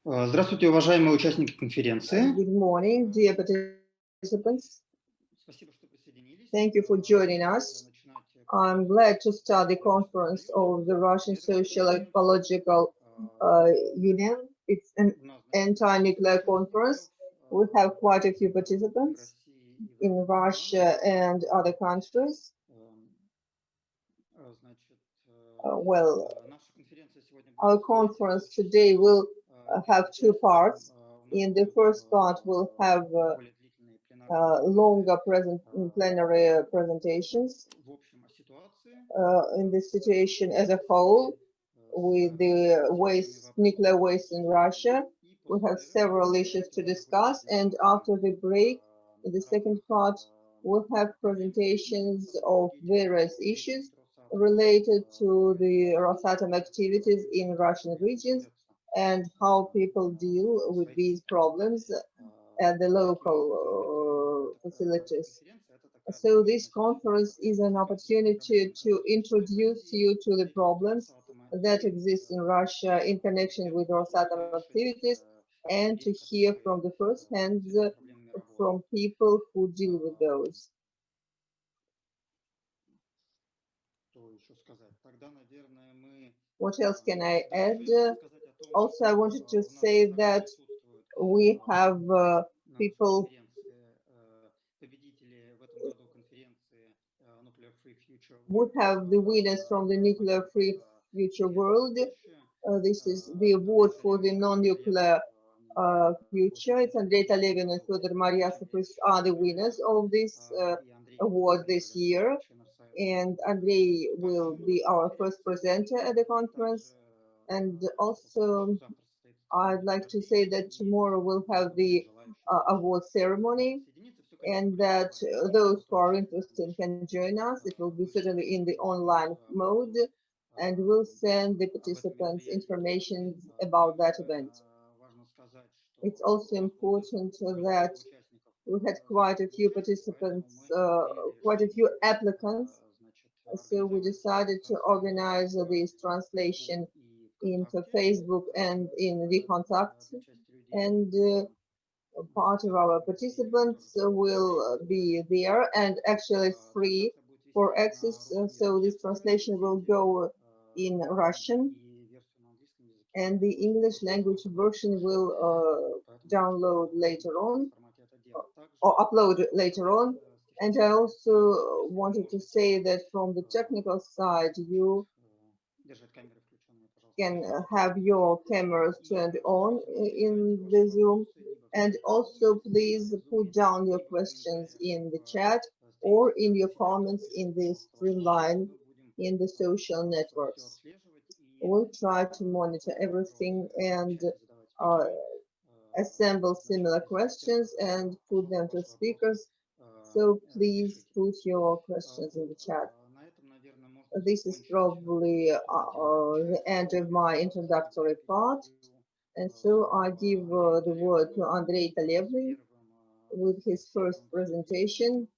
Здравствуйте, уважаемые участники конференции. Good morning, dear participants. Спасибо, что присоединились. Thank you for joining us. I'm glad to start the conference of the Russian Social-Ecological Union. It's an anti-nuclear conference. We have quite a few participants in Russia and other countries. Our conference today will have two parts. In the first part, we'll have longer plenary presentations in the situation as a whole with the nuclear waste in Russia. We have several issues to discuss, and after the break, in the second part, we'll have presentations of various issues related to the Rosatom activities in Russian regions and how people deal with these problems at the local facilities. So this conference is an opportunity to introduce you to the problems that exist in Russia in connection with Rosatom activities and to hear from the first hand from people who deal with those. What else can I add? Also, I wanted to say that we have people would have the winners from the Nuclear Free Future World. This is the award for the non-nuclear future. It's Andrei Talevin and Fyodor Maryasov are the winners of this award this year. And Andrei will be our first presenter at the conference. And also, I'd like to say that tomorrow we'll have the award ceremony, and that those who are interested can join us. It will be certainly in the online mode, and we'll send the participants information about that event. It's also important that we had quite a few participants, quite a few applicants, so we decided to organize this translation into Facebook and in VKontakte, and part of our participants will be there, and actually it's free for access, so this translation will go in Russian, and the English language version will download later on, or upload later on. And I also wanted to say that from the technical side, you can have your cameras turned on in the Zoom, and also please put down your questions in the chat or in your comments in the streamline in the social networks. We'll try to monitor everything and assemble similar questions and put them to speakers. So please put your questions in the chat. This is probably the end of my introductory part. And so I give the word to Andrei Talevin with his first presentation.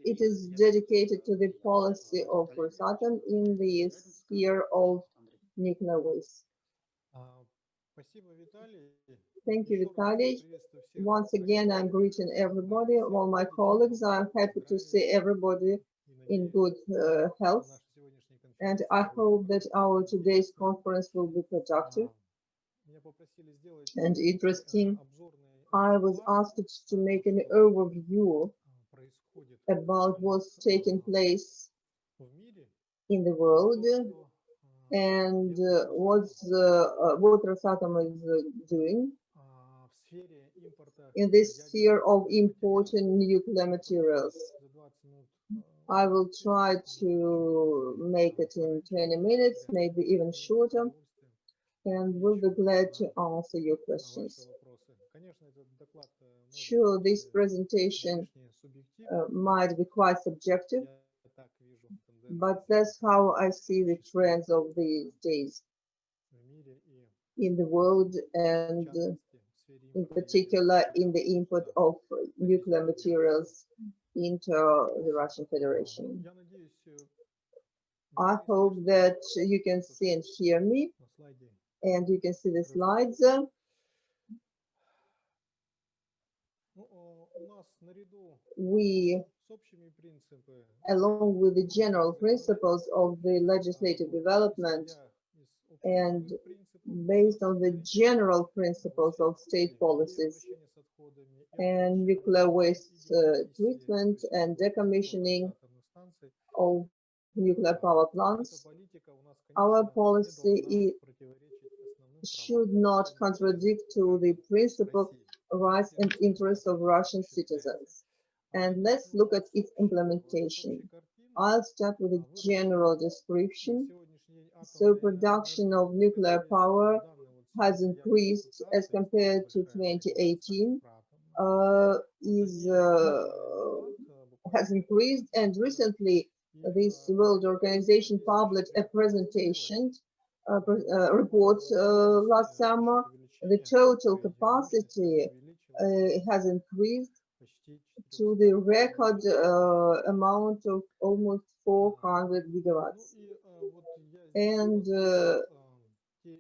It is dedicated to the policy of Rosatom in the sphere of nuclear waste. Thank you, Vitaly. Once again, I'm greeting everybody, all my colleagues. I'm happy to see everybody in good health. And I hope that our today's conference will be productive and interesting. I was asked to make an overview about what's taking place in the world and what Rosatom is doing in this sphere of importing nuclear materials. I will try to make it in 20 minutes, maybe even shorter, and we'll be glad to answer your questions. Sure, this presentation might be quite subjective, but that's how I see the trends of these days in the world, and in particular in the import of nuclear materials into the Russian Federation. I hope that you can see and hear me, and you can see the slides. We, along with the general principles of the legislative development and based on the general principles of state policies and nuclear waste treatment and decommissioning of nuclear power plants, our policy should not contradict to the principal rights and interests of Russian citizens. And let's look at its implementation. I'll start with a general description. So production of nuclear power has increased as compared to 2018, has increased, and recently this World Organization published a presentation report last summer. The total capacity has increased to the record amount of almost 400 gigawatts. And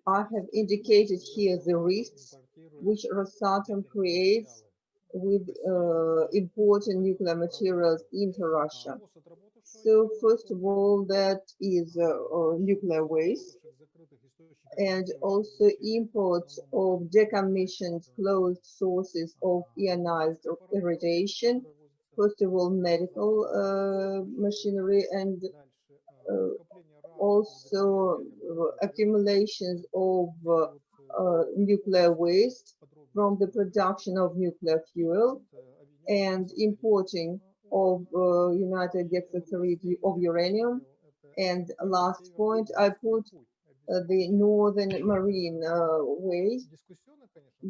I have indicated here the risks which Rosatom creates with importing nuclear materials into Russia. So first of all, that is nuclear waste, and also import of decommissioned closed sources of ionized irradiation, first of all medical machinery, and also accumulations of nuclear waste from the production of nuclear fuel, and importing of United Hexafluoride of uranium. And last point, I put the northern marine waste,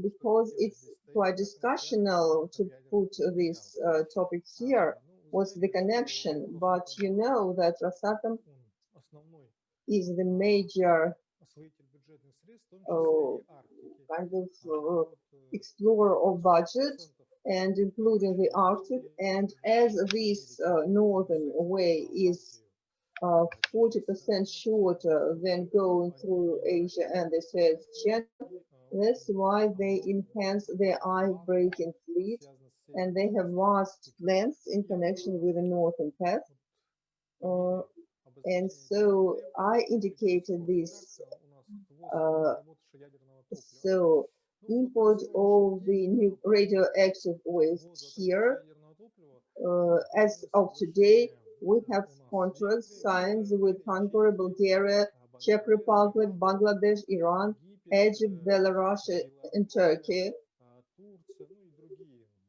because it's quite discussional to put this topic here. What's the connection? But you know that Rosatom is the major kind of explorer of budget, and including the Arctic. And as this northern way is 40% shorter than going through Asia and the Suez Channel, that's why they enhance their ice-breaking fleet, and they have vast plans in connection with the northern path. And so I indicated this. So import of the new radioactive waste here. As of today, we have contracts signed with Hungary, Bulgaria, Czech Republic, Bangladesh, Iran, Egypt, Belarus, and Turkey.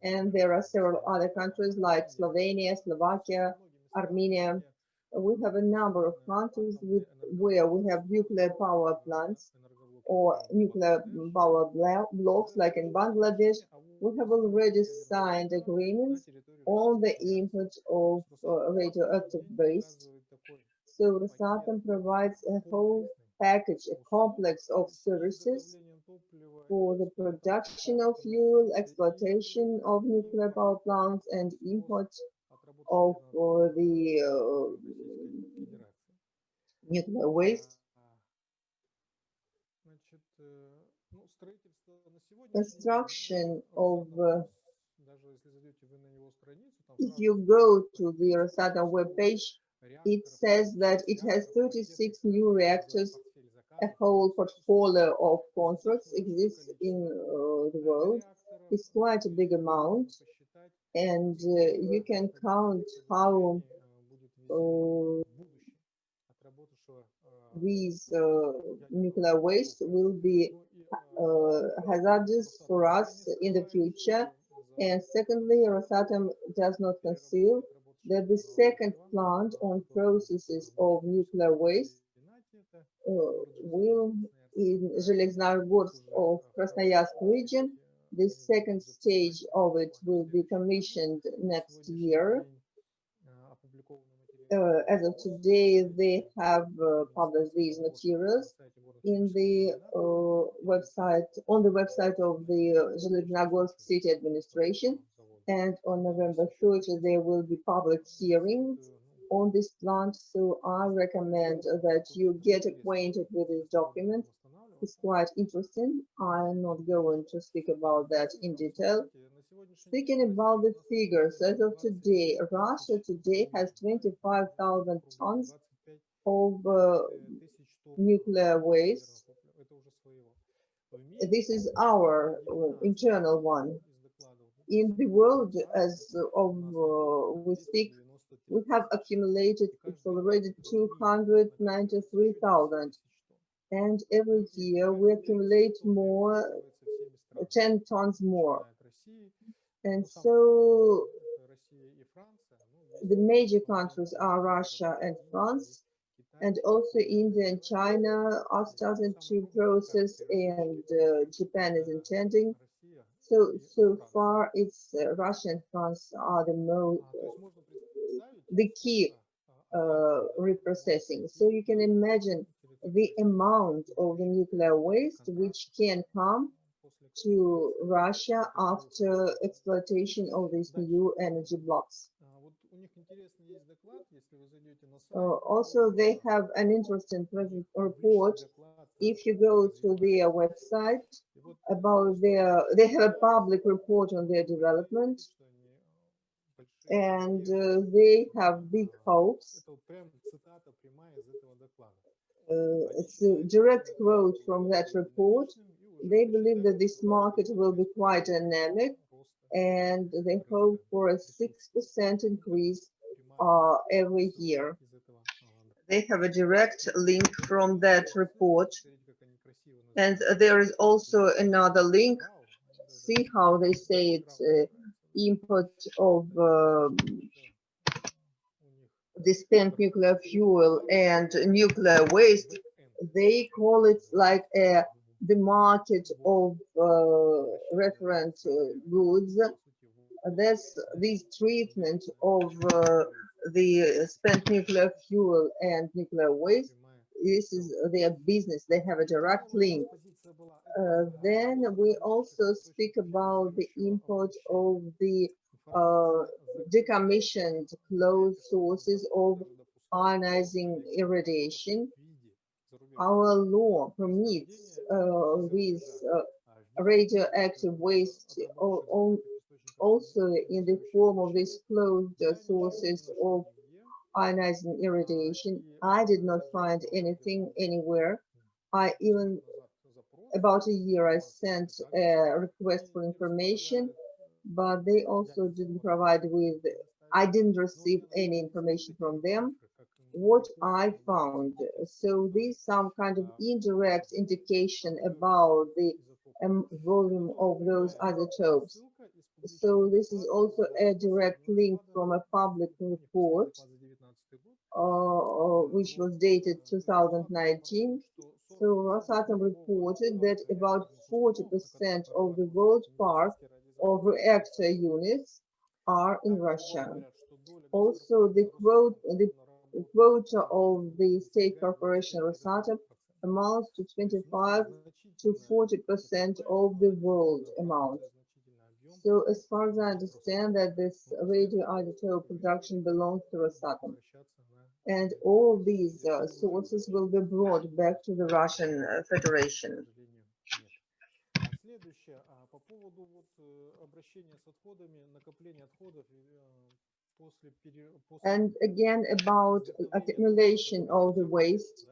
And there are several other countries like Slovenia, Slovakia, Armenia. We have a number of countries where we have nuclear power plants or nuclear power blocks, like in Bangladesh. We have already signed agreements on the import of radioactive waste. So Rosatom provides a whole package, a complex of services for the production of fuel, exploitation of nuclear power plants, and import of the nuclear waste. Construction of, if you go to the Rosatom webpage, it says that it has 36 new reactors. A whole portfolio of contracts exists in the world. It's quite a big amount, and you can count how these nuclear waste will be hazardous for us in the future. And secondly, Rosatom does not conceal that the second plant on processes of nuclear waste will in Zheleznogorsk of Krasnoyarsk region. The second stage of it will be commissioned next year. As of today, they have published these materials in the website, on the website of the Zheleznogorsk city administration. And on November 30th, there will be public hearings on this plant, so I recommend that you get acquainted with this document. It's quite interesting. I'm not going to speak about that in detail. Speaking about the figures, as of today, Russia today has 25,000 tons of nuclear waste. This is our internal one. In the world, as of we speak, we have accumulated, it's already 293,000. And every year we accumulate more, 10 tons more. And so the major countries are Russia and France, and also India and China are starting to process, and Japan is intending. So far, it's Russia and France are the key reprocessing. So you can imagine the amount of the nuclear waste which can come to Russia after exploitation of these new energy blocks. Also, they have an interesting report. If you go to their website about they have a public report on their development, and they have big hopes. It's a direct quote from that report. They believe that this market will be quite dynamic, and they hope for a 6% increase every year. They have a direct link from that report. And there is also another link. See how they say it, import of the spent nuclear fuel and nuclear waste. They call it like the market of reference goods. That's this treatment of the spent nuclear fuel and nuclear waste. This is their business. They have a direct link. Then we also speak about the import of the decommissioned closed sources of ionizing irradiation. Our law permits this radioactive waste also in the form of these closed sources of ionizing irradiation. I did not find anything anywhere. About a year I sent a request for information, but they also didn't provide with, I didn't receive any information from them. What I found, so this is some kind of indirect indication about the volume of those isotopes. So this is also a direct link from a public report, which was dated 2019. So Rosatom reported that about 40% of the world park of reactor units are in Russia. Also, the quota of the state corporation Rosatom amounts to 25 to 40% of the world amount. So as far as I understand that this radioisotope production belongs to Rosatom. And all these sources will be brought back to the Russian Federation. And again, about accumulation of the waste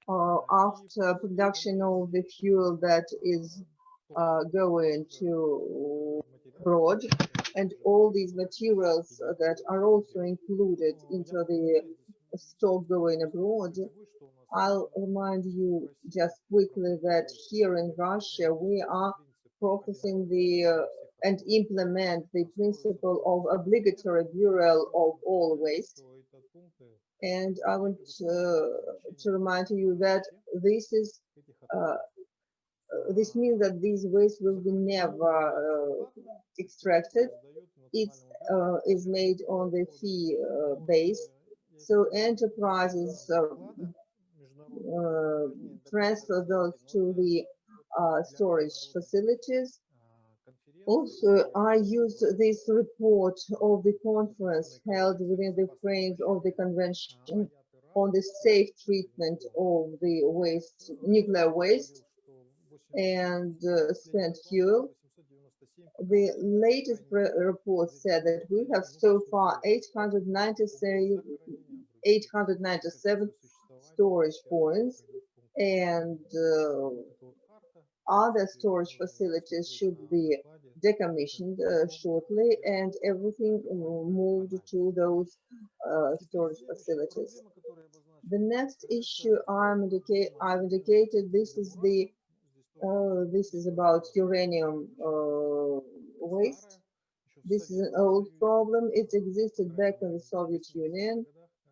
after production of the fuel that is going to abroad, and all these materials that are also included into the stock going abroad. I'll remind you just quickly that here in Russia we are processing and implement the principle of obligatory burial of all waste. And I want to remind you that this is this means that these waste will be never extracted. It is made on the fee base. So enterprises transfer those to the storage facilities, Also, I used this report of the conference held within the frames of the Convention on the safe treatment of the waste, nuclear waste and spent fuel. The latest report said that we have so far 897 storage points, and other storage facilities should be decommissioned shortly, and everything moved to those storage facilities. The next issue I've indicated, this is about uranium waste. This is an old problem. It existed back in the Soviet Union.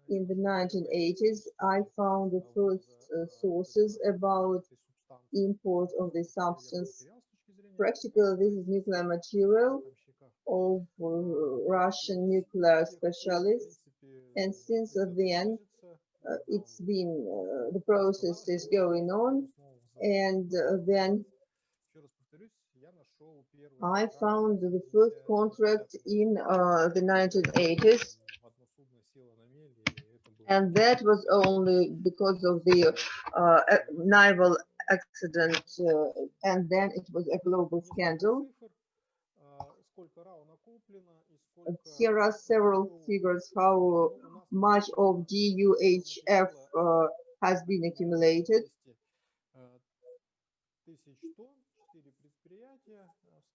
In the 1980s, I found the first sources about import of this substance. Practically, this is nuclear material of Russian nuclear specialists, and since then, it's been the process is going on, and then I found the first contract in the 1980s, and that was only because of the naval accident, and then it was a global scandal. Here are several figures how much of DUHF has been accumulated.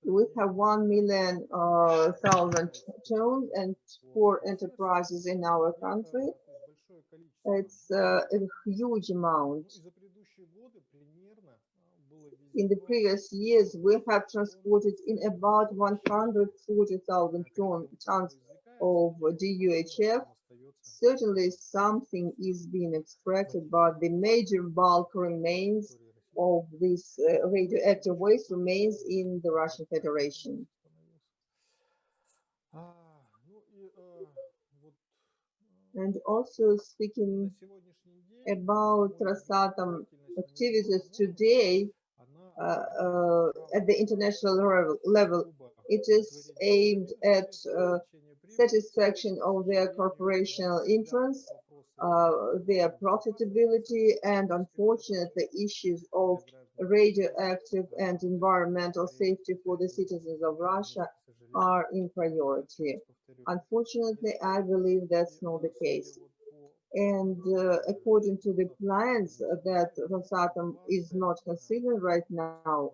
We have 1,000,000 tons and 4 enterprises in our country. It's a huge amount. In the previous years, we have transported in about 140,000 tons of DUHF. Certainly something is being extracted, but the major bulk remains of this radioactive waste remains in the Russian Federation. And also speaking about Rosatom activities today at the international level, it is aimed at satisfaction of their corporational interests, their profitability, and unfortunately issues of radioactive and environmental safety for the citizens of Russia are in priority. Unfortunately, I believe that's not the case. And according to the plans that Rosatom is not considering right now,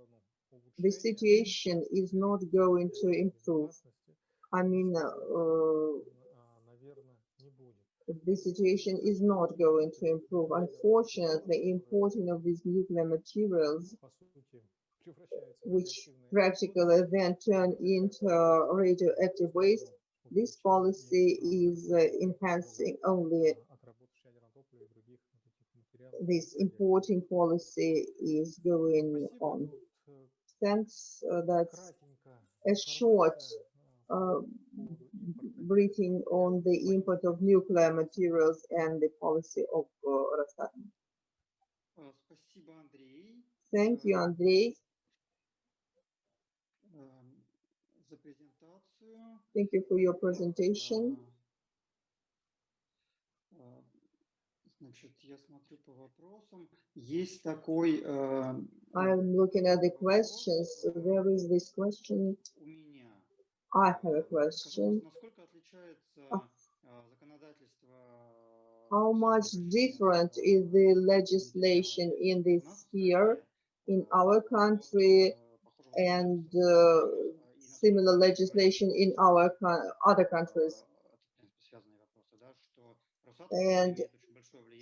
the situation is not going to improve. I mean, the situation is not going to improve. Unfortunately, importing of these nuclear materials, which practically then turn into radioactive waste, this policy is enhancing only this importing policy is going on. Thanks. That's a short briefing on the import of nuclear materials and the policy of Rosatom. Thank you, Andrei. Thank you for your presentation. I'm looking at the questions. There is this question. I have a question. How much different is the legislation in this sphere in our country and similar legislation in our other countries? And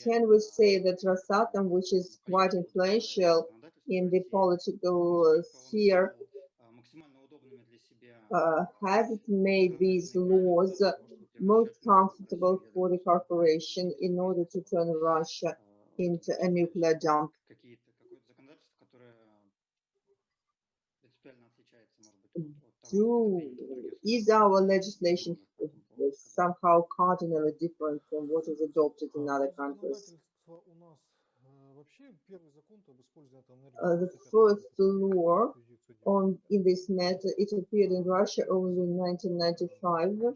can we say that Rosatom, which is quite influential in the political sphere, has it made these laws most comfortable for the corporation in order to turn Russia into a nuclear dump? Is our legislation somehow cardinally different from what is adopted in other countries? The first law in this matter, it appeared in Russia only in 1995.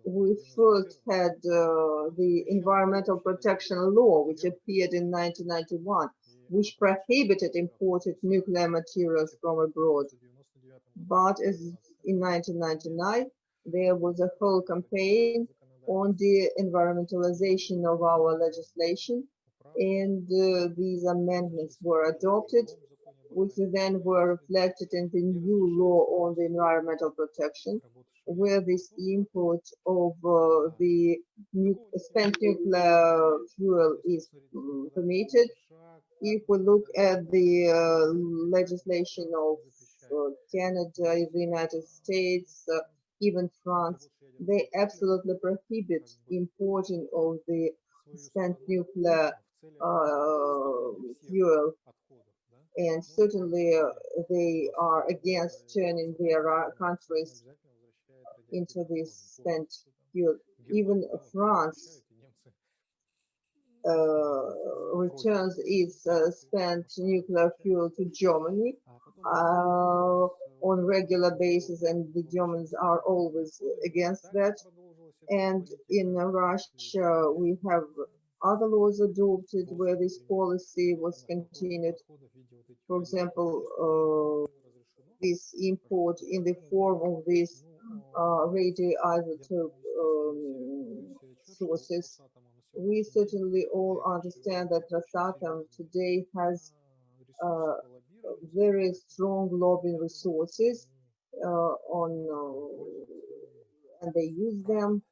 We first had the Environmental Protection Law, which appeared in 1991, which prohibited imported nuclear materials from abroad. But as in 1999, there was a whole campaign on the environmentalization of our legislation, and these amendments were adopted, which then were reflected in the new law on the environmental protection, where this import of the spent nuclear fuel is permitted. If we look at the legislation of Canada, the United States, even France, they absolutely prohibit importing of the spent nuclear fuel, and certainly they are against turning their countries into this spent fuel. Even France returns its spent nuclear fuel to Germany on regular basis, and the Germans are always against that. And in Russia, we have other laws adopted where this policy was continued. For example, this import in the form of these radioisotope sources. We certainly all understand that Rosatom today has very strong lobbying resources and they use them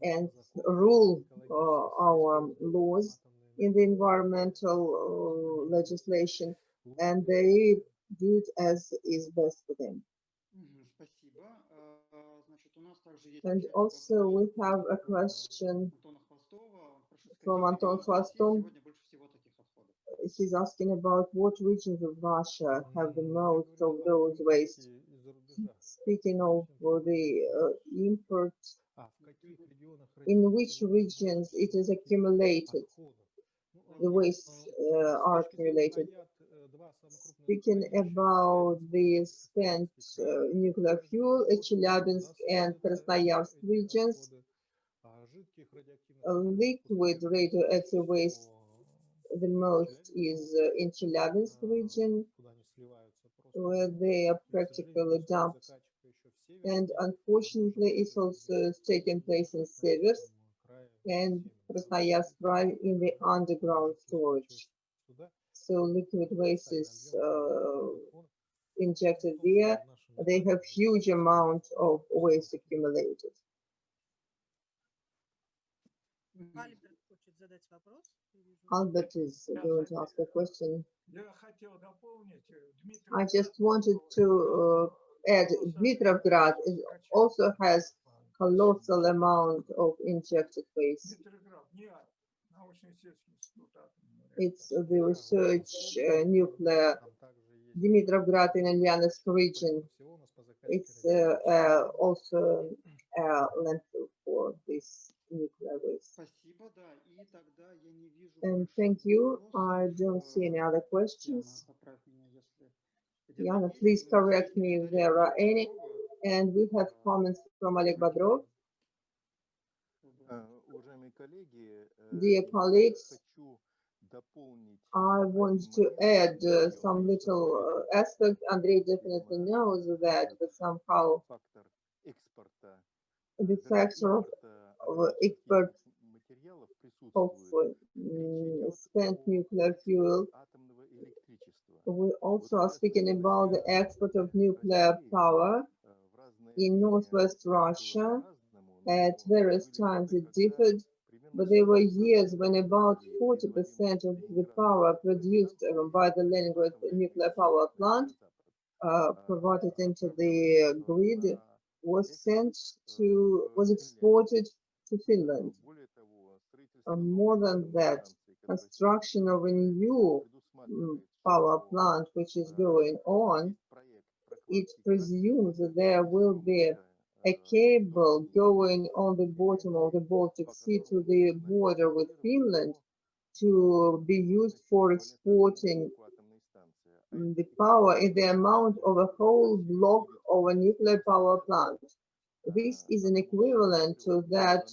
and rule our laws in the environmental legislation, and they do it as is best for them. And also we have a question from Anton Khvostov. He's asking about what regions of Russia have the most of those wastes. Speaking of the import, in which regions it is accumulated, the wastes are accumulated. Speaking about the spent nuclear fuel, Chelyabinsk and Krasnoyarsk regions, liquid radioactive waste, the most is in Chelyabinsk region, where they are practically dumped. And unfortunately, it's also taking place in Seversk and Krasnoyarsk in the underground storage. So liquid waste is injected there. They have huge amount of waste accumulated. Albert is going to ask a question. I just wanted to add, Dmitrovgrad also has colossal amount of injected waste. It's the research nuclear Dmitrovgrad in Ulyanovsk region. It's also a landfill for this nuclear waste. And thank you. I don't see any other questions. Yana, please correct me if there are any. And we have comments from Oleg Bodrov. Dear colleagues, I want to add some little aspect. Andrei definitely knows that, but somehow the factor of export of spent nuclear fuel. We also are speaking about the export of nuclear power in northwest Russia. At various times it differed, but there were years when about 40% of the power produced by the Leningrad nuclear power plant provided into the grid was exported to Finland. More than that, construction of a new power plant which is going on, it presumes that there will be a cable going on the bottom of the Baltic Sea to the border with Finland, to be used for exporting the power in the amount of a whole block of a nuclear power plant. This is an equivalent to that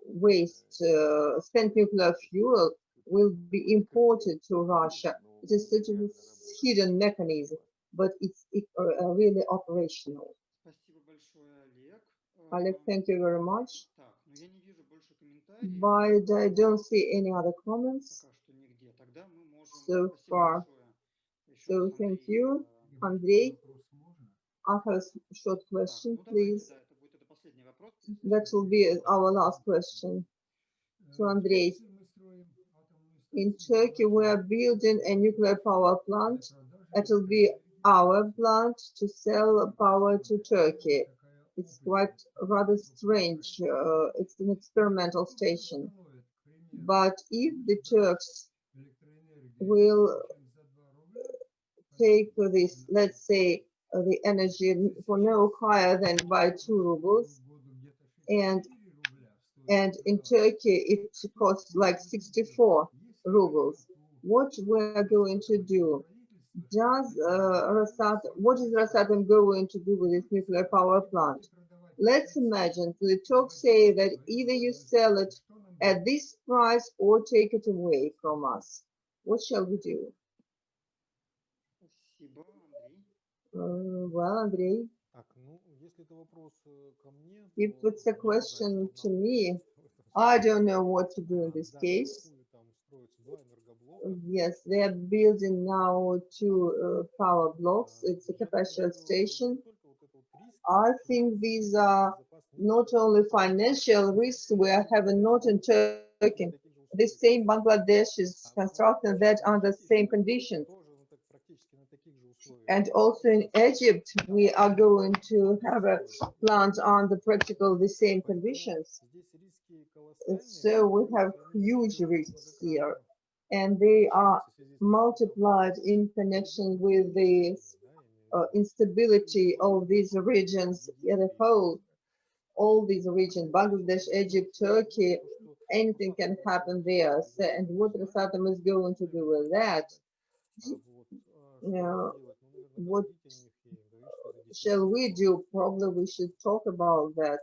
waste, spent nuclear fuel will be imported to Russia. It is such a hidden mechanism, but it's really operational. Oleg, thank you very much. But I don't see any other comments so far. So thank you, Andrei. I have a short question, please. That will be our last question. So Andrei, in Turkey, we are building a nuclear power plant. It will be our plant to sell power to Turkey. It's quite rather strange. It's an experimental station. But if the Turks will take this, let's say, the energy for no higher than by 2 rubles, and in Turkey it costs like 64 rubles. What we're going to do? What is Rosatom going to do with this nuclear power plant? Let's imagine the Turks say that either you sell it at this price or take it away from us. What shall we do? Well, Andrei, if it's a question to me, I don't know what to do in this case. Yes, they are building now 2 power blocks. It's a capacity station. I think these are not only financial risks we are having not in Turkey. The same Bangladesh is constructing that under the same conditions. And also in Egypt, we are going to have a plant under practically the same conditions. So we have huge risks here, and they are multiplied in connection with the instability of these regions as a whole. All these regions, Bangladesh, Egypt, Turkey, anything can happen there. So, and what Rosatom is going to do with that? What shall we do? Probably we should talk about that.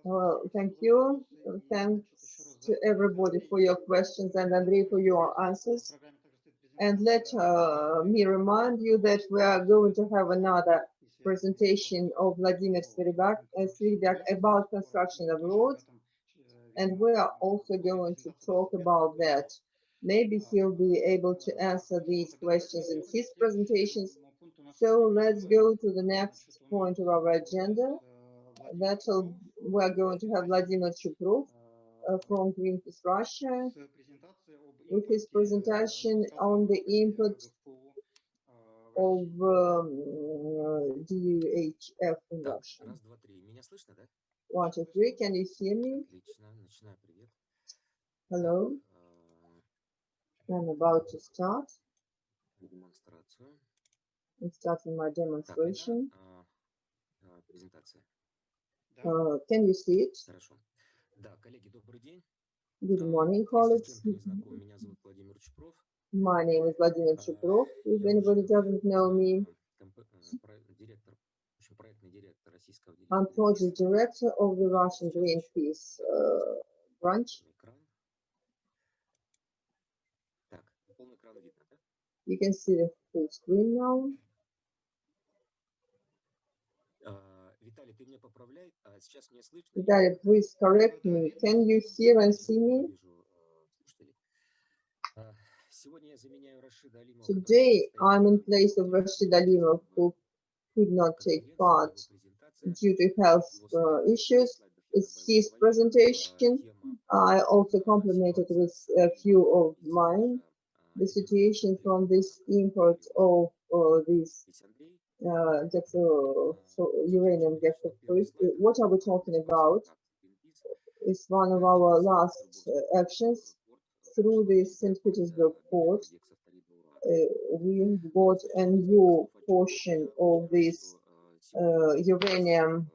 Well, thank you. Thanks to everybody for your questions and Andrei for your answers. And let me remind you that we are going to have another presentation of Vladimir Sveribyak about construction of roads. And we are also going to talk about that. Maybe he'll be able to answer these questions in his presentations. So let's go to the next point of our agenda. We're going to have Vladimir Chuprov from Greenpeace Russia with his presentation on the input of DUHF in Russia. 1, 2, 3. Can you hear me? Hello. I'm about to start. I'm starting my demonstration. Can you see it? Good morning, colleagues. My name is Vladimir Chuprov, if anybody doesn't know me. I'm project director of the Russian Greenpeace branch. You can see the full screen now. Vitaly, please correct me. Can you hear and see me? Today, I'm in place of Rashid Alimov, who could not take part due to health issues. It's his presentation. I also complemented with a few of mine. The situation from this import of this uranium hexafluoride. What are we talking about? It's one of our last actions through the St. Petersburg port. We bought a new portion of this uranium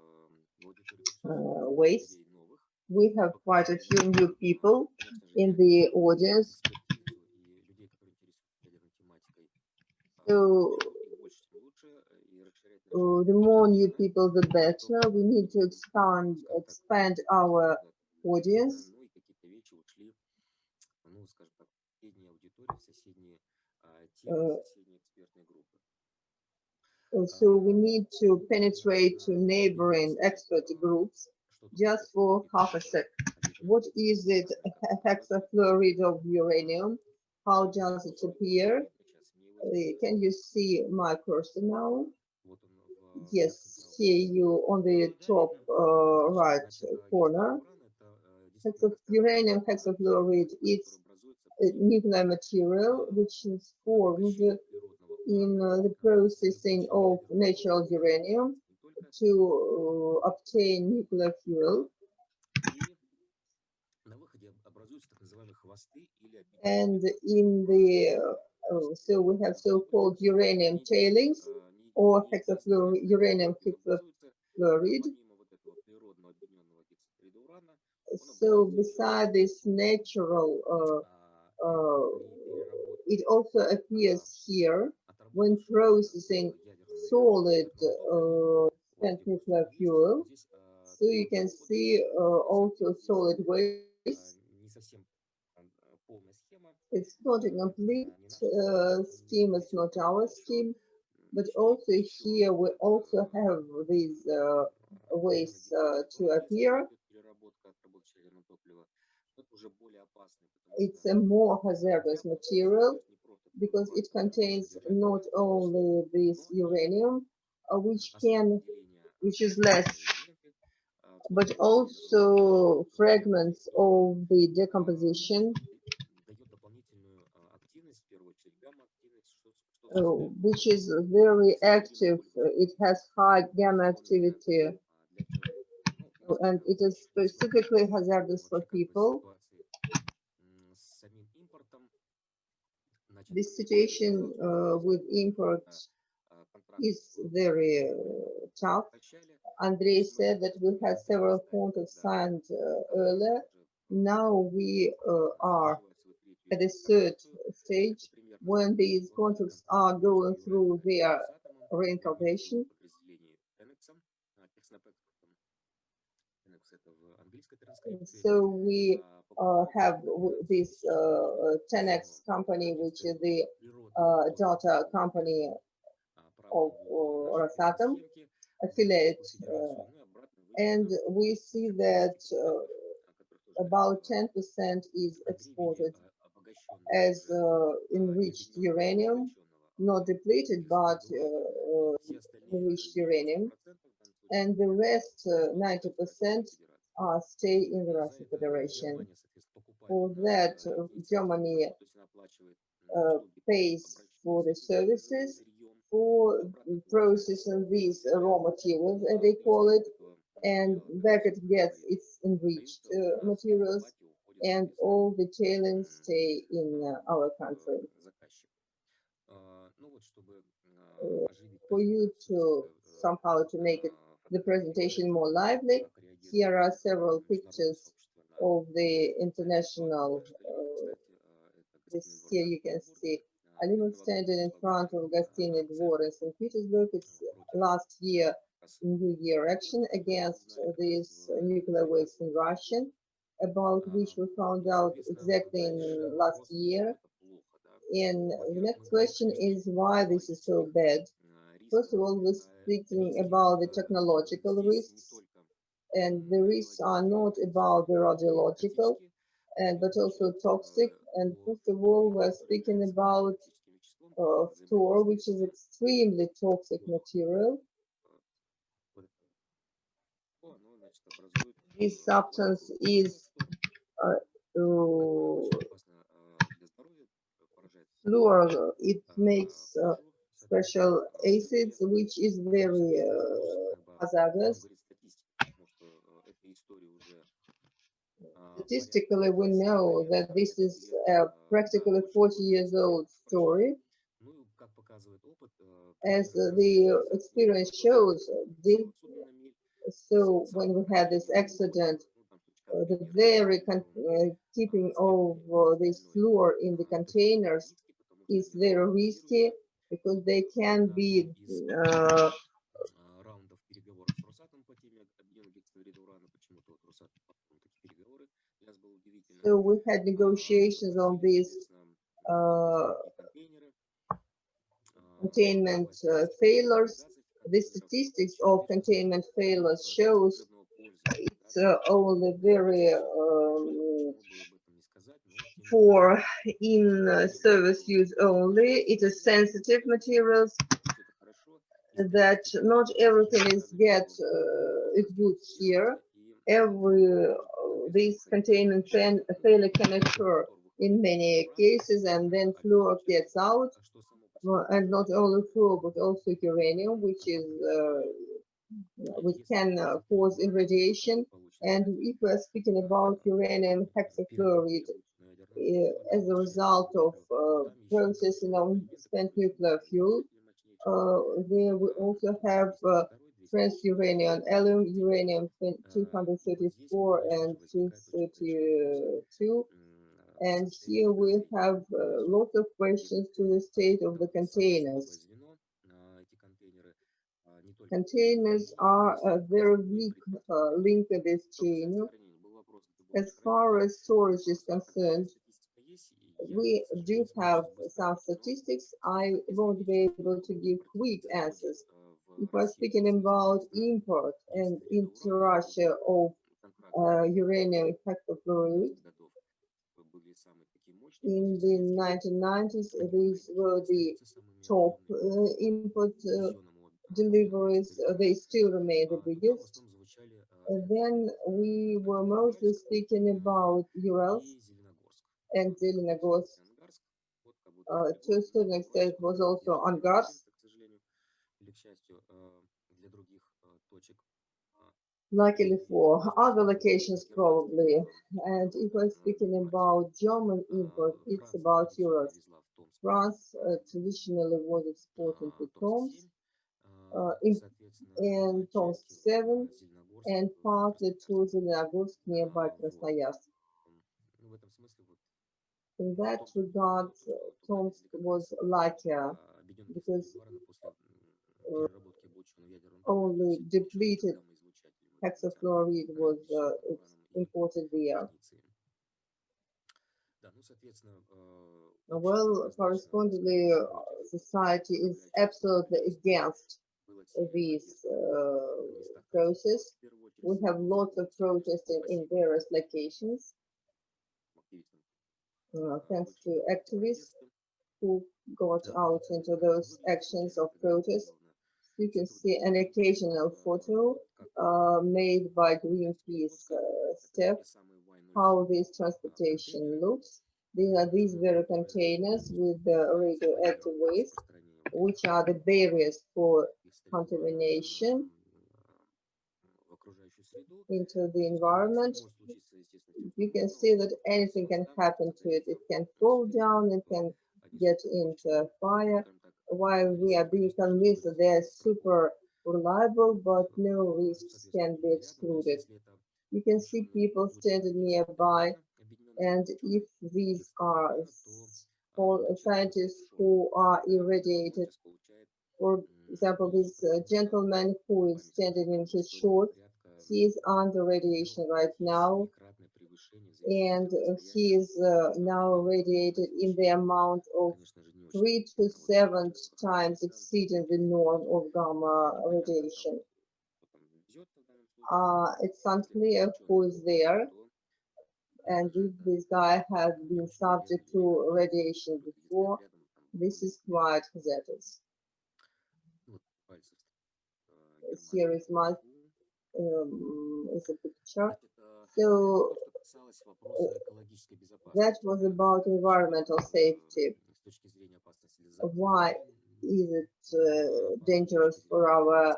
waste, We have quite a few new people in the audience. So the more new people, the better. We need to expand our audience. So we need to penetrate to neighboring expert groups just for half a sec. What is it, hexafluoride of uranium? How does it appear? Can you see my cursor now? Yes, here you on the top right corner. Uranium hexafluoride, it's a nuclear material which is formed in the processing of natural uranium to obtain nuclear fuel. And in the so we have so-called uranium tailings or uranium hexafluoride. So beside this natural, it also appears here when processing solid spent nuclear fuel. So you can see also solid waste. It's not a complete scheme, it's not our scheme, but also here we also have these ways to appear. It's a more hazardous material because it contains not only this uranium, which is less, but also fragments of the decomposition, which is very active. It has high gamma activity, and it is specifically hazardous for people. This situation with imports is very tough. Andrei said that we had several contracts signed earlier. Now we are at the third stage when these contracts are going through their reincorporation. So we have this 10X company, which is the daughter company of Rosatom, affiliate, and we see that about 10% is exported as enriched uranium, not depleted, but enriched uranium, and the rest, 90%, stay in the Russian Federation. For that, Germany pays for the services for processing these raw materials, as they call it, and back it gets its enriched materials, and all the tailings stay in our country. For you to somehow to make it the presentation more lively, here are several pictures of the international. This here you can see Alimov standing in front of Gostiny Dvor in St. Petersburg. It's last year New Year action against this nuclear waste in Russia, about which we found out exactly in last year. And the next question is why this is so bad. First of all, we're speaking about the technological risks, and the risks are not about the radiological, but also toxic. And first of all, we're speaking about phthor, which is extremely toxic material. This substance is fluor. It makes special acids, which is very hazardous. Statistically, we know that this is a practically 40 years old story. As the experience shows, so when we had this accident the very keeping of this fluor in the containers is very risky because they can be so we had negotiations on these containment failures. The statistics of containment failures shows it's only very for in service use only. It is sensitive materials that not everything is good here. Every this containment failure can occur in many cases, and then fluor gets out, and not only fluor but also uranium, which can cause irradiation. And if we are speaking about uranium hexafluoride, as a result of processing of spent nuclear fuel, there we also have transuranium, uranium 234 and 232. And here we have lots of questions to the state of the containers. Containers are a very weak link in this chain. As far as storage is concerned, we do have some statistics. I won't be able to give quick answers. If we're speaking about import and into Russia of uranium hexafluoride, in the 1990s, these were the top import deliveries. They still remain the biggest. Then we were mostly speaking about Urals and Zelenogorsk. To a certain extent, it was also Angarsk. Luckily for other locations, probably. And if we're speaking about German import, it's about Urals. France traditionally was exporting to Tomsk and Tomsk 7, and partly to Zelenogorsk nearby Krasnoyarsk. In that regard, Tomsk was luckier because only depleted hexafluoride was imported there. Well, correspondingly, society is absolutely against this process. We have lots of protesting in various locations, thanks to activists who got out into those actions of protest. You can see an occasional photo made by Greenpeace staff, how this transportation looks. These are these very containers with the radioactive waste, which are the barriers for contamination into the environment. You can see that anything can happen to it. It can fall down, it can get into a fire, while we are being convinced that they are super reliable, but no risks can be excluded. You can see people standing nearby, and if these are scientists who are irradiated, for example, this gentleman who is standing in his short, he is under radiation right now, and he is now radiated in the amount of 3 to 7 times exceeding the norm of gamma radiation. It's unclear who is there, and if this guy has been subject to radiation before, this is quite hazardous. Here is my is a picture. So that was about environmental safety. Why is it dangerous for our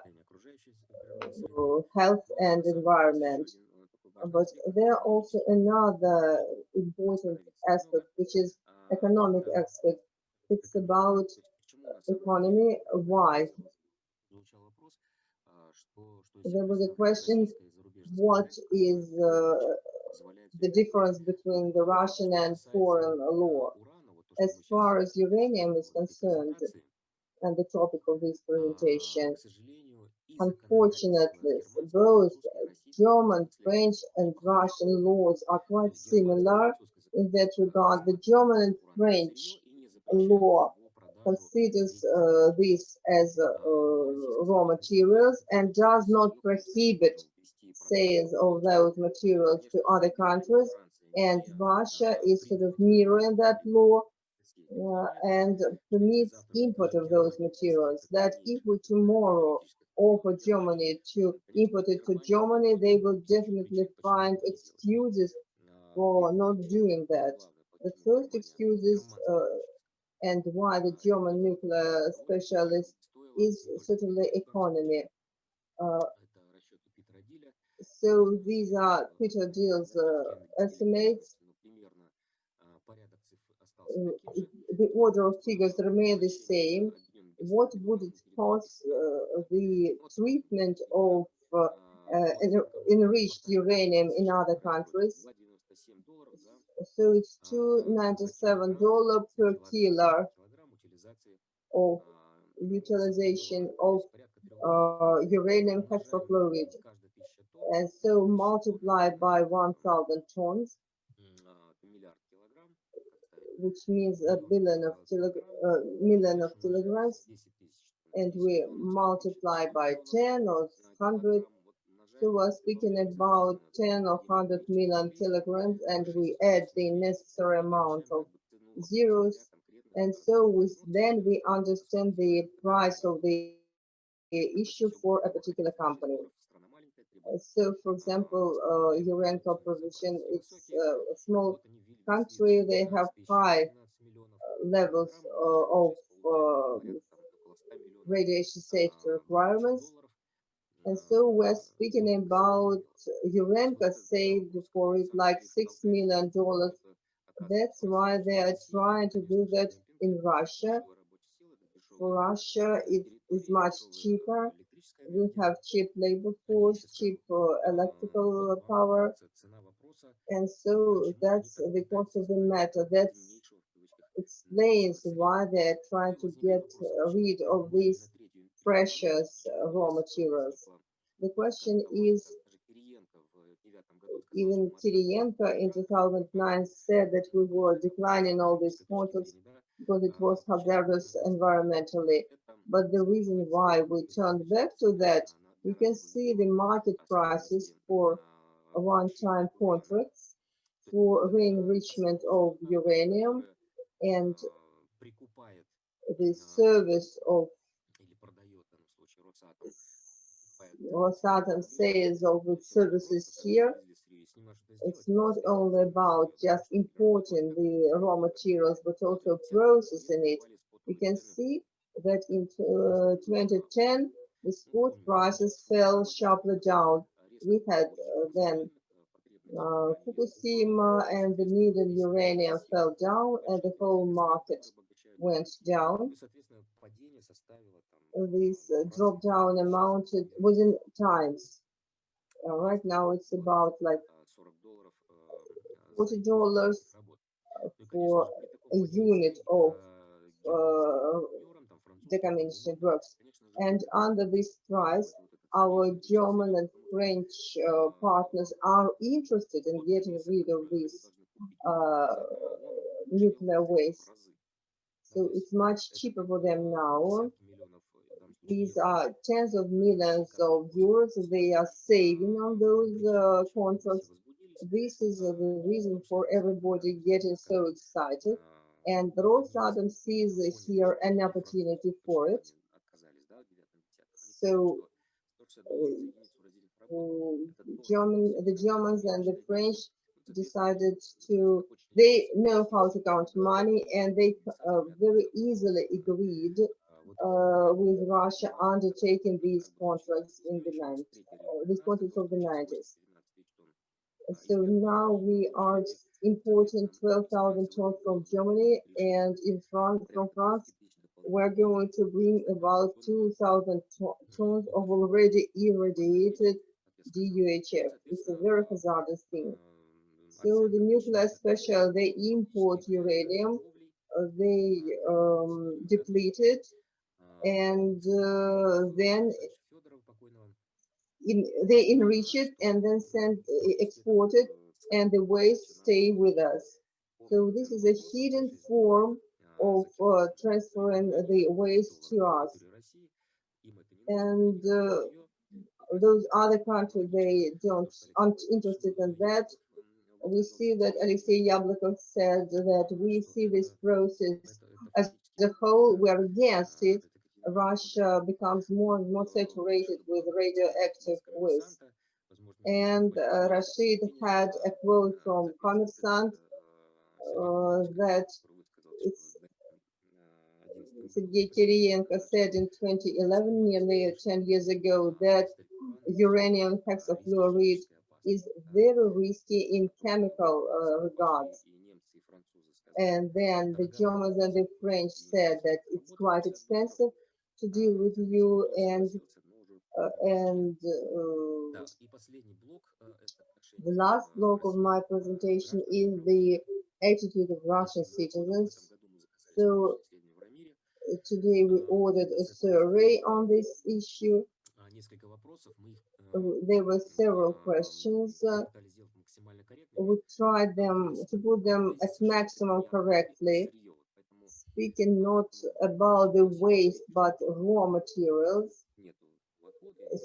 health and environment? But there are also another important aspect, which is economic aspect. It's about economy. Why? There was a question, what is the difference between the Russian and foreign law. As far as uranium is concerned, and the topic of this presentation, unfortunately, both German, French, and Russian laws are quite similar in that regard. The German and French law considers this as raw materials and does not prohibit sales of those materials to other countries, and Russia is sort of mirroring that law and permits import of those materials. That if we tomorrow offer Germany to import it to Germany, they will definitely find excuses for not doing that. The first excuse is and why the German nuclear specialist is certainly economy. So these are Peter Dill's estimates. The order of figures remain the same. What would it cost the treatment of enriched uranium in other countries? So it's $297 per kilo of utilization of uranium hexafluoride, and so multiplied by 1,000 tons, which means a million of kilograms, and we multiply by 10 or 100. So we're speaking about 10 or 100 million kilograms, and we add the necessary amount of zeros, and so then we understand the price of the issue for a particular company. So, for example, Urenco provision, it's a small country, they have high levels of radiation safety requirements. And so we're speaking about Urenco saved for it like $6 million. That's why they are trying to do that in Russia. For Russia, it is much cheaper. We have cheap labor force, cheap electrical power. And so that's the cost of the matter. That explains why they're trying to get rid of these precious raw materials. The question is, even Kirienko in 2009 said that we were declining all these contracts because it was hazardous environmentally. But the reason why we turned back to that, you can see the market prices for one-time contracts for re-enrichment of uranium and the service of Rosatom sales of its services here. It's not only about just importing the raw materials, but also processing it. You can see that in 2010, the spot prices fell sharply down. We had then Fukushima, and the needed uranium fell down, and the whole market went down. This drop down amounted within times. Right now it's about like $40 for a unit of decommissioning works. And under this price, our German and French partners are interested in getting rid of this nuclear waste. So it's much cheaper for them now. These are tens of millions of euros they are saving on those contracts. This is the reason for everybody getting so excited. And Rosatom sees here an opportunity for it. So the Germans and the French decided they know how to count money, and they very easily agreed with Russia undertaking these contracts in the 90s, these contracts of the 90s. So now we are importing 12,000 tons from Germany, and from France, we're going to bring about 2,000 tons of already irradiated DUHF. It's a very hazardous thing. So the nuclear special, they import uranium, they deplete it, and then they enrich it and then export it, and the waste stay with us. So this is a hidden form of transferring the waste to us. And those other countries, they aren't interested in that. We see that Alexei Yablokov said that we see this process as a whole, we are against it. Russia becomes more and more saturated with radioactive waste. And Rashid had a quote from Kommersant that Sergei Kiriyenko said in 2011, nearly 10 years ago, that uranium hexafluoride is very risky in chemical regards. And then the Germans and the French said that it's quite expensive to deal with you, and the last block of my presentation is the attitude of Russian citizens. So today we ordered a survey on this issue. There were several questions. We tried to put them at maximum correctly, speaking not about the waste but raw materials.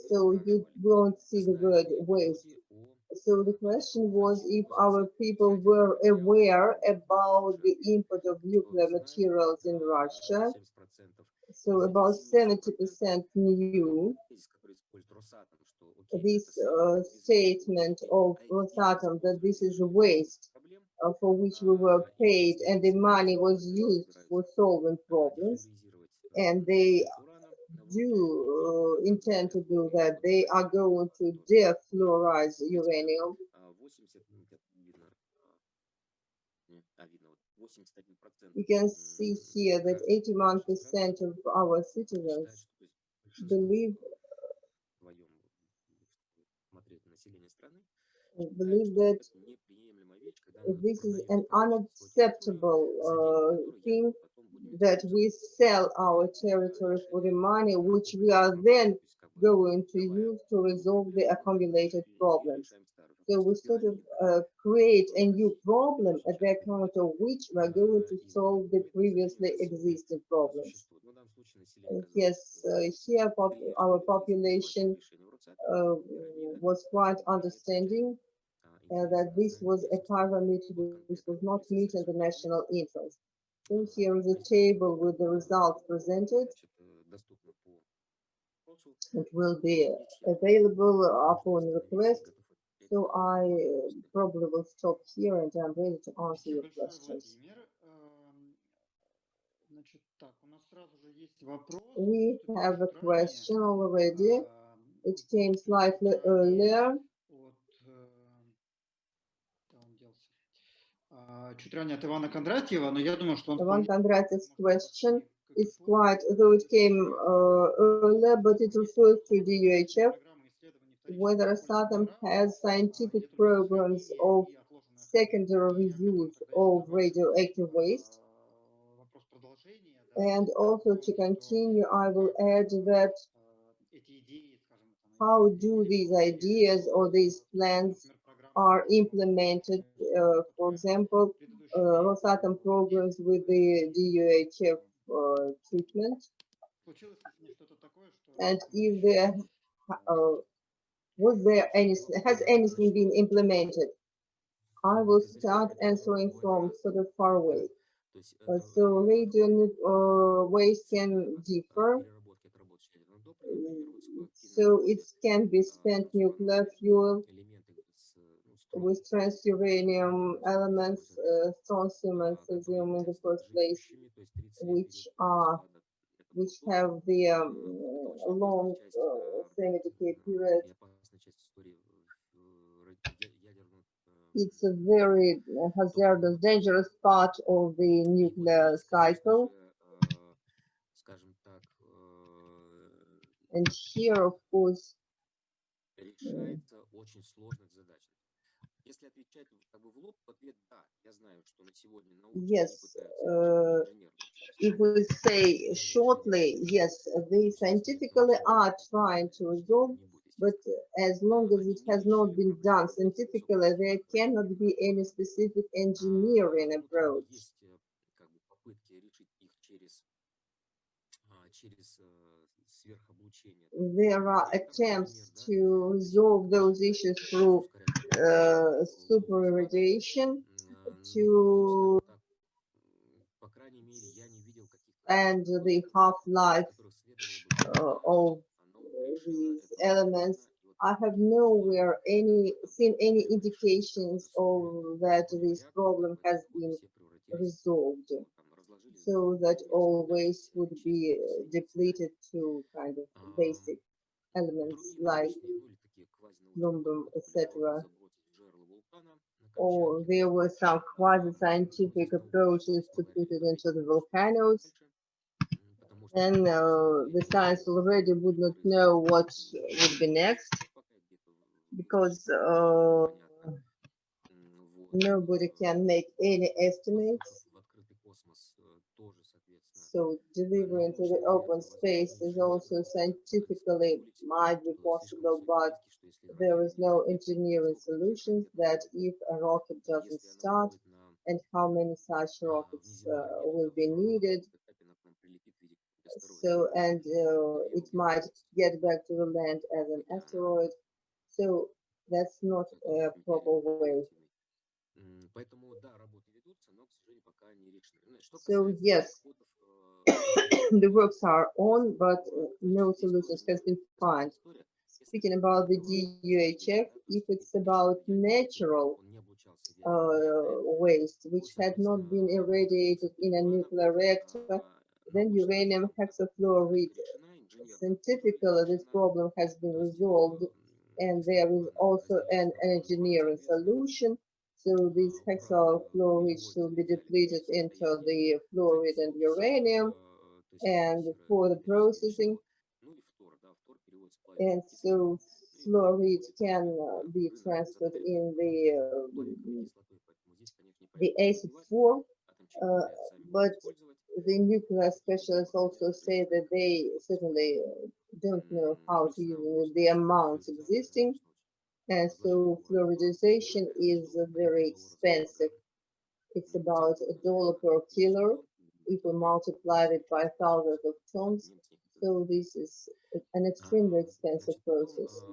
So you won't see the word waste. So the question was if our people were aware about the import of nuclear materials in Russia. So about 70% knew this statement of Rosatom that this is a waste for which we were paid and the money was used for solving problems. And they do intend to do that. They are going to defluorize uranium. You can see here that 81% of our citizens believe that this is an unacceptable thing, that we sell our territory for the money which we are then going to use to resolve the accumulated problems. So we sort of create a new problem at the account of which we are going to solve the previously existing problems. Yes, here our population was quite understanding that this was a parameter which was not meeting the national interest. So here is a table with the results presented. It will be available upon request. So I probably will stop here and I'm ready to answer your questions. We have a question already. It came slightly earlier. Чуть ранее от Ивана Кондратьева, но я думаю, что он... Ivan Kondratьev's question is quite, though it came earlier, but it refers to DUHF, whether Rosatom has scientific programs of secondary reuse of radioactive waste. And also to continue, I will add that how do these ideas or these plans are implemented, for example, Rosatom programs with the DUHF treatment, and if there has anything been implemented? I will start answering from sort of far away. So radio waste can differ. So it can be spent nuclear fuel with transuranium elements, strontium and cesium in the first place, which have the long semi-decay period. It's a very hazardous, dangerous part of the nuclear cycle. And here, of course, Yes, if we say shortly, yes, they scientifically are trying to resolve, but as long as it has not been done scientifically, there cannot be any specific engineering approach. There are attempts to resolve those issues through super irradiation, to and the half-life of these elements. I have nowhere seen any indications of that this problem has been resolved, so that all waste would be depleted to kind of basic elements like aluminum, etc. Or there were some quasi-scientific approaches to put it into the volcanoes. And the science already would not know what would be next, because nobody can make any estimates. So delivering to the open space is also scientifically might be possible, but there is no engineering solutions that if a rocket doesn't start, and how many such rockets will be needed. So, and it might get back to the land as an asteroid. So that's not a proper way. So yes, the works are on, but no solutions has been found. Speaking about the DUHF, if it's about natural waste which had not been irradiated in a nuclear reactor, then uranium hexafluoride. Scientifically, this problem has been resolved, and there is also an engineering solution. So this hexafluoride should be depleted into the fluoride and uranium, and for the processing, and so fluoride can be transferred in the acid form, but the nuclear specialists also say that they certainly don't know how to use the amounts existing, and so fluoridization is very expensive. It's about $1 per kilo if we multiply it by thousands of tons. So this is an extremely expensive process.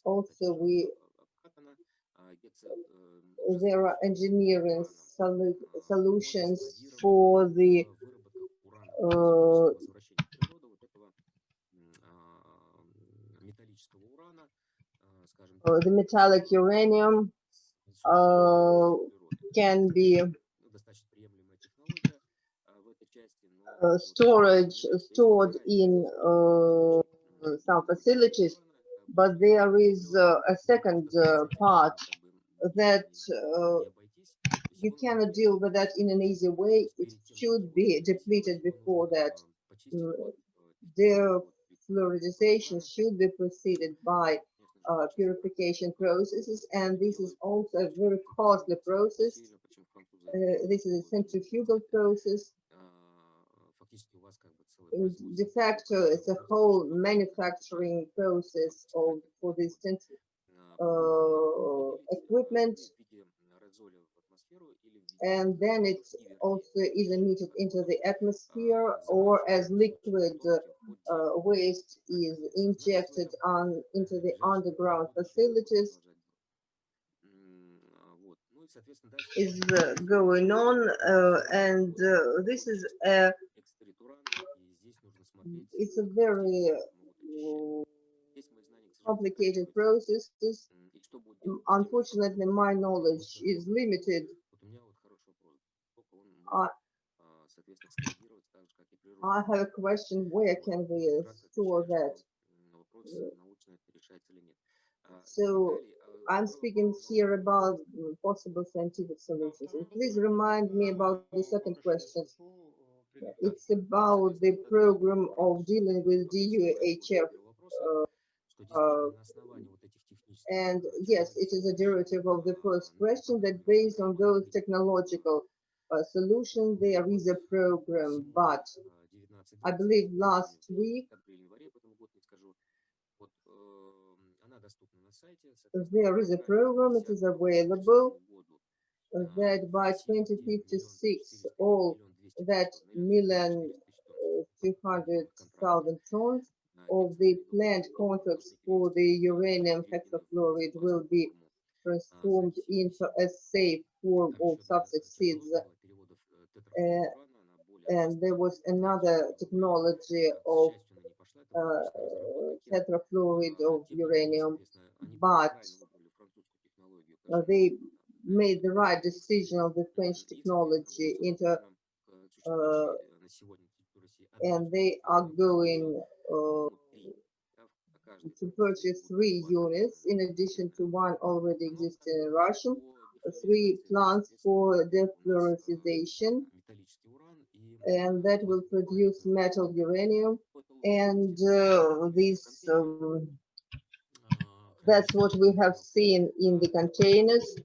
Also, there are engineering solutions for the metallic uranium can be stored in some facilities, but there is a second part that you cannot deal with that in an easy way. It should be depleted before that. Their fluoridization should be preceded by purification processes, and this is also a very costly process. This is a centrifugal process. De facto, it's a whole manufacturing process for this equipment, and then it also is emitted into the atmosphere, or as liquid waste is injected into the underground facilities. Is going on, and this is it's a very complicated process. Unfortunately, my knowledge is limited. I have a question: where can we store that? So I'm speaking here about possible scientific solutions. And please remind me about the second question. It's about the program of dealing with DUHF And yes, it is a derivative of the first question that based on those technological solutions, there is a program. But I believe last week there is a program, it is available, that by 2056 all that 1,200,000 tons of the planned contracts for the uranium hexafluoride will be transformed into a safe form of substitutes. And there was another technology of tetrafluoride of uranium, but they made the right decision of the French technology into, and they are going to purchase 3 units in addition to one already existing in Russia, 3 plants for defluorization, and that will produce metal uranium. And that's what we have seen in the containers.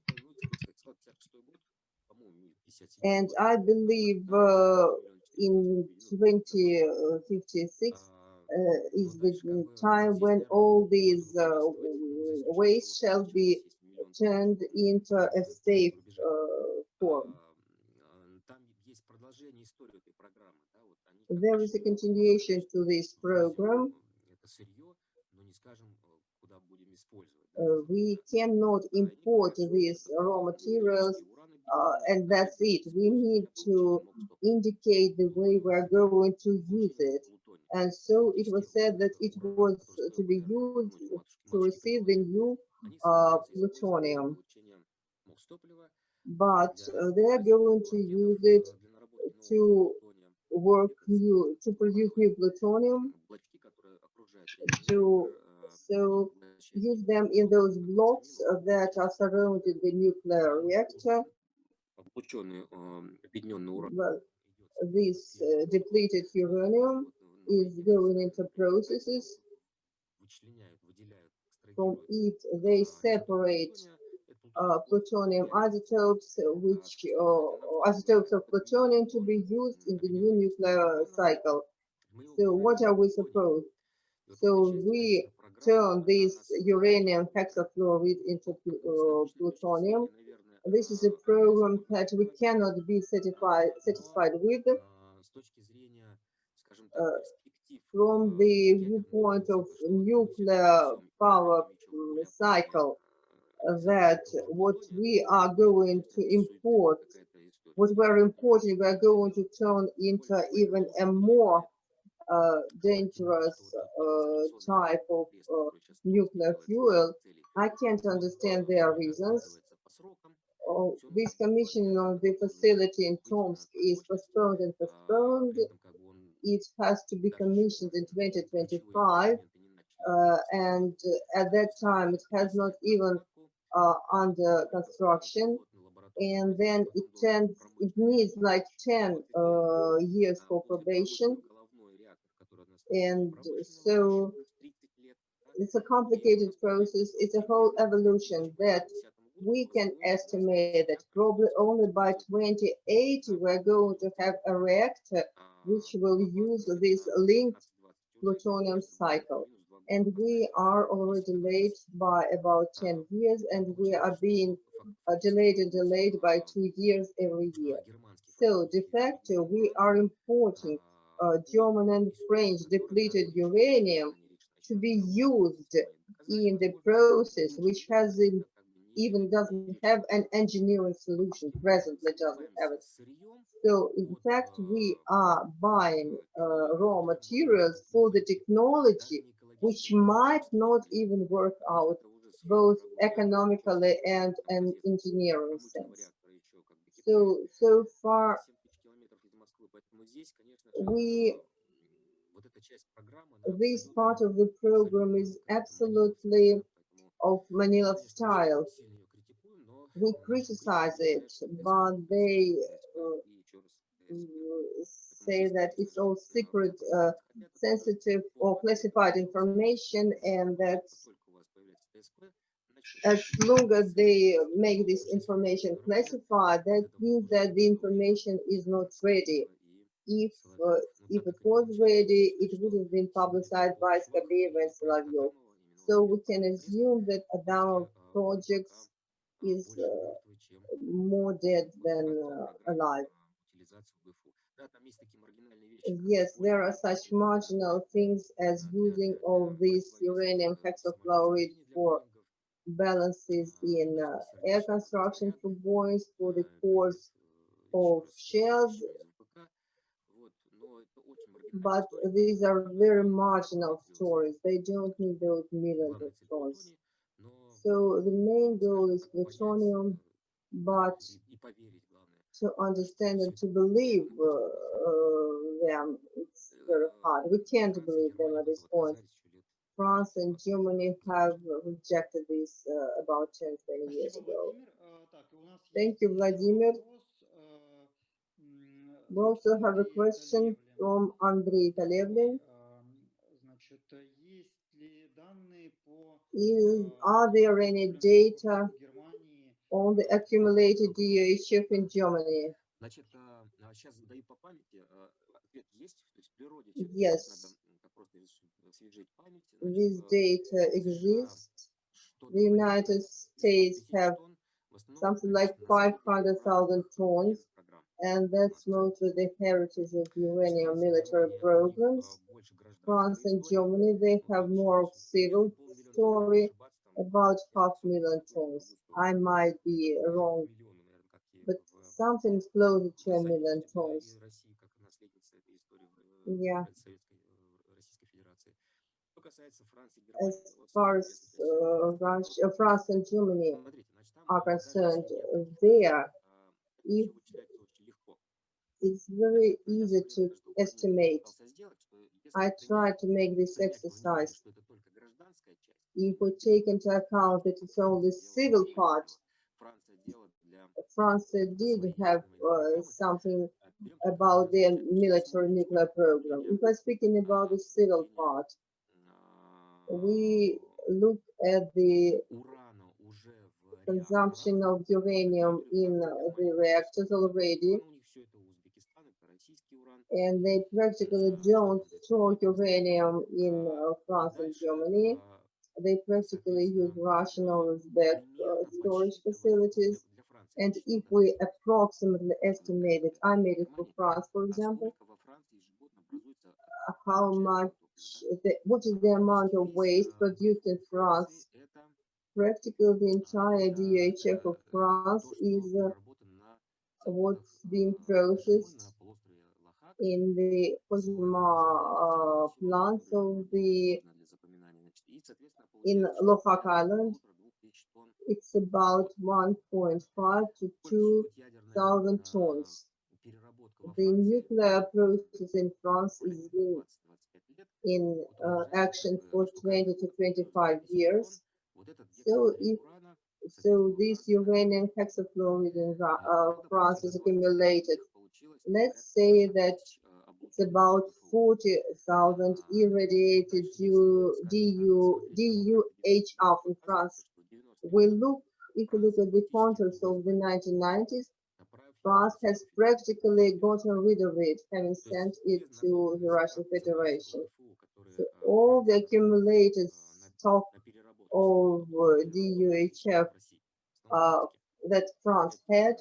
And I believe in 2056 is the time when all these waste shall be turned into a safe form. There is a continuation to this program. We cannot import these raw materials, and that's it. We need to indicate the way we're going to use it. And so it was said that it was to be used to receive the new plutonium. But they're going to use it to produce new plutonium, so use them in those blocks that are surrounding the nuclear reactor. Well, this depleted uranium is going into processes. From it, they separate plutonium isotopes, which isotopes of plutonium to be used in the new nuclear cycle. So what are we supposed? So we turn this uranium hexafluoride into plutonium. This is a program that we cannot be satisfied with. From the viewpoint of nuclear power cycle, that what we are going to import, what we're importing, we're going to turn into even a more dangerous type of nuclear fuel. I can't understand their reasons. This commissioning of the facility in Tomsk is postponed and postponed. It has to be commissioned in 2025, and at that time it has not even under construction, and then it needs like 10 years for probation, and so it's a complicated process. It's a whole evolution that we can estimate that probably only by 2080 we're going to have a reactor which will use this linked plutonium cycle. And we are already late by about 10 years, and we are being delayed and delayed by 2 years every year. So de facto, we are importing German and French depleted uranium to be used in the process, which hasn't even doesn't have an engineering solution, presently doesn't have it. So in fact, we are buying raw materials for the technology which might not even work out both economically and an engineering sense. So far, this part of the program is absolutely of Manila style. We criticize it, but they say that it's all secret, sensitive or classified information, and that as long as they make this information classified, that means that the information is not ready. If it was ready, it would have been publicized by Skabeva and Solovyov. So we can assume that Adamov projects is more dead than alive. Yes, there are such marginal things as using of this uranium hexafluoride for balances in air construction for buoys, for the cores of shells, but these are very marginal stories. They don't need those millions of tons. So the main goal is plutonium, but to understand and to believe them, it's very hard. We can't believe them at this point. France and Germany have rejected this about 10, 20 years ago. Thank you, Vladimir. We also have a question from Andrei Talevlin. Are there any data on the accumulated DUHF in Germany? Yes, this data exists. The United States have something like 500,000 tons, and that's mostly the heritage of uranium military programs. France and Germany, they have more of civil story, about 500,000 tons. I might be wrong, but something closer to 1,000,000 tons. Yeah. As far as Russia, France and Germany are concerned, there, if it's very easy to estimate. I tried to make this exercise. If we take into account that it's only civil part, France did have something about their military nuclear program. If we're speaking about the civil part, we look at the consumption of uranium in the reactors already, and they practically don't store uranium in France and Germany. They practically use Russian or Uzbek storage facilities. And if we approximately estimate it, I made it for France, for example, how much, what is the amount of waste produced in France? Practically the entire DUHF of France is what's being processed in the Kojima plants of in Lohak Island. It's about 1.5 to 2,000 tons. The nuclear process in France is in action for 20 to 25 years. So this uranium hexafluoride in France is accumulated. Let's say that it's about 40,000 irradiated DUHF in France. If we look at the contours of the 1990s, France has practically gotten rid of it, having sent it to the Russian Federation. So all the accumulated stock of DUHF that France had,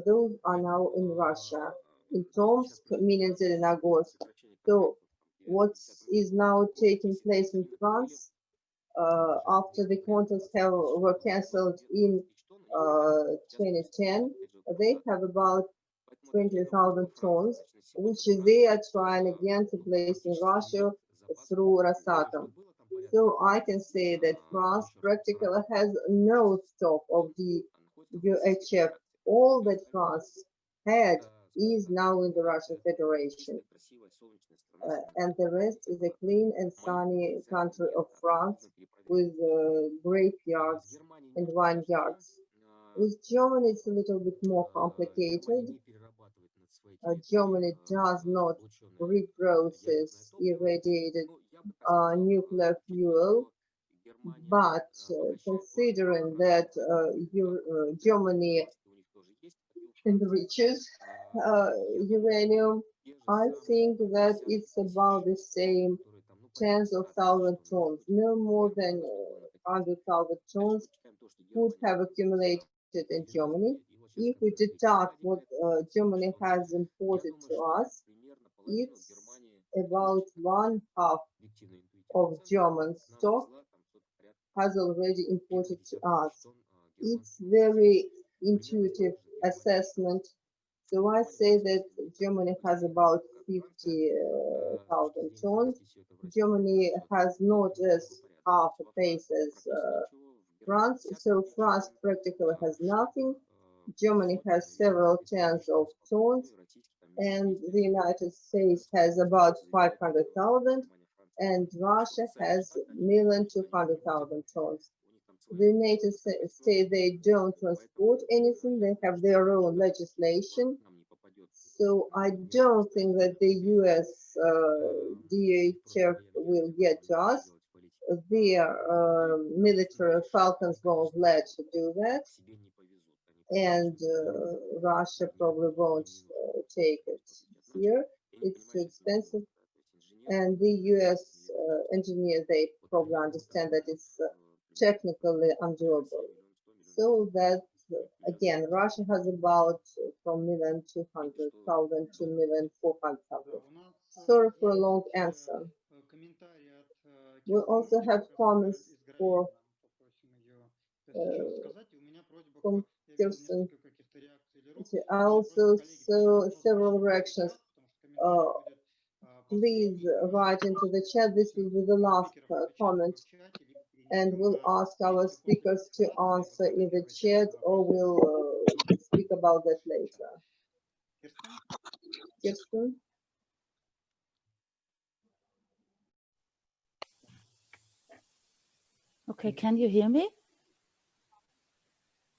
those are now in Russia, in Tomsk, meaning Zelenogorsk. So what is now taking place in France after the contracts were cancelled in 2010, they have about 20,000 tons, which they are trying again to place in Russia through Rosatom. So I can say that France practically has no stock of the UHF. All that France had is now in the Russian Federation. And the rest is a clean and sunny country of France with grapeyards and vineyards. With Germany, it's a little bit more complicated. Germany does not reprocess irradiated nuclear fuel, But considering that Germany enriches uranium, I think that it's about the same tens of thousands of tons, no more than 100,000 tons would have accumulated in Germany. If we deduct what Germany has imported to us, it's about 1/2 of German stock has already imported to us. It's very intuitive assessment. So I say that Germany has about 50,000 tons. Germany has not as half a pace as France, so France practically has nothing. Germany has several tens of tons, and the United States has about 500,000, and Russia has 1,200,000 tons. The United States, they don't transport anything, they have their own legislation. So I don't think that the US DHF will get to us. Their military falcons won't let you do that. And Russia probably won't take it here. It's too expensive. And the US engineers, they probably understand that it's technically undoable. So that, again, Russia has about from 1,200,000 to 1,400,000. Sorry for a long answer. We also have comments for from Kirsten. I also saw several reactions. Please write into the chat. This will be the last comment, and we'll ask our speakers to answer in the chat, or we'll speak about that later. Kirsten? Okay, can you hear me?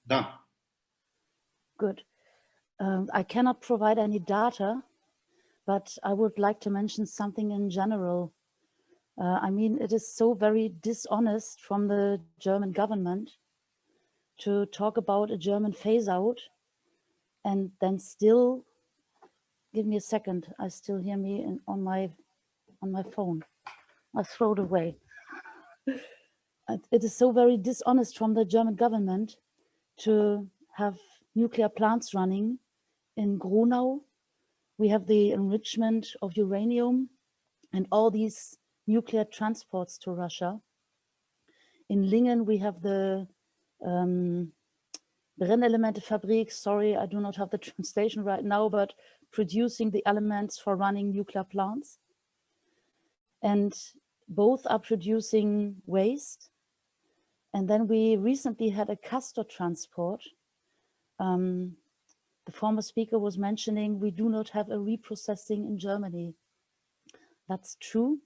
Да. Good. I cannot provide any data, but I would like to mention something in general. I mean, it is so very dishonest from the German government to talk about a German phase out and then still, give me a second, I still hear me on my phone. I throw it away. It is so very dishonest from the German government to have nuclear plants running in Gronau. We have the enrichment of uranium and all these nuclear transports to Russia. In Lingen, we have the Brennelementefabrik. Sorry, I do not have the translation right now, but producing the elements for running nuclear plants. And both are producing waste. And then we recently had a castor transport. The former speaker was mentioning we do not have a reprocessing in Germany. That's true,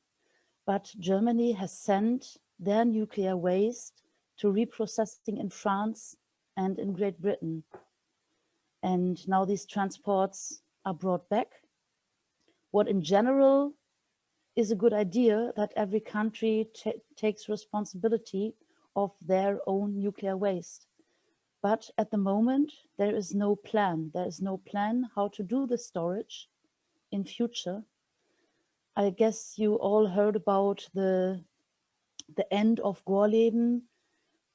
but Germany has sent their nuclear waste to reprocessing in France and in Great Britain. And now these transports are brought back. What in general is a good idea, that every country takes responsibility of their own nuclear waste. But at the moment, there is no plan. There is no plan how to do the storage in future. I guess you all heard about the end of Gorleben.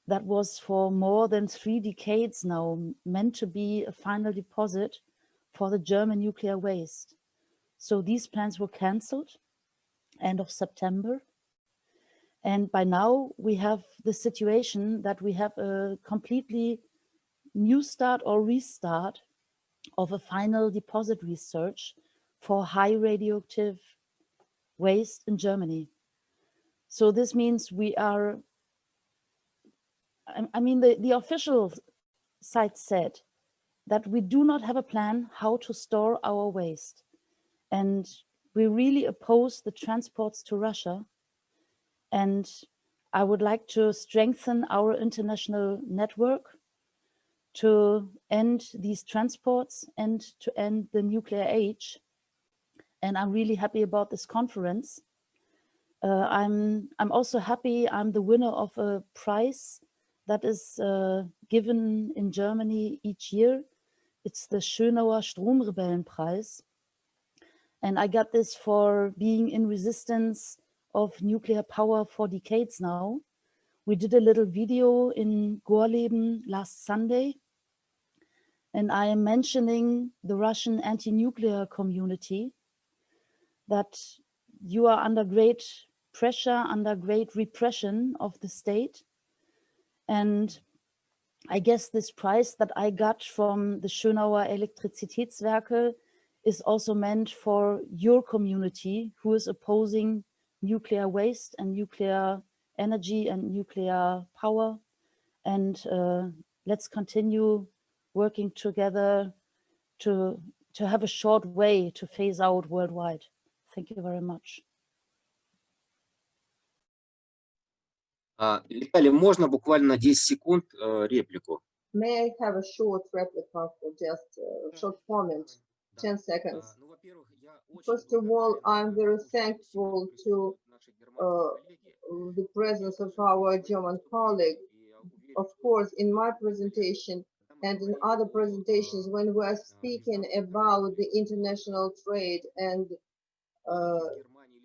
That was for more than 3 decades now meant to be a final deposit for the German nuclear waste. So these plans were cancelled end of September. And by now we have the situation that we have a completely new start or restart of a final deposit research for high radioactive waste in Germany. So this means we are, I mean, the official side said that we do not have a plan how to store our waste. And we really oppose the transports to Russia. And I would like to strengthen our international network to end these transports and to end the nuclear age. And I'm really happy about this conference. I'm also happy I'm the winner of a prize that is given in Germany each year. It's the Schönauer Stromrebellenpreis. And I got this for being in resistance of nuclear power for decades now. We did a little video in Gorleben last Sunday, and I am mentioning the Russian anti-nuclear community, that you are under great pressure, under great repression of the state. And I guess this prize that I got from the Schönauer Elektrizitätswerke is also meant for your community who is opposing nuclear waste and nuclear energy and nuclear power. And let's continue working together to have a short way to phase out worldwide. Thank you very much. Виталий, можно буквально на 10 секунд реплику? May I have a short replica for just a short comment, 10 seconds? First of all, I'm very thankful to the presence of our German colleague. Of course, in my presentation and in other presentations, when we are speaking about the international trade and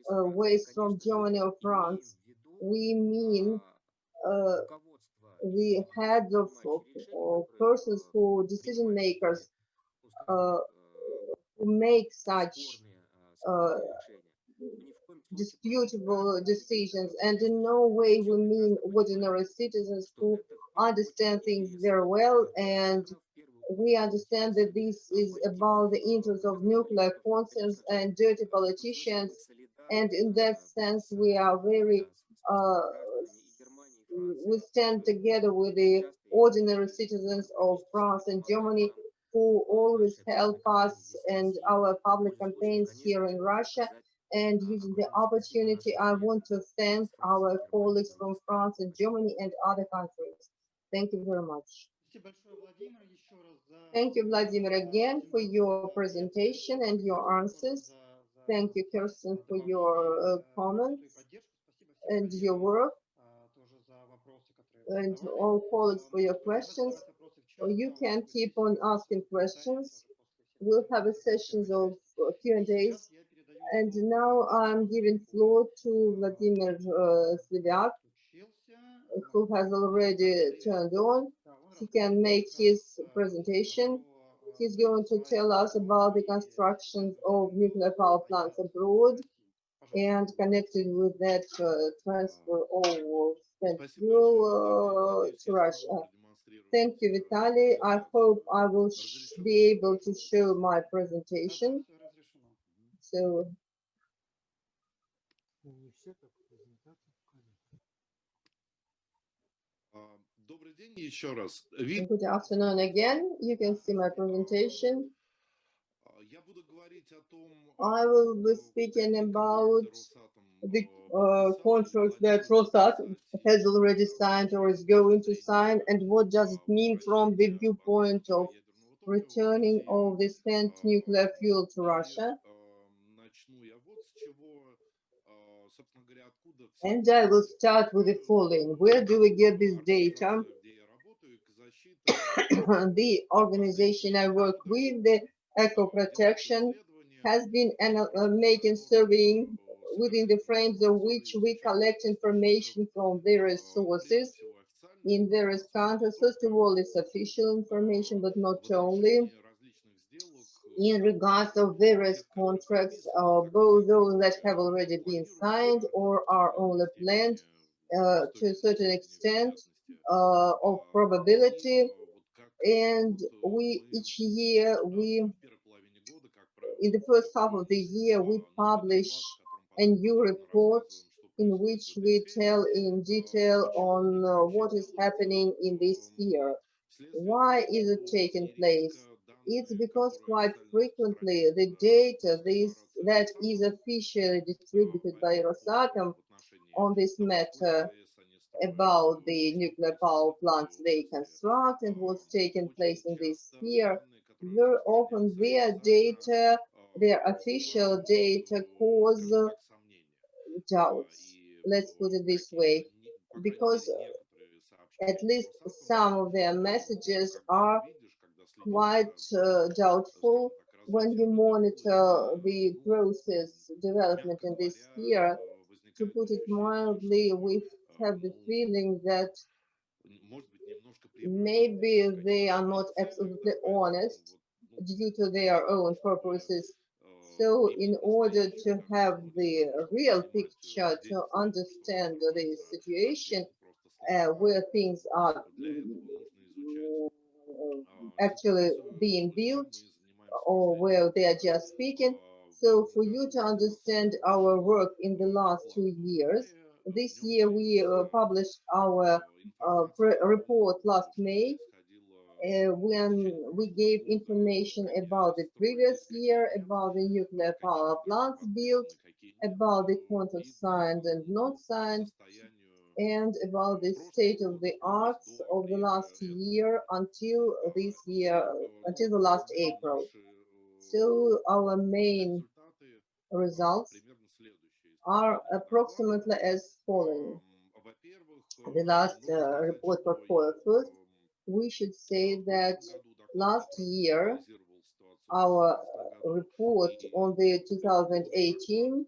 waste from Germany or France, we mean the heads of persons who decision makers who make such disputable decisions, and in no way we mean ordinary citizens who understand things very well, and we understand that this is about the interests of nuclear concerns and dirty politicians, and in that sense we are very we stand together with the ordinary citizens of France and Germany who always help us and our public campaigns here in Russia. And using the opportunity, I want to thank our colleagues from France and Germany and other countries. Thank you very much. Thank you, Vladimir, again for your presentation and your answers. Thank you, Kirsten, for your comments and your work, and all colleagues for your questions. You can keep on asking questions. We'll have a sessions of Q&As. And now I'm giving floor to Vladimir Slivyak, who has already turned on. He can make his presentation. He's going to tell us about the construction of nuclear power plants abroad and connected with that transfer of spent fuel to Russia. Thank you, Vitaly. I hope I will be able to show my presentation. So, good afternoon again. You can see my presentation. I will be speaking about the contract that Rosat has already signed or is going to sign, and what does it mean from the viewpoint of returning of the spent nuclear fuel to Russia. And I will start with the following. Where do we get this data? The organization I work with, the Eco Protection, has been making surveying within the frames of which we collect information from various sources in various countries. First of all, it's official information, but not only. In regards of various contracts, both those that have already been signed or are only planned to a certain extent of probability. And we each year, in the first half of the year, we publish a new report in which we tell in detail on what is happening in this year. Why is it taking place? It's because quite frequently the data that is officially distributed by Rosatom on this matter about the nuclear power plants they construct and what's taking place in this year, very often their data, their official data, cause doubts. Let's put it this way, because at least some of their messages are quite doubtful when you monitor the process development in this sphere. To put it mildly, we have the feeling that maybe they are not absolutely honest due to their own purposes. So in order to have the real picture, to understand the situation where things are actually being built or where they are just speaking. So for you to understand our work in the last 2 years, this year we published our report last May, when we gave information about the previous year, about the nuclear power plants built, about the contracts signed and not signed, and about the state of the arts of the last year until this year, until the last April. So our main results are approximately as following. The last report portfolio first, we should say that last year our report on the 2018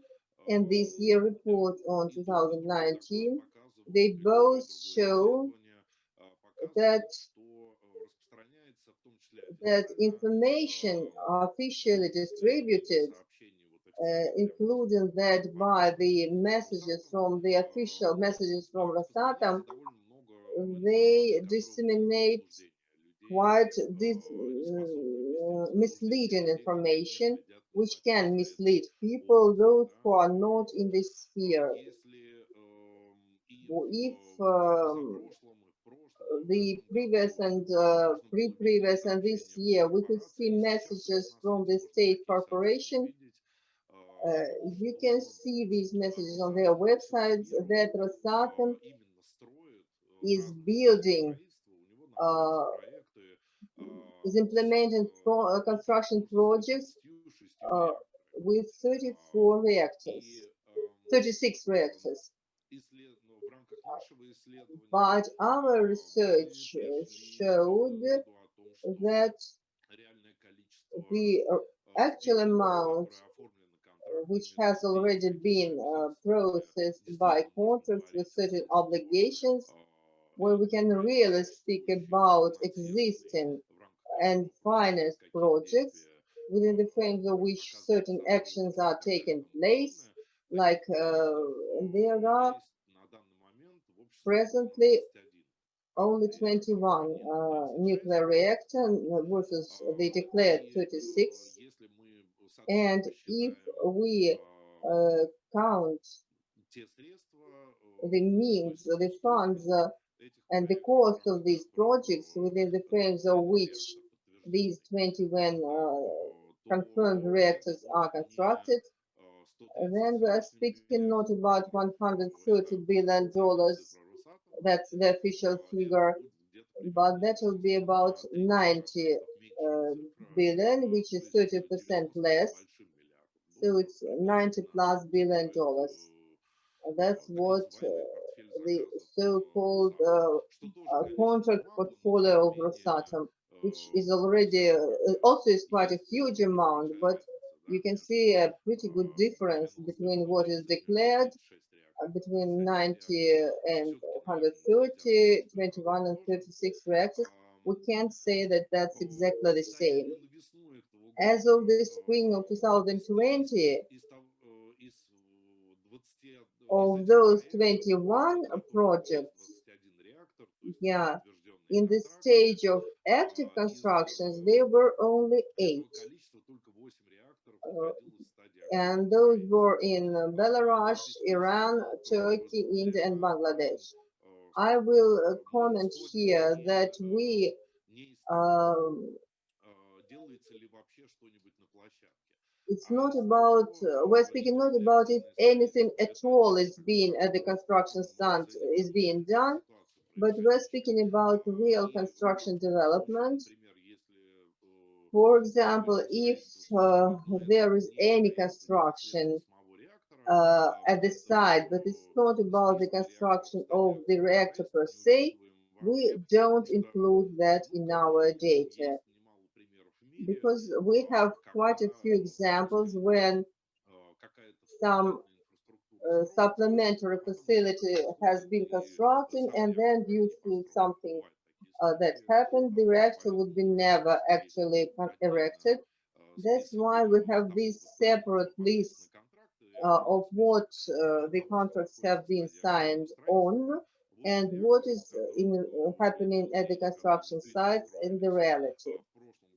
and this year report on 2019, they both show that information officially distributed, including that by the messages from the official messages from Rosatom, they disseminate quite this misleading information, which can mislead people, those who are not in this sphere. If the previous and pre-previous and this year we could see messages from the state corporation, you can see these messages on their websites that Rosatom is building, is implementing construction projects with 34 reactors, 36 reactors. But our research showed that the actual amount which has already been processed by contracts with certain obligations, where we can really speak about existing and finance projects within the frames of which certain actions are taking place, like there are presently only 21 nuclear reactors versus the declared 36. And if we count the means, the funds, and the cost of these projects within the frames of which these 21 confirmed reactors are constructed, then we are speaking not about $130 billion, that's the official figure, but that will be about 90 billion, which is 30% less. So it's 90+ billion dollars. That's what the so-called contract portfolio of Rosatom, which is already also is quite a huge amount, but you can see a pretty good difference between what is declared between 90 and 130, 21 and 36 reactors. We can't say that that's exactly the same. As of the spring of 2020, of those 21 projects, yeah, in the stage of active constructions, there were only 8. And those were in Belarus, Iran, Turkey, India, and Bangladesh. I will comment here that we it's not about, we're speaking not about if anything at all is being at the construction site is being done, but we're speaking about real construction development. For example, if there is any construction at the side, but it's not about the construction of the reactor per se. We don't include that in our data because we have quite a few examples when some supplementary facility has been constructed and then due to something that happened, the reactor would be never actually erected. That's why we have these separate lists of what the contracts have been signed on and what is happening at the construction sites in the reality.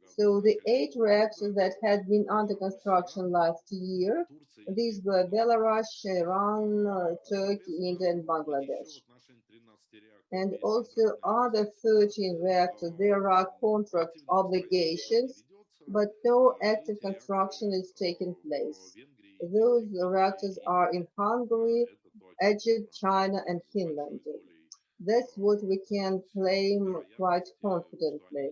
So the 8 reactors that had been under construction last year, these were Belarus, Iran, Turkey, India, and Bangladesh. And also other 13 reactors, there are contract obligations, but no active construction is taking place. Those reactors are in Hungary, Egypt, China, and Finland. That's what we can claim quite confidently.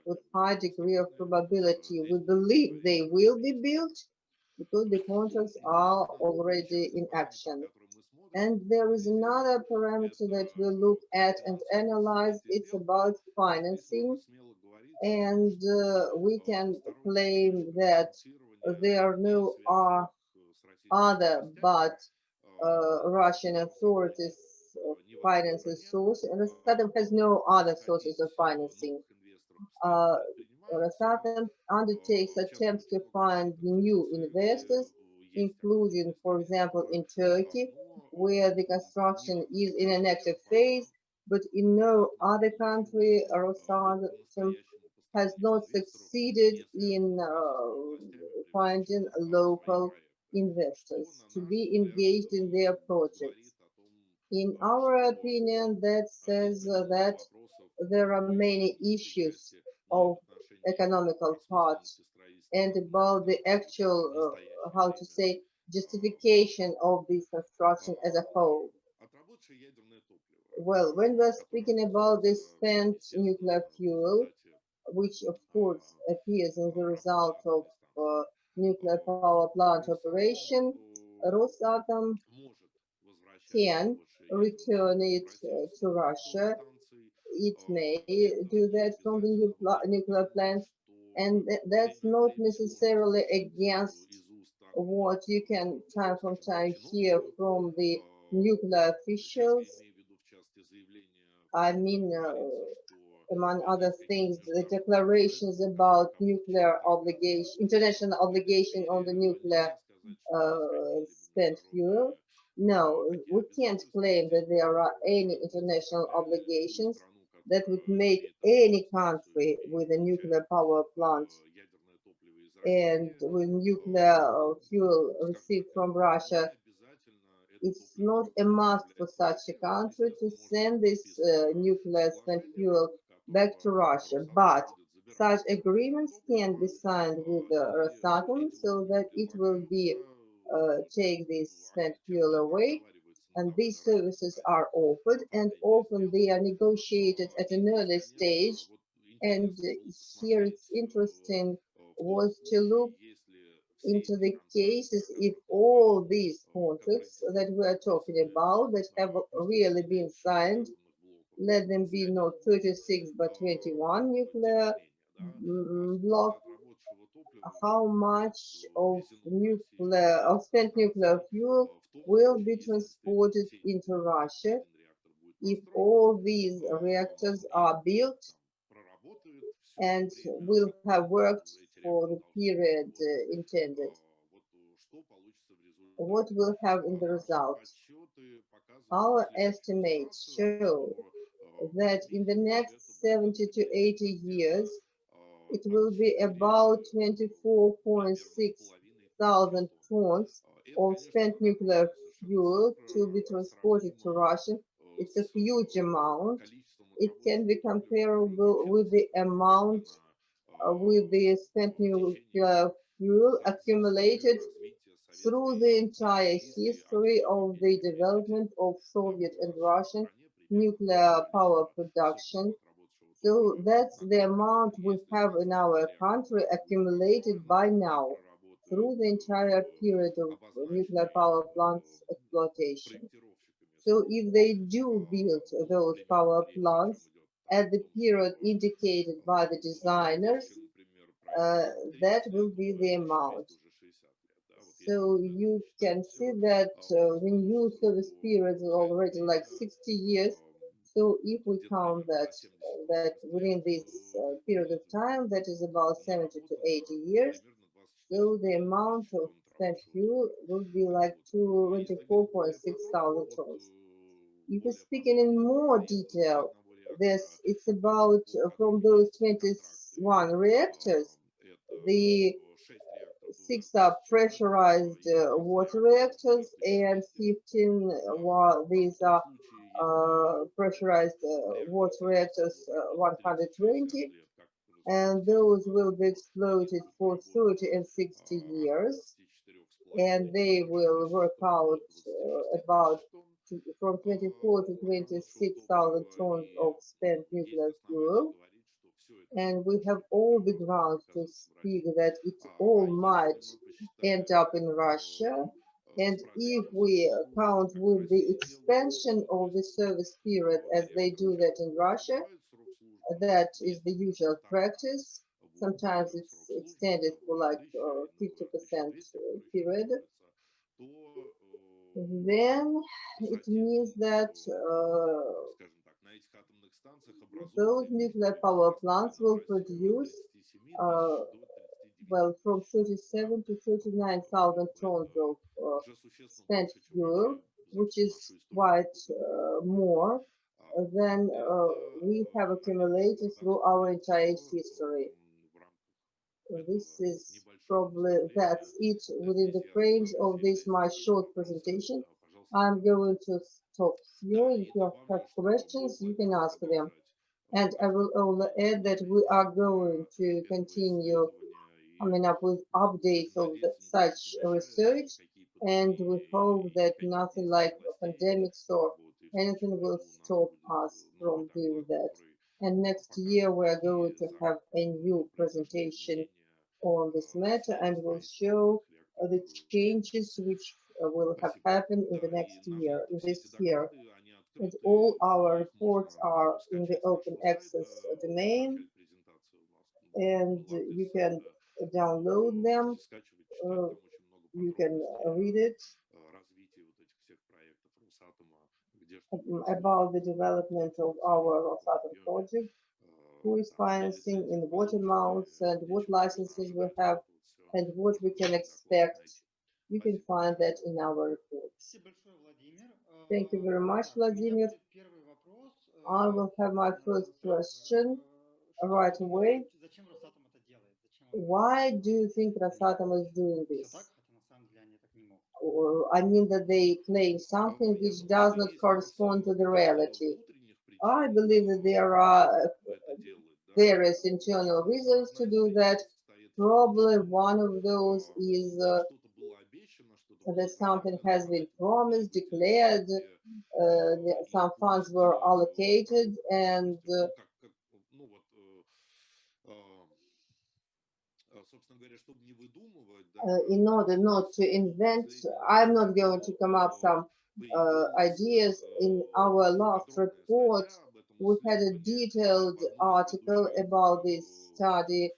With high degree of probability, we believe they will be built because the contracts are already in action. And there is another parameter that we look at and analyze. It's about financing. And we can claim that there are no other but Russian authorities financing source. And Rosatom has no other sources of financing. Rosatom undertakes attempts to find new investors, including, for example, in Turkey, where the construction is in an active phase, but in no other country, Rosatom has not succeeded in finding local investors to be engaged in their projects. In our opinion, that says that there are many issues of economical part and about the actual, how to say, justification of this construction as a whole. Well, when we're speaking about this spent nuclear fuel, which of course appears as a result of nuclear power plant operation, Rosatom can return it to Russia. It may do that from the nuclear plants, and that's not necessarily against what you can time from time hear from the nuclear officials. I mean, among other things, the declarations about nuclear obligation, international obligation on the nuclear spent fuel. No, we can't claim that there are any international obligations that would make any country with a nuclear power plant and with nuclear fuel received from Russia. It's not a must for such a country to send this nuclear spent fuel back to Russia, but such agreements can be signed with Rosatom so that it will be take this spent fuel away, and these services are offered, and often they are negotiated at an early stage. And here it's interesting was to look into the cases if all these contracts that we are talking about that have really been signed, let them be not 36 but 21 nuclear block, how much of spent nuclear fuel will be transported into Russia if all these reactors are built and will have worked for the period intended. What we'll have in the result? Our estimates show that in the next 70 to 80 years, it will be about 24.6 thousand tons of spent nuclear fuel to be transported to Russia. It's a huge amount. It can be comparable with the amount with the spent nuclear fuel accumulated through the entire history of the development of Soviet and Russian nuclear power production. So that's the amount we have in our country accumulated by now through the entire period of nuclear power plants exploitation. So if they do build those power plants at the period indicated by the designers, that will be the amount. So you can see that the new service period is already like 60 years. So if we count that within this period of time, that is about 70 to 80 years, so the amount of spent fuel will be like 24.6 thousand tons. If we're speaking in more detail, it's about from those 21 reactors, the 6 are pressurized water reactors, and 15 these are pressurized water reactors 120, and those will be exploited for 30 and 60 years, and they will work out about from 24 to 26,000 tons of spent nuclear fuel. And we have all the grounds to speak that it all might end up in Russia. And if we count with the expansion of the service period as they do that in Russia, that is the usual practice. Sometimes it's extended for like 50% period. Then it means that those nuclear power plants will produce well, from 37 to 39,000 tons of spent fuel, which is quite more than we have accumulated through our entire history. This is probably, that's it within the frames of this my short presentation. I'm going to stop here. If you have questions, you can ask them. And I will only add that we are going to continue coming up with updates of such research, and we hope that nothing like pandemics or anything will stop us from doing that. And next year we are going to have a new presentation on this matter, and we'll show the changes which will have happened in the next year, in this year. And all our reports are in the open access domain, and you can download them, you can read it about the development of our Rosatom project, who is financing, in what amounts, and what licenses we have, and what we can expect. You can find that in our reports. Thank you very much, Vladimir. I will have my first question right away. Why do you think Rosatom is doing this? Or, I mean that they claim something which does not correspond to the reality. I believe that there are various internal reasons to do that. Probably one of those is that something has been promised, declared, some funds were allocated, and in order not to invent, I'm not going to come up some ideas. In our last report, we had a detailed article about this study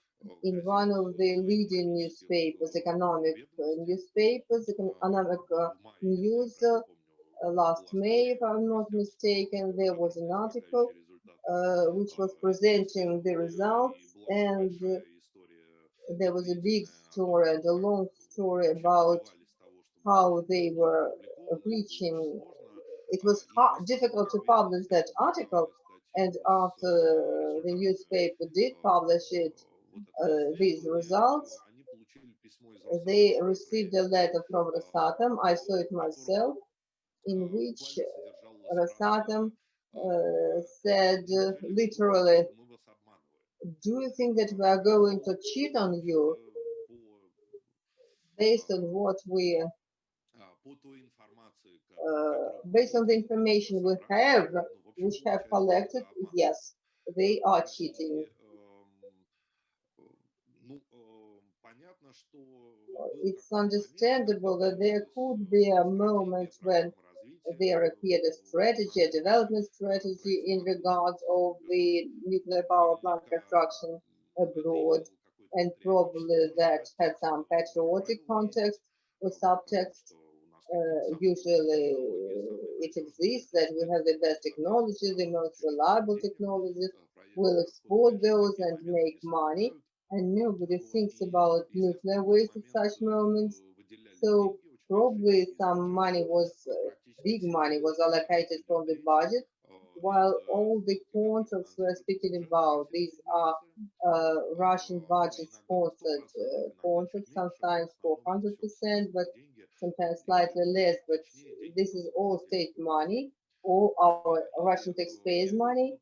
in one of the leading newspapers, economic newspapers, economic news. Last May, if I'm not mistaken, there was an article which was presenting the results, and there was a big story and a long story about how they were reaching. It was difficult to publish that article, and after the newspaper did publish it, these results, they received a letter from Rosatom. I saw it myself, in which Rosatom said literally, do you think that we are going to cheat on you based on what we, based on the information we have, which have collected? Yes, they are cheating. it's understandable that there could be a moment when there appeared a strategy, a development strategy in regards of the nuclear power plant construction abroad, and probably that had some patriotic context or subtext. Usually it exists that we have the best technology, the most reliable technologies, we'll export those and make money, and nobody thinks about nuclear waste at such moments. So probably some money was, big money was allocated from the budget, while all the contracts we're speaking about, these are Russian budget sponsored contracts, sometimes for 100%, but sometimes slightly less, but this is all state money, all our Russian taxpayers' money.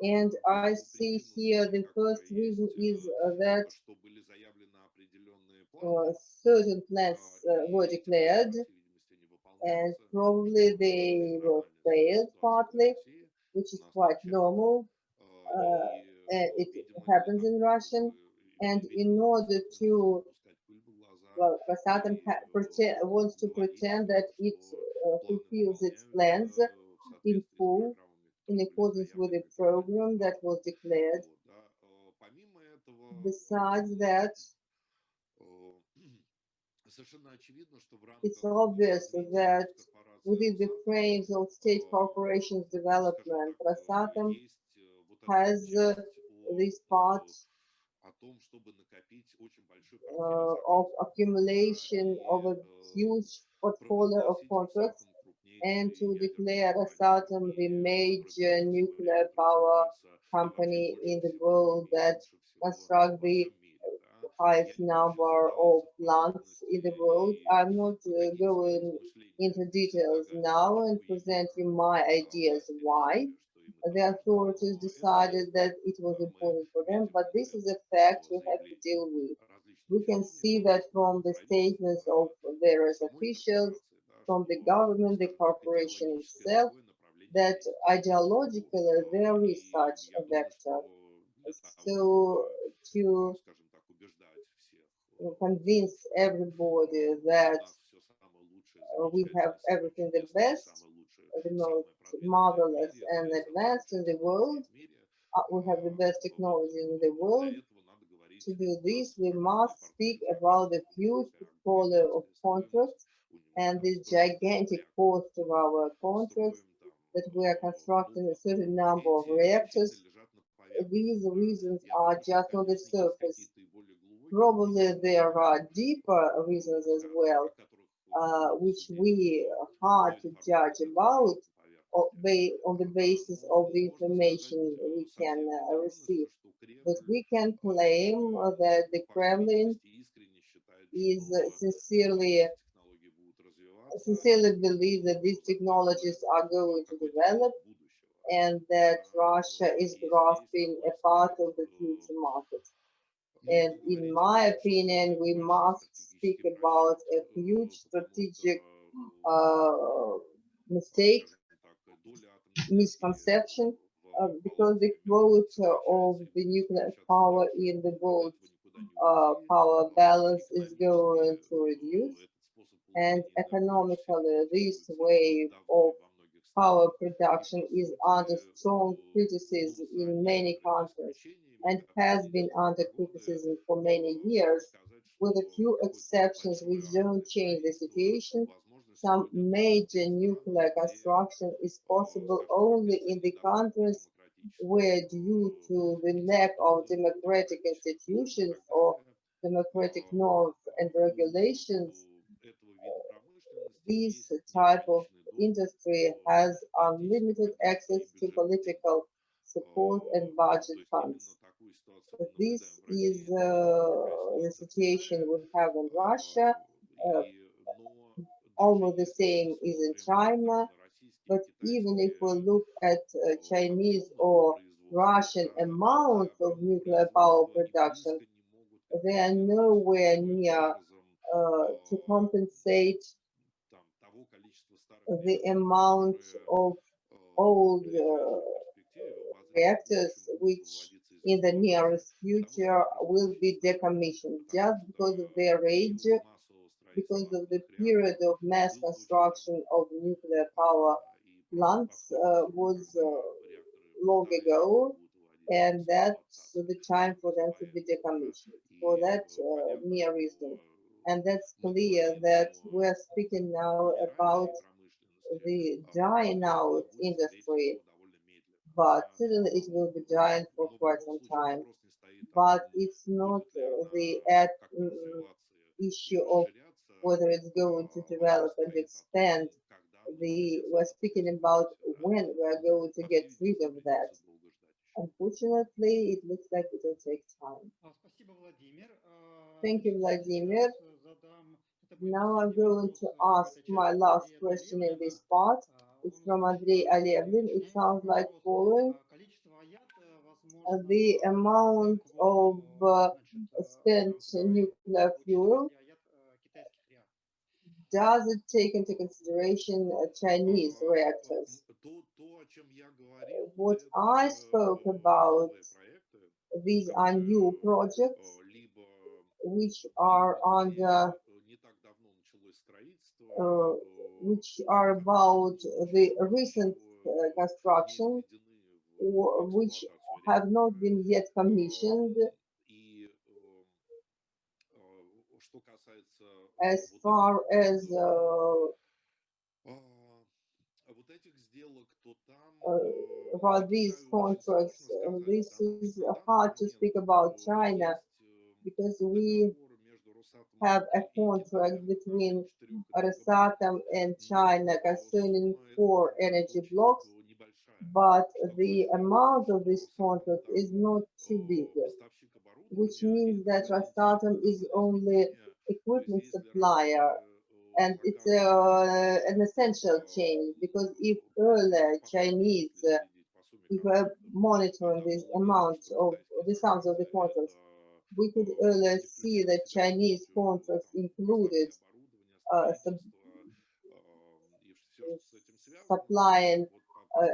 And I see here the first reason is that certain plans were declared, and probably they were failed partly, which is quite normal. It happens in Russian, and in order to, well, Rosatom wants to pretend that it fulfills its plans in full, in accordance with the program that was declared. Besides that, it's obvious that within the frames of state corporations development, Rosatom has this part of accumulation of a huge portfolio of contracts, and to declare Rosatom the major nuclear power company in the world that construct the highest number of plants in the world. I'm not going into details now and present you my ideas why the authorities decided that it was important for them, but this is a fact we have to deal with. We can see that from the statements of various officials, from the government, the corporation itself, that ideologically there is such a vector. So to convince everybody that we have everything the best, the most marvelous and advanced in the world, we have the best technology in the world. To do this, we must speak about the huge portfolio of contracts and the gigantic cost of our contracts, that we are constructing a certain number of reactors. These reasons are just on the surface. Probably there are deeper reasons as well, which we hard to judge about on the basis of the information we can receive. But we can claim that the Kremlin is sincerely believes that these technologies are going to develop, and that Russia is grasping a part of the future market. And in my opinion, we must speak about a huge strategic mistake, misconception, because the quota of the nuclear power in the world power balance is going to reduce, and economically this way of power production is under strong criticism in many countries and has been under criticism for many years, with a few exceptions which don't change the situation. Some major nuclear construction is possible only in the countries where, due to the lack of democratic institutions or democratic norms and regulations, this type of industry has unlimited access to political support and budget funds. But this is the situation we have in Russia. Almost the same is in China. But even if we look at Chinese or Russian amount of nuclear power production, they are nowhere near to compensate the amount of old reactors which in the nearest future will be decommissioned just because of their age, because of the period of mass construction of nuclear power plants was long ago, and that's the time for them to be decommissioned for that mere reason. And that's clear that we're speaking now about the dying out industry, but certainly it will be dying for quite some time. But it's not the issue of whether it's going to develop and expand. We're speaking about when we're going to get rid of that. Unfortunately, it looks like it will take time. Спасибо, Владимир. Thank you, Vladimir. Задам. Now I'm going to ask my last question in this part. It's from Andrei Alevlin. It sounds like following. The amount of spent nuclear fuel, does it take into consideration Chinese reactors? What I spoke about, these are new projects which are under, which are about the recent construction, which have not been yet commissioned. As far as about these contracts, this is hard to speak about China because we have a contract between Rosatom and China concerning 4 energy blocks, but the amount of this contract is not too big, which means that Rosatom is only equipment supplier, and it's an essential change, because if earlier Chinese, if we're monitoring this amount of the sums of the contracts, we could earlier see that Chinese contracts included supplying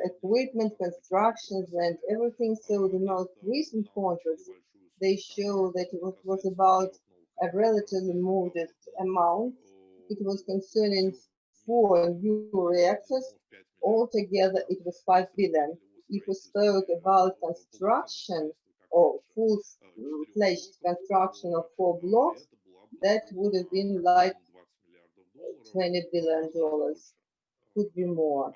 equipment, constructions, and everything. So the most recent contracts, they show that it was about a relatively modest amount. It was concerning 4 new reactors. Altogether, it was 5 billion. If we spoke about construction or full-fledged construction of 4 blocks, that would have been like $20 billion, could be more.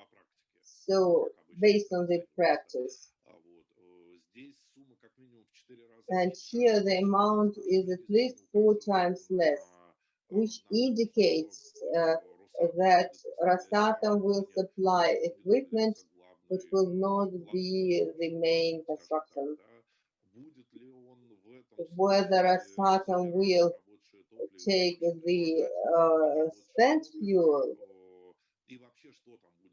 So based on the practice. And here the amount is at least 4 times less, which indicates that Rosatom will supply equipment, but will not be the main construction. Whether Rosatom will take the spent fuel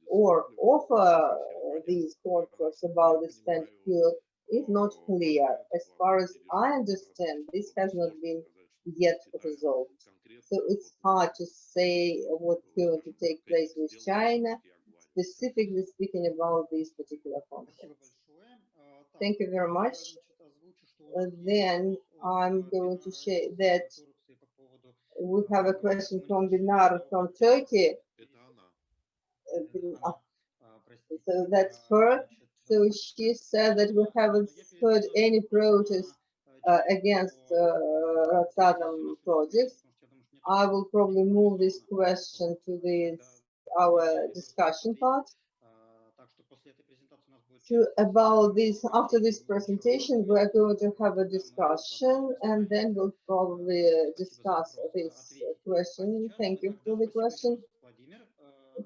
or offer these contracts about the spent fuel is not clear. As far as I understand, this has not been yet resolved. So it's hard to say what's going to take place with China, specifically speaking about these particular contracts. Thank you very much. Then I'm going to share that we have a question from Dinar from Turkey. So that's her. So she said that we haven't heard any protest against Rosatom projects. I will probably move this question to our discussion part. So about this, after this presentation, we are going to have a discussion, and then we'll probably discuss this question. Thank you for the question.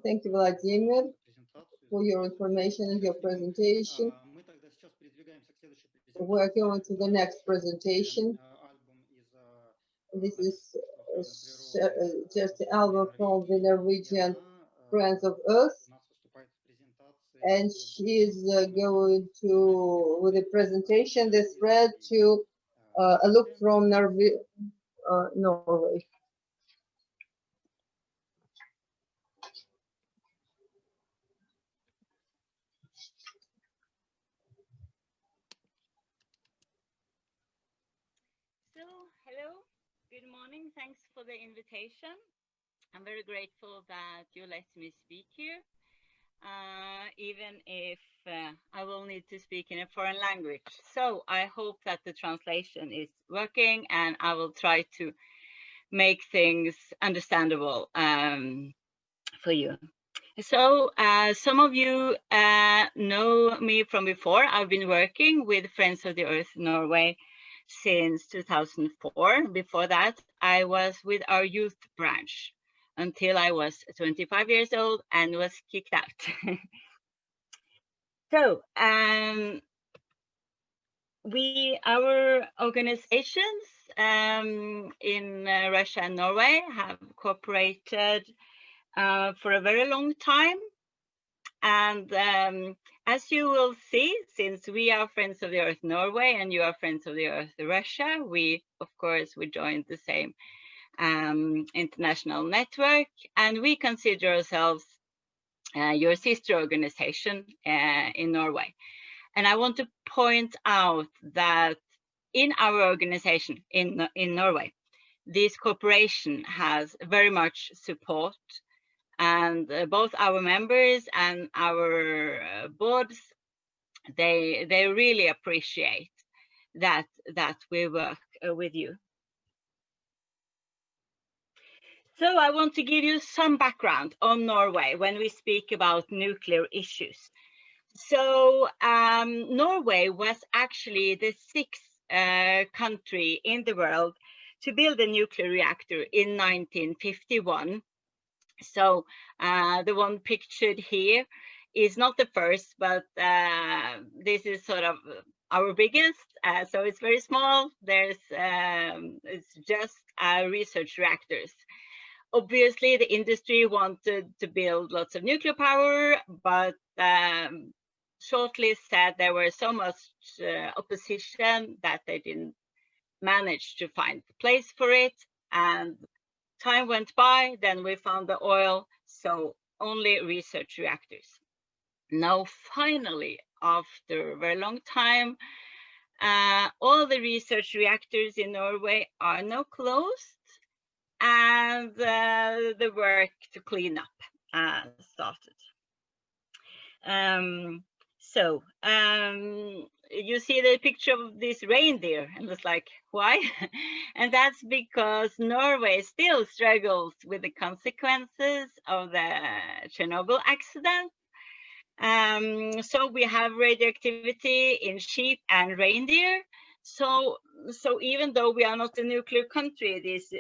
Thank you, Vladimir, for your information and your presentation. We're going to the next presentation. This is just the album from the Norwegian Friends of Earth. And she is going to, with a presentation that's read to a look from Norway. morning. Thanks for the invitation. I'm very grateful that you let me speak here, even if I will need to speak in a foreign language. So I hope that the translation is working, and I will try to make things understandable for you. So some of you know me from before. I've been working with Friends of the Earth Norway since 2004. Before that, I was with our youth branch until I was 25 years old and was kicked out. So our organizations in Russia and Norway have cooperated for a very long time. And as you will see, since we are Friends of the Earth Norway and you are Friends of the Earth Russia, we joined the same international network, and we consider ourselves your sister organization in Norway. And I want to point out that in our organization in Norway, this cooperation has very much support, and both our members and our boards, they really appreciate that we work with you. So I want to give you some background on Norway when we speak about nuclear issues. So Norway was actually the sixth country in the world to build a nuclear reactor in 1951. So the one pictured here is not the first, but this is sort of our biggest. So it's very small. It's just research reactors. Obviously, the industry wanted to build lots of nuclear power, but shortly said there was so much opposition that they didn't manage to find a place for it. And time went by, then we found the oil, so only research reactors. Now, finally, after a very long time, all the research reactors in Norway are now closed, and the work to clean up started. You see the picture of this reindeer, and it's like, why? And that's because Norway still struggles with the consequences of the Chernobyl accident. So we have radioactivity in sheep and reindeer. So even though we are not a nuclear country, these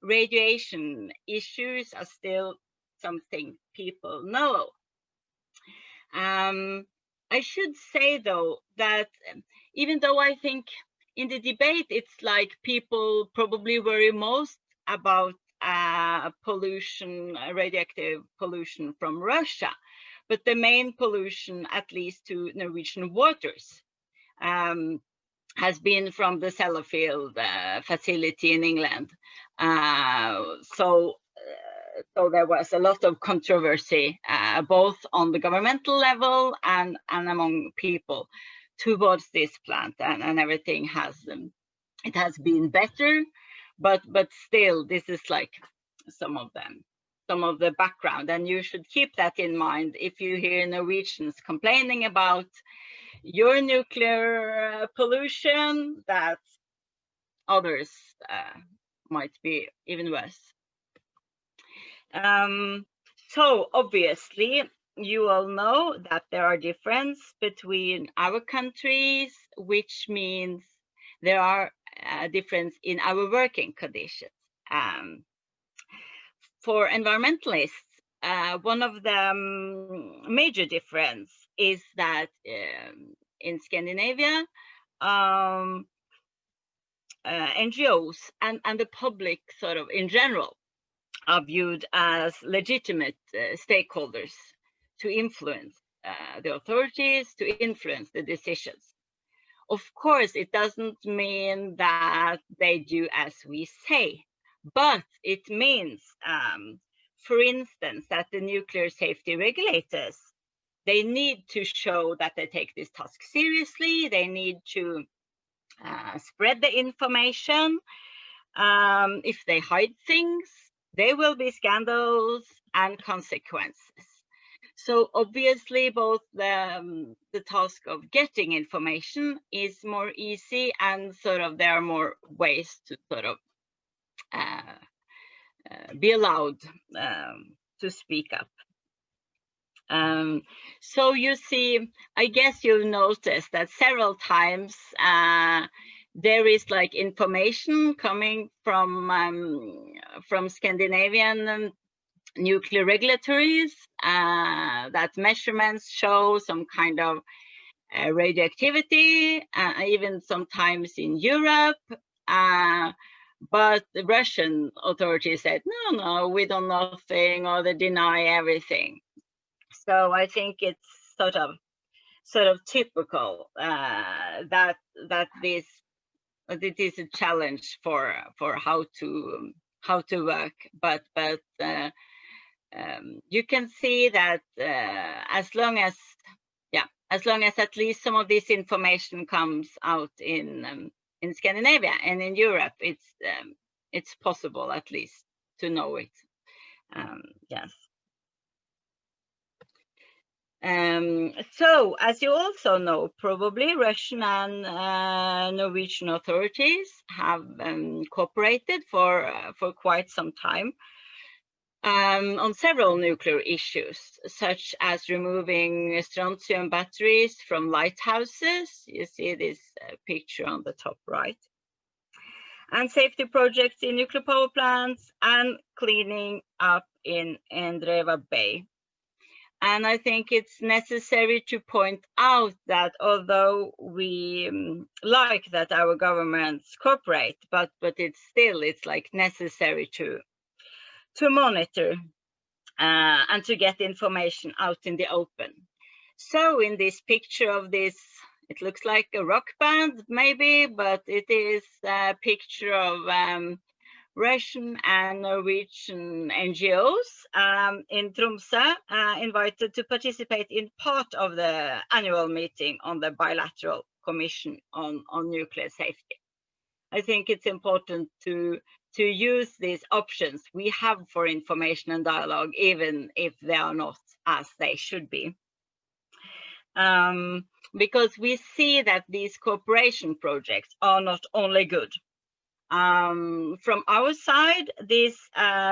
radiation issues are still something people know. I should say, though, that even though I think in the debate, it's like people probably worry most about pollution, radioactive pollution from Russia, but the main pollution, at least to Norwegian waters, has been from the Sellafield facility in England. So there was a lot of controversy, both on the governmental level and among people towards this plant, and everything has it has been better, but still this is like some of the background, and you should keep that in mind if you hear Norwegians complaining about your nuclear pollution, that others might be even worse. So obviously, you all know that there are differences between our countries, which means there are differences in our working conditions. For environmentalists, one of the major difference is that in Scandinavia, NGOs and the public sort of in general are viewed as legitimate stakeholders to influence the authorities, to influence the decisions. Of course, it doesn't mean that they do as we say, but it means, for instance, that the nuclear safety regulators, they need to show that they take this task seriously. They need to spread the information. If they hide things, there will be scandals and consequences. So obviously, both the task of getting information is more easy, and sort of there are more ways to sort of be allowed to speak up. So you see, I guess you'll notice that several times there is like information coming from Scandinavian nuclear regulatories that measurements show some kind of radioactivity, even sometimes in Europe. But the Russian authorities said, no, we don't know nothing, or they deny everything. So I think it's sort of typical that it is a challenge for how to work. But you can see that as long as at least some of this information comes out in Scandinavia and in Europe, it's possible at least to know it. Yes. So, as you also know, probably Russian and Norwegian authorities have cooperated for quite some time on several nuclear issues, such as removing strontium batteries from lighthouses. You see this picture on the top right. And safety projects in nuclear power plants, and cleaning up in Andreva Bay. And I think it's necessary to point out that although we like that our governments cooperate, but it's like necessary to monitor and to get information out in the open. So in this picture of this, it looks like a rock band maybe, but it is a picture of Russian and Norwegian NGOs in Tromsø invited to participate in part of the annual meeting on the bilateral commission on nuclear safety. I think it's important to use these options we have for information and dialogue, even if they are not as they should be. Because we see that these cooperation projects are not only good. From our side, this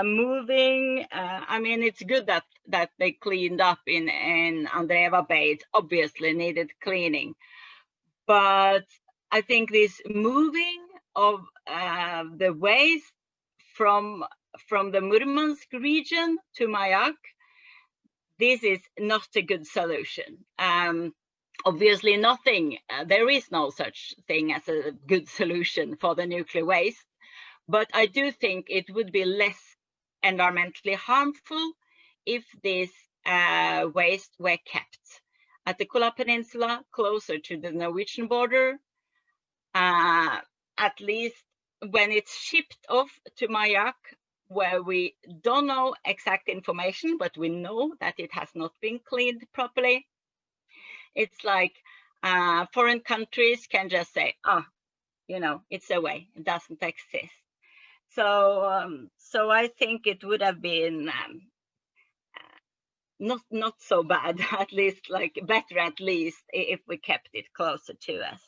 moving, I mean, it's good that they cleaned up in Andreva Bay. It obviously needed cleaning. But I think this moving of the waste from the Murmansk region to Mayak, this is not a good solution. Obviously nothing, there is no such thing as a good solution for the nuclear waste, but I do think it would be less environmentally harmful if this waste were kept at the Kola Peninsula, closer to the Norwegian border, at least when it's shipped off to Mayak, where we don't know exact information, but we know that it has not been cleaned properly. It's like foreign countries can just say, it's away, it doesn't exist. So I think it would have been not so bad, at least like better at least if we kept it closer to us.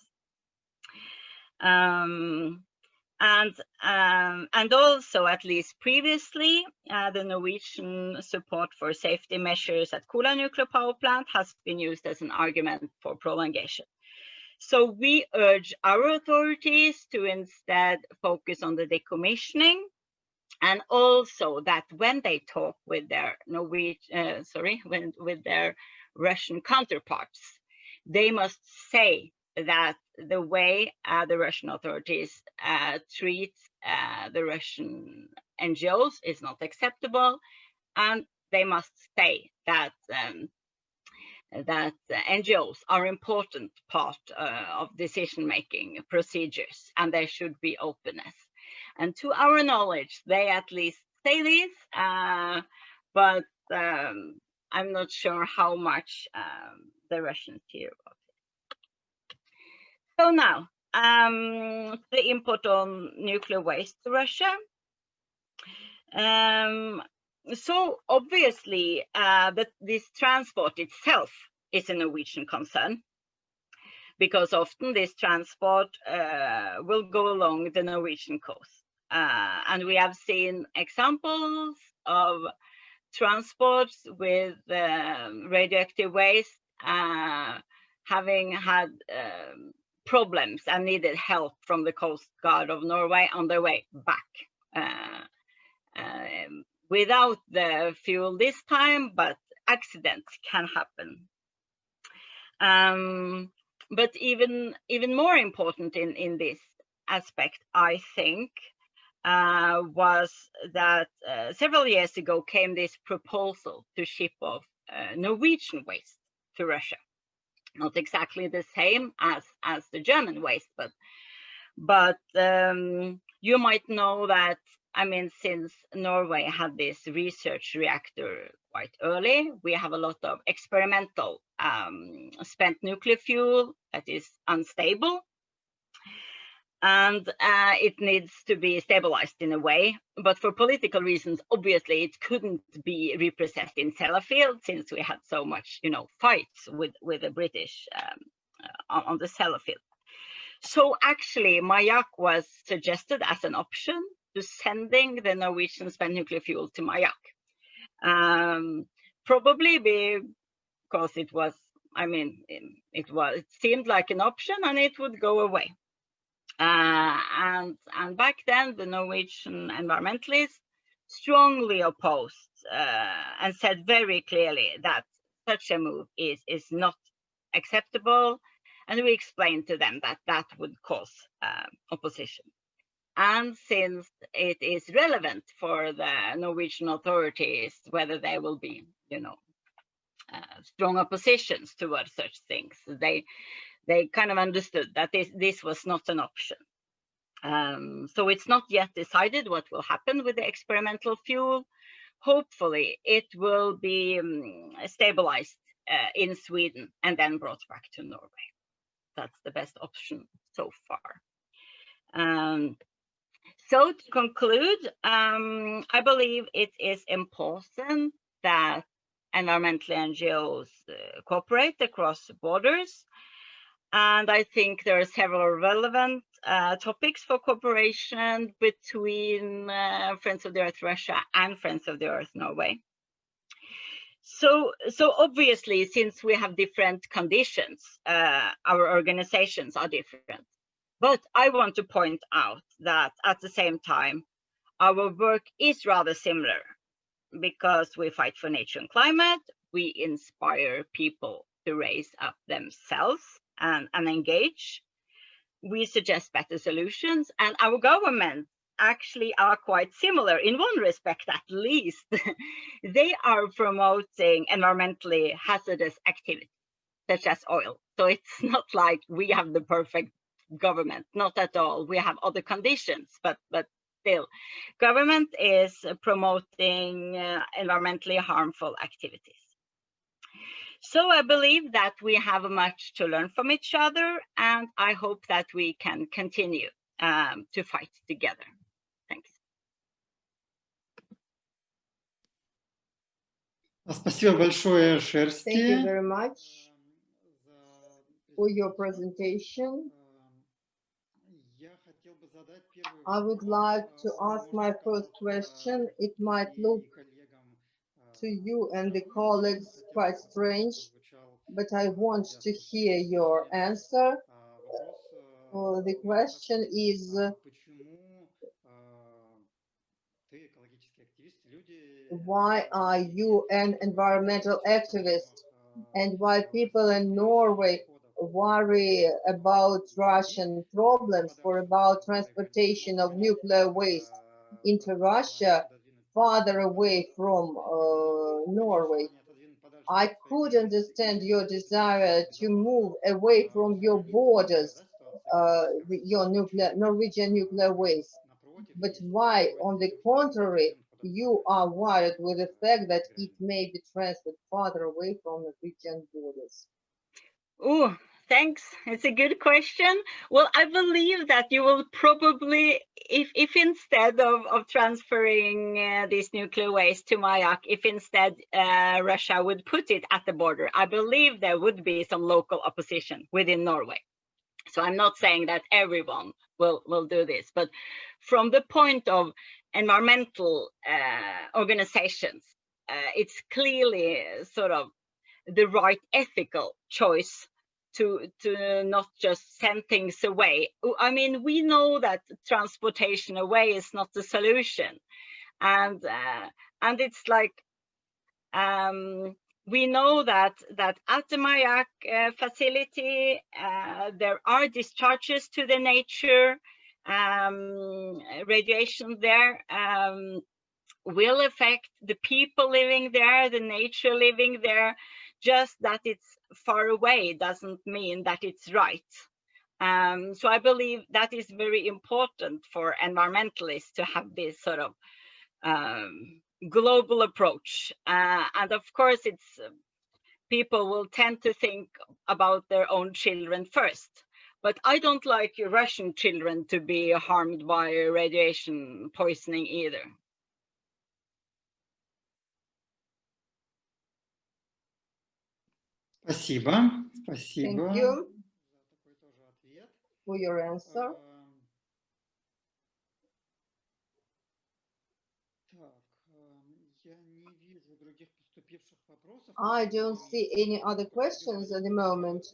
And also, at least previously, the Norwegian support for safety measures at Kola nuclear power plant has been used as an argument for prolongation. So we urge our authorities to instead focus on the decommissioning, and also that when they talk with their with their Russian counterparts, they must say that the way the Russian authorities treat the Russian NGOs is not acceptable, and they must say that NGOs are an important part of decision-making procedures, and there should be openness. And to our knowledge, they at least say this, but I'm not sure how much the Russians hear about it. So now, the import on nuclear waste to Russia. So obviously, that this transport itself is a Norwegian concern, because often this transport will go along the Norwegian coast. And we have seen examples of transports with radioactive waste having had problems and needed help from the Coast Guard of Norway on their way back. Without the fuel this time, but accidents can happen. But even more important in this aspect, I think, was that several years ago came this proposal to ship off Norwegian waste to Russia. Not exactly the same as the German waste, but you might know that, I mean, since Norway had this research reactor quite early, we have a lot of experimental spent nuclear fuel that is unstable. And it needs to be stabilized in a way, but for political reasons, obviously, it couldn't be reprocessed in Sellafield, since we had so much, fights with the British on the Sellafield. So actually, Mayak was suggested as an option to sending the Norwegian spent nuclear fuel to Mayak, probably because it was, I mean, it seemed like an option, and it would go away. And back then, the Norwegian environmentalists strongly opposed and said very clearly that such a move is not acceptable. And we explained to them that would cause opposition. And since it is relevant for the Norwegian authorities whether there will be, strong oppositions towards such things, they kind of understood that this was not an option. So it's not yet decided what will happen with the experimental fuel. Hopefully, it will be stabilized in Sweden and then brought back to Norway. That's the best option so far. So to conclude, I believe it is important that environmental NGOs cooperate across borders. And I think there are several relevant topics for cooperation between Friends of the Earth Russia and Friends of the Earth Norway. So obviously, since we have different conditions, our organizations are different. But I want to point out that at the same time, our work is rather similar, because we fight for nature and climate, we inspire people to raise up themselves and engage. We suggest better solutions, and our governments actually are quite similar in one respect, at least. They are promoting environmentally hazardous activities, such as oil. So it's not like we have the perfect government, not at all. We have other conditions, but still, government is promoting environmentally harmful activities. So I believe that we have much to learn from each other, and I hope that we can continue to fight together. Thanks. Спасибо большое, Шерсти. Thank you very much for your presentation. I would like to ask my first question. It might look to you and the colleagues quite strange, but I want to hear your answer. The question is, why are you an environmental activist, and why people in Norway worry about Russian problems or about transportation of nuclear waste into Russia farther away from Norway? I could understand your desire to move away from your borders, your Norwegian nuclear waste. But why, on the contrary, you are worried with the fact that it may be transferred farther away from Norwegian borders? Oh, Thanks. It's a good question. Well, I believe that you will probably, if instead of transferring this nuclear waste to Mayak, if instead Russia would put it at the border, I believe there would be some local opposition within Norway. So I'm not saying that everyone will do this, but from the point of environmental organizations, it's clearly sort of the right ethical choice to not just send things away. I mean, we know that transportation away is not the solution, and it's like we know that at the Mayak facility there are discharges to the nature. Radiation there will affect the people living there, the nature living there. Just that it's far away doesn't mean that it's right. So I believe that is very important for environmentalists to have this sort of global approach. And of course, it's people will tend to think about their own children first. But I don't like Russian children to be harmed by radiation poisoning either. Спасибо. Спасибо. Thank you for your answer. I don't see any other questions at the moment,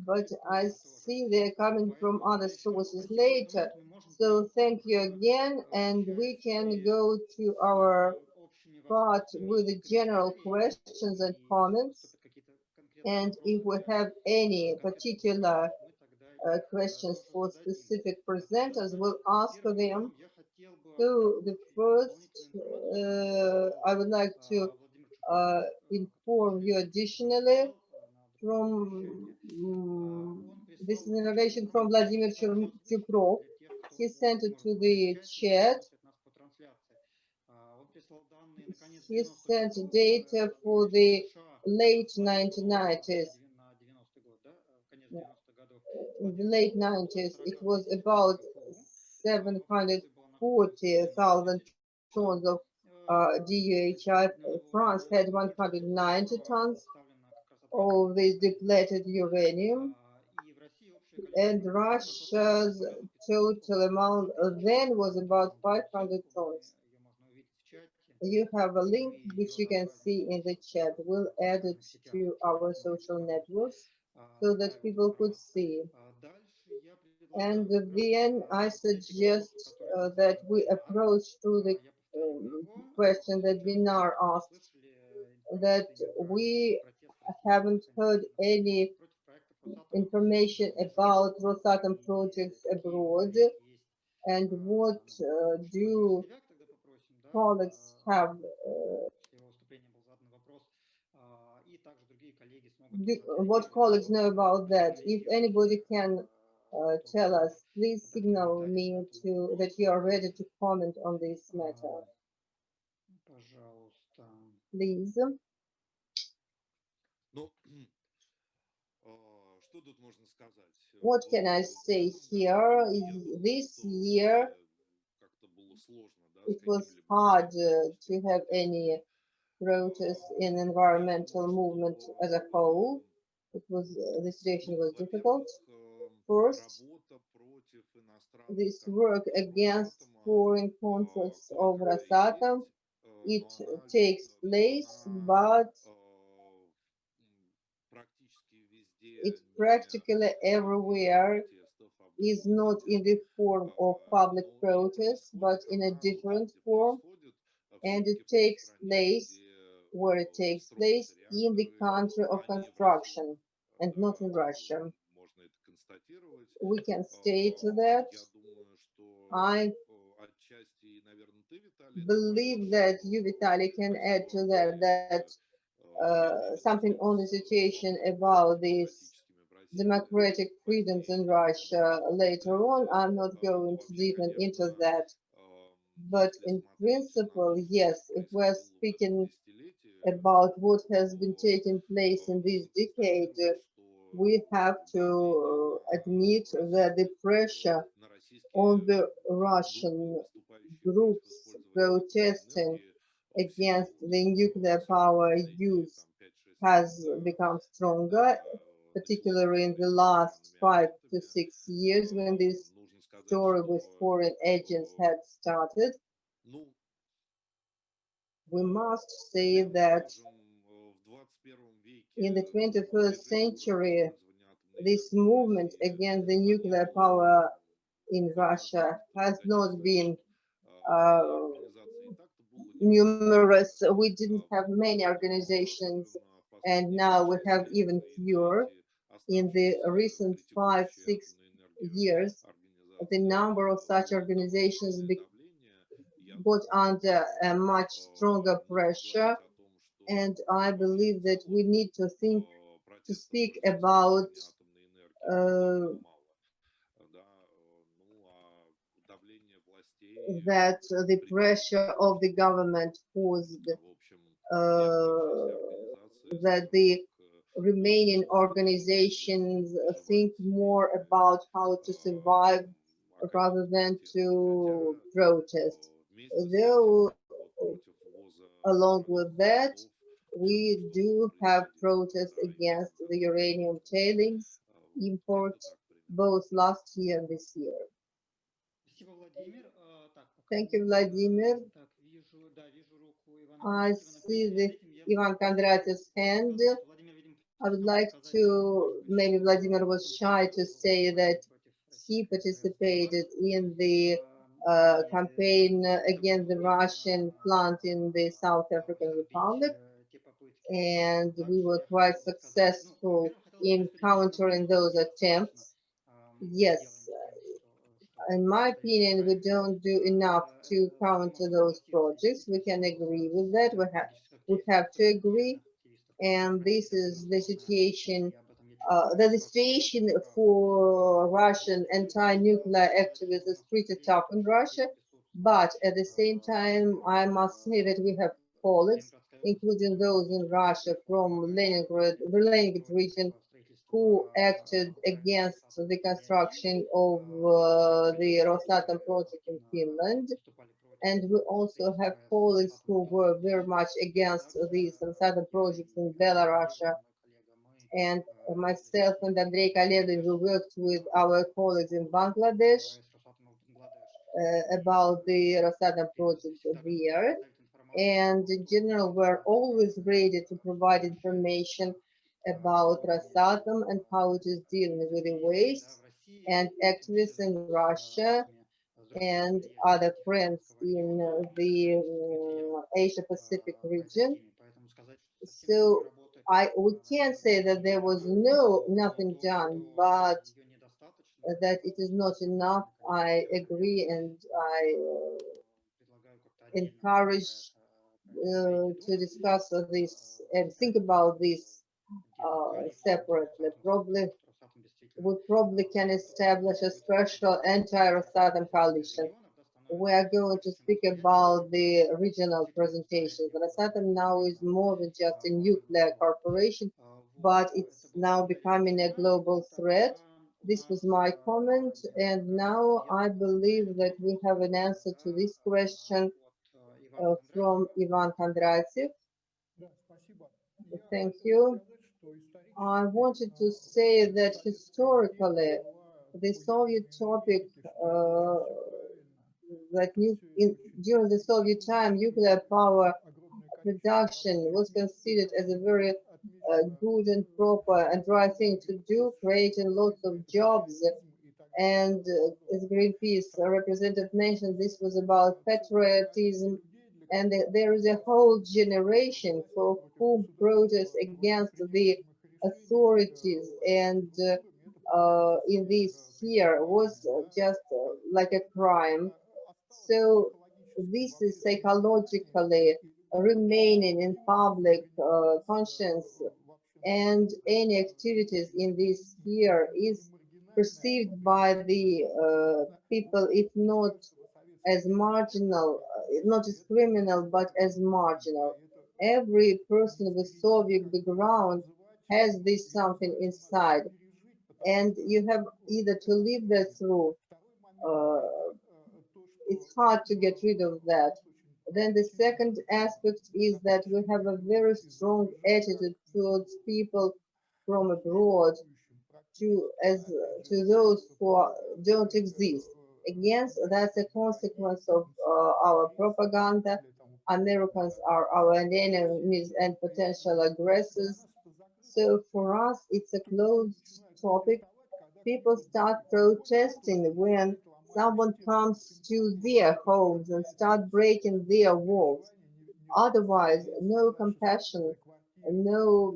but I see they're coming from other sources later. So thank you again, and we can go to our part with the general questions and comments. And if we have any particular questions for specific presenters, we'll ask them. So the first, I would like to inform you additionally from this is an innovation from Vladimir Chukrov. He sent it to the chat. He sent data for the late 1990s. In the late 90s, it was about 740,000 tons of DUHI. France had 190 tons of this depleted uranium, and Russia's total amount then was about 500 tons. You have a link which you can see in the chat. We'll add it to our social networks so that people could see. And then I suggest that we approach to the question that Binar asked, that we haven't heard any information about Rosatom projects abroad, and what do colleagues have, what colleagues know about that? If anybody can tell us, please signal me to that you are ready to comment on this matter. Please. What can I say here? This year it was hard to have any protests in environmental movement as a whole. It was the situation was difficult. First, this work against foreign contracts of Rosatom, it takes place, but it practically everywhere is not in the form of public protest, but in a different form, and it takes place where it takes place in the country of construction and not in Russia. We can state that. I believe that you, Vitaly, can add to that, something on the situation about these democratic freedoms in Russia later on. I'm not going to deepen into that. But in principle, yes, if we're speaking about what has been taking place in this decade, we have to admit that the pressure on the Russian groups protesting against the nuclear power use has become stronger, particularly in the last 5 to 6 years when this story with foreign agents had started. We must say that in the 21st century, this movement against the nuclear power in Russia has not been numerous. We didn't have many organizations, and now we have even fewer. In the recent 5, 6 years, the number of such organizations got under a much stronger pressure, and I believe that we need to speak about that the pressure of the government caused that the remaining organizations think more about how to survive rather than to protest. Though, along with that, we do have protests against the uranium tailings import both last year and this year. Thank you, Vladimir. I see the Ivan Kondratyev's hand. I would like to, maybe Vladimir was shy to say that he participated in the campaign against the Russian plant in the South African Republic, and we were quite successful in countering those attempts. Yes, in my opinion, we don't do enough to counter those projects. We can agree with that. We have to agree, and this is the situation. The situation for Russian anti-nuclear activists is pretty tough in Russia, but at the same time, I must say that we have colleagues, including those in Russia from Leningrad, the Leningrad region, who acted against the construction of the Rosatom project in Finland. And we also have colleagues who were very much against these Rosatom projects in Belarus. And myself and Andrei Kalevin, we worked with our colleagues in Bangladesh about the Rosatom project there. And in general, we're always ready to provide information about Rosatom and how it is dealing with the waste, and activists in Russia and other friends in the Asia Pacific region. So we can't say that there was nothing done, but that it is not enough. I agree, and I encourage to discuss this and think about this separately. We probably can establish a special anti-Rosatom coalition. We are going to speak about the regional presentations. Rosatom now is more than just a nuclear corporation, but it's now becoming a global threat. This was my comment, and now I believe that we have an answer to this question from Ivan Kondratyev. Thank you. I wanted to say that historically, the Soviet topic during the Soviet time, nuclear power production was considered as a very good and proper and right thing to do, creating lots of jobs. And as Greenpeace representative mentioned, this was about patriotism. And there is a whole generation for whom protests against the authorities and in this sphere was just like a crime. So this is psychologically remaining in public conscience, and any activities in this sphere is perceived by the people, if not as marginal, not as criminal, but as marginal. Every person with Soviet background has this something inside, and you have either to live that through. It's hard to get rid of that. Then the second aspect is that we have a very strong attitude towards people from abroad, to those who don't exist. Against, that's a consequence of our propaganda. Americans are our enemies and potential aggressors. So for us, it's a closed topic. People start protesting when someone comes to their homes and start breaking their walls. Otherwise, no compassion, no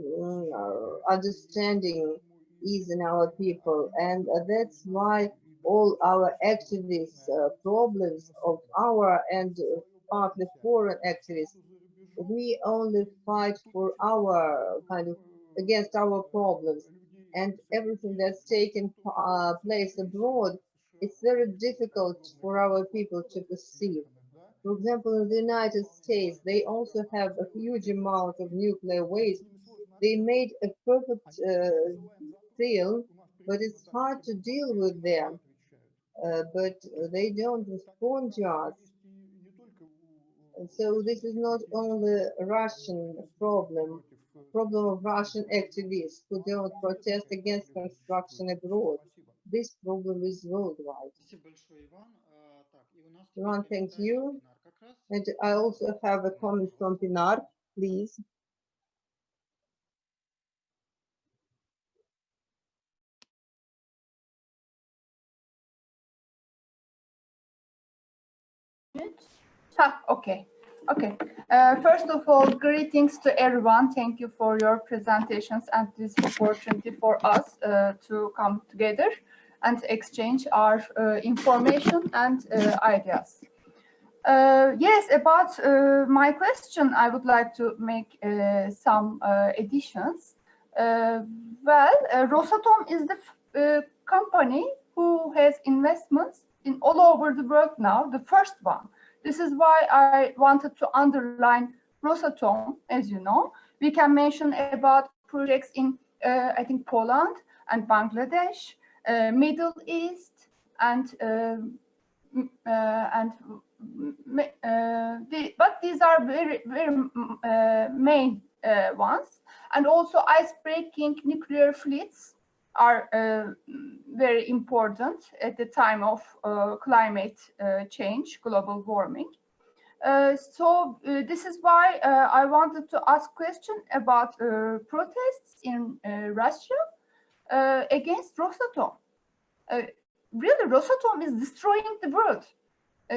understanding is in our people. And that's why all our activists, problems of our and partly foreign activists, we only fight for our kind of against our problems, and everything that's taken place abroad, it's very difficult for our people to perceive. For example, in the United States, they also have a huge amount of nuclear waste. They made a perfect deal, but it's hard to deal with them. But they don't respond to us. And so this is not only a Russian problem of Russian activists who don't protest against construction abroad. This problem is worldwide. Ivan, thank you. And I also have a comment from Pinar, please. Okay. First of all, greetings to everyone. Thank you for your presentations and this opportunity for us to come together and exchange our information and ideas. Yes, about my question, I would like to make some additions. Rosatom is the company who has investments in all over the world now, the first one. This is why I wanted to underline Rosatom. As you know, we can mention about projects in, I think, Poland and Bangladesh, Middle East, but these are very main ones. And also ice-breaking nuclear fleets are very important at the time of climate change, global warming. So this is why I wanted to ask question about protests in Russia against Rosatom. Really, Rosatom is destroying the world.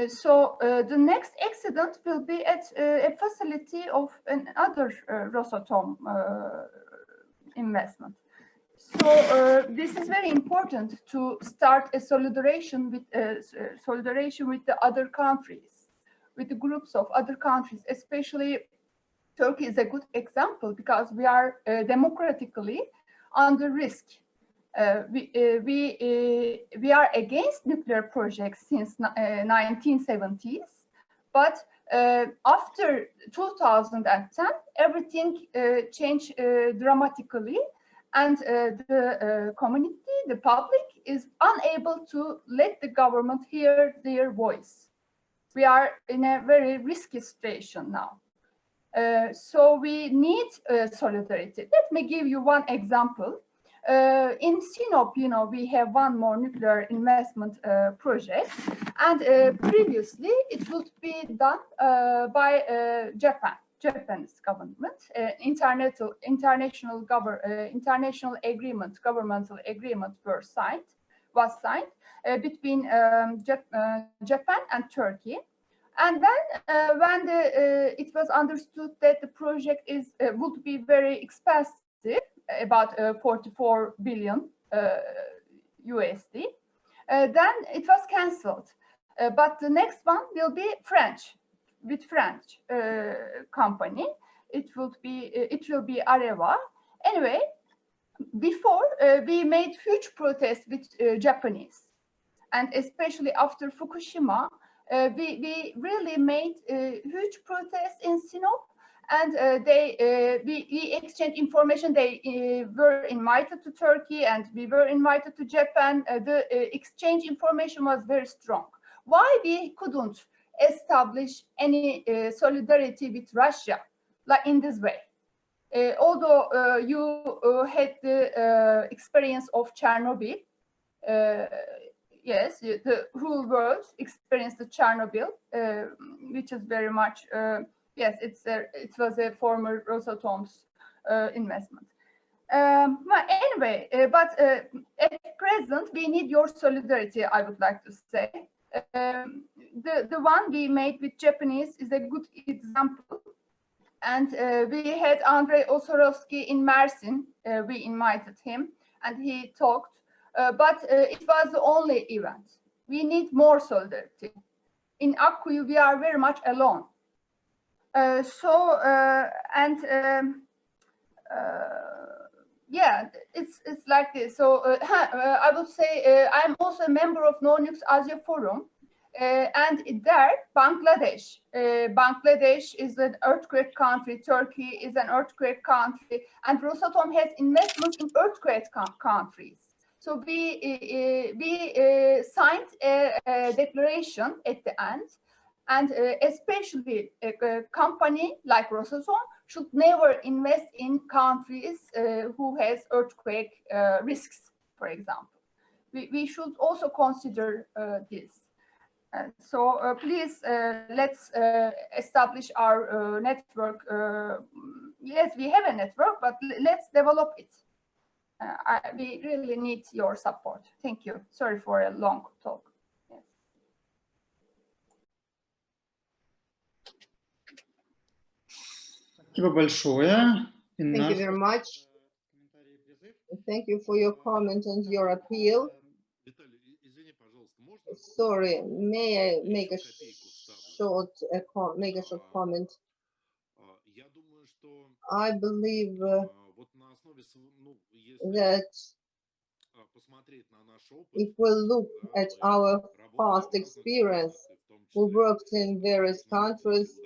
So the next accident will be at a facility of another Rosatom investment. So this is very important to start a solidarization with the other countries, with the groups of other countries. Especially Turkey is a good example because we are democratically under risk. We are against nuclear projects since 1970s, but after 2010, everything changed dramatically, and the community, the public, is unable to let the government hear their voice. We are in a very risky situation now. So we need solidarity. Let me give you one example. In Sinop, we have one more nuclear investment project, and previously it would be done by Japanese government. International governmental agreement was signed between Japan and Turkey. And then when it was understood that the project would be very expensive, about 44 billion USD, then it was cancelled. But the next one will be French company. It will be Areva. Anyway, before we made huge protests with Japanese, and especially after Fukushima, we really made huge protests in Sinop, And we exchanged information. They were invited to Turkey, and we were invited to Japan. The exchange information was very strong. Why we couldn't establish any solidarity with Russia like in this way? Although you had the experience of Chernobyl, yes, the whole world experienced the Chernobyl, which is very much, yes, it was a former Rosatom's investment. Well, anyway, but at present, we need your solidarity, I would like to say. The one we made with Japanese is a good example. And we had Andrei Osarovsky in Mersin. We invited him, and he talked. But it was the only event. We need more solidarity. In Akkuyu, we are very much alone. Yeah, it's like this. So I would say I'm also a member of No Nukes Asia Forum. And there, Bangladesh. Bangladesh is an earthquake country. Turkey is an earthquake country. And Rosatom has investments in earthquake countries. So we signed a declaration at the end. And especially a company like Rosatom should never invest in countries who has earthquake risks, for example. We should also consider this. So please, let's establish our network. Yes, we have a network, but let's develop it. We really need your support. Thank you. Sorry for a long talk. Yes. Спасибо большое. Thank you very much. Thank you for your comment and your appeal. Sorry, may I make a short comment? I believe that if we look at our past experience, we worked in various countries,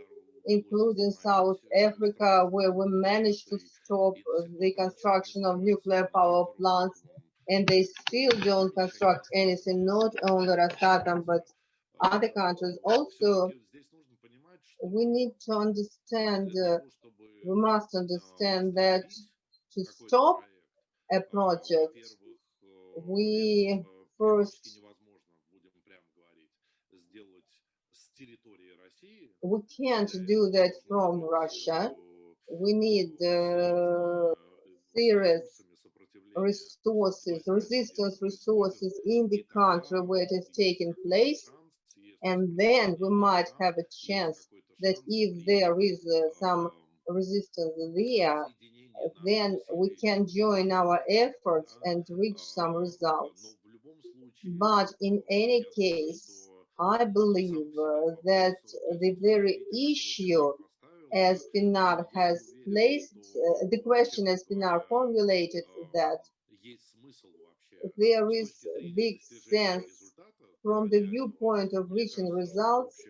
including South Africa, where we managed to stop the construction of nuclear power plants, and they still don't construct anything, not only Rosatom, but other countries. Also, we need to understand, we must understand that to stop a project, we first, we can't do that from Russia. We need serious resources, resistance resources in the country where it is taking place, and then we might have a chance that if there is some resistance there, then we can join our efforts and reach some results. But in any case, I believe that the very issue, as Pinar has placed, the question as Pinar formulated, that there is big sense from the viewpoint of reaching results,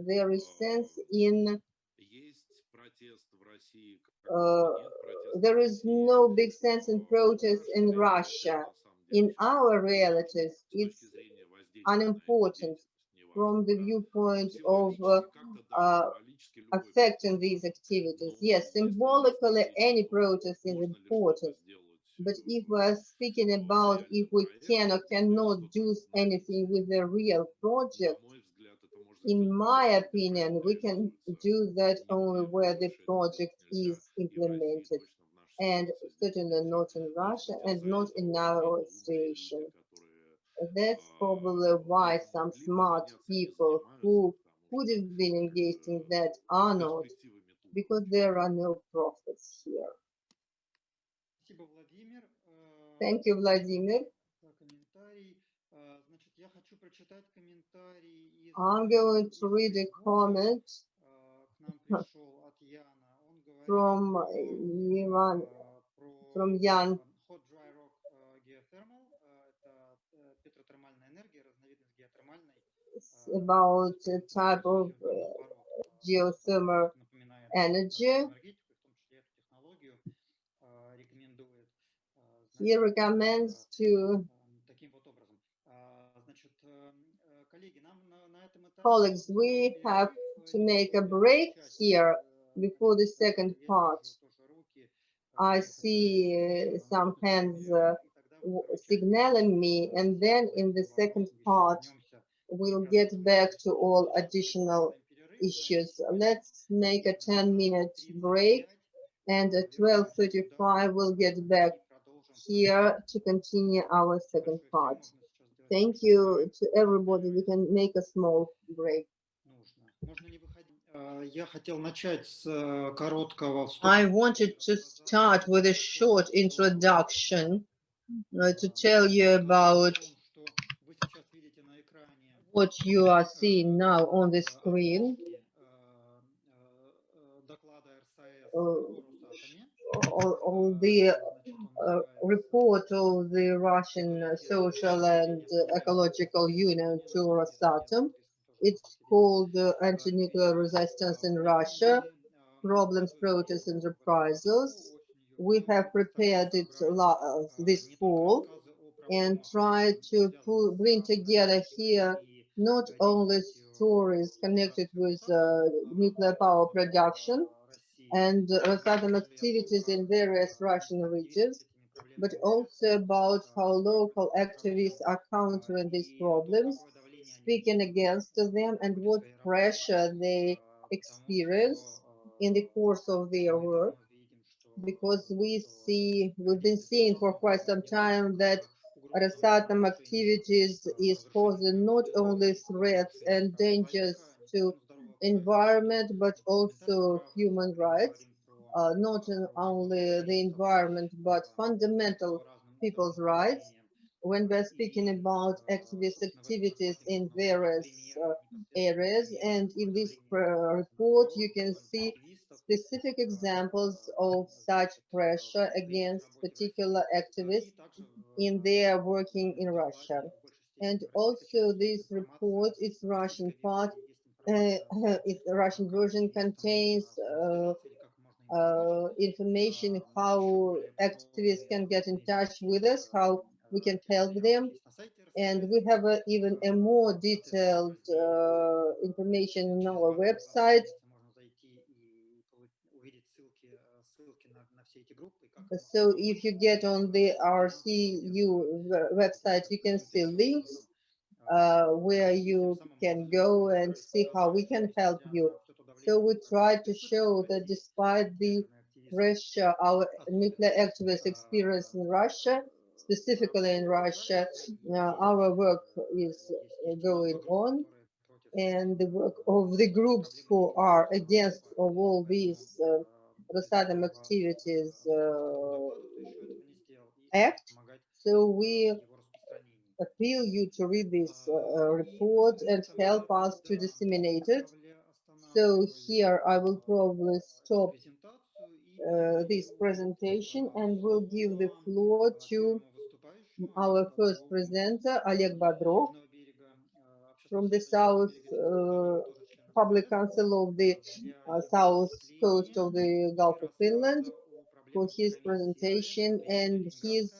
there is sense in, there is no big sense in protest in Russia. In our realities, it's unimportant from the viewpoint of affecting these activities. Yes, symbolically, any protest is important. But if we're speaking about if we can or cannot do anything with a real project, in my opinion, we can do that only where the project is implemented, and certainly not in Russia and not in our situation. That's probably why some smart people who could have been engaged in that are not, because there are no profits here. Thank you, Vladimir. I'm going to read a comment from Jan. About a type of geothermal energy. He recommends to colleagues, we have to make a break here before the second part. I see some hands signaling me, and then in the second part, we'll get back to all additional issues. Let's make a 10-minute break, and at 12:35, we'll get back here to continue our second part. Thank you to everybody. We can make a small break. I wanted to start with a short introduction to tell you about what you are seeing now on the screen. All the report of the Russian Social and Ecological Union to Rosatom. It's called Anti-Nuclear Resistance in Russia, Problems, Protests and Reprisals. We have prepared it this fall and try to bring together here not only stories connected with nuclear power production and Rosatom activities in various Russian regions, but also about how local activists are countering these problems, speaking against them, and what pressure they experience in the course of their work. Because we've been seeing for quite some time that Rosatom activities is causing not only threats and dangers to environment, but also human rights, not only the environment, but fundamental people's rights. When we're speaking about activist activities in various areas, and in this report, you can see specific examples of such pressure against particular activists in their working in Russia. And also this report, its Russian part, its Russian version contains information how activists can get in touch with us, how we can help them. And we have even a more detailed information on our website. So if you get on the RSEU website, you can see links where you can go and see how we can help you. So we try to show that despite the pressure our nuclear activists experience in Russia, specifically in Russia, our work is going on, and the work of the groups who are against of all these Rosatom activities act. So we appeal you to read this report and help us to disseminate it. So here I will probably stop this presentation and will give the floor to our first presenter, Oleg Bodrov, from the South Public Council of the South Coast of the Gulf of Finland, for his presentation and his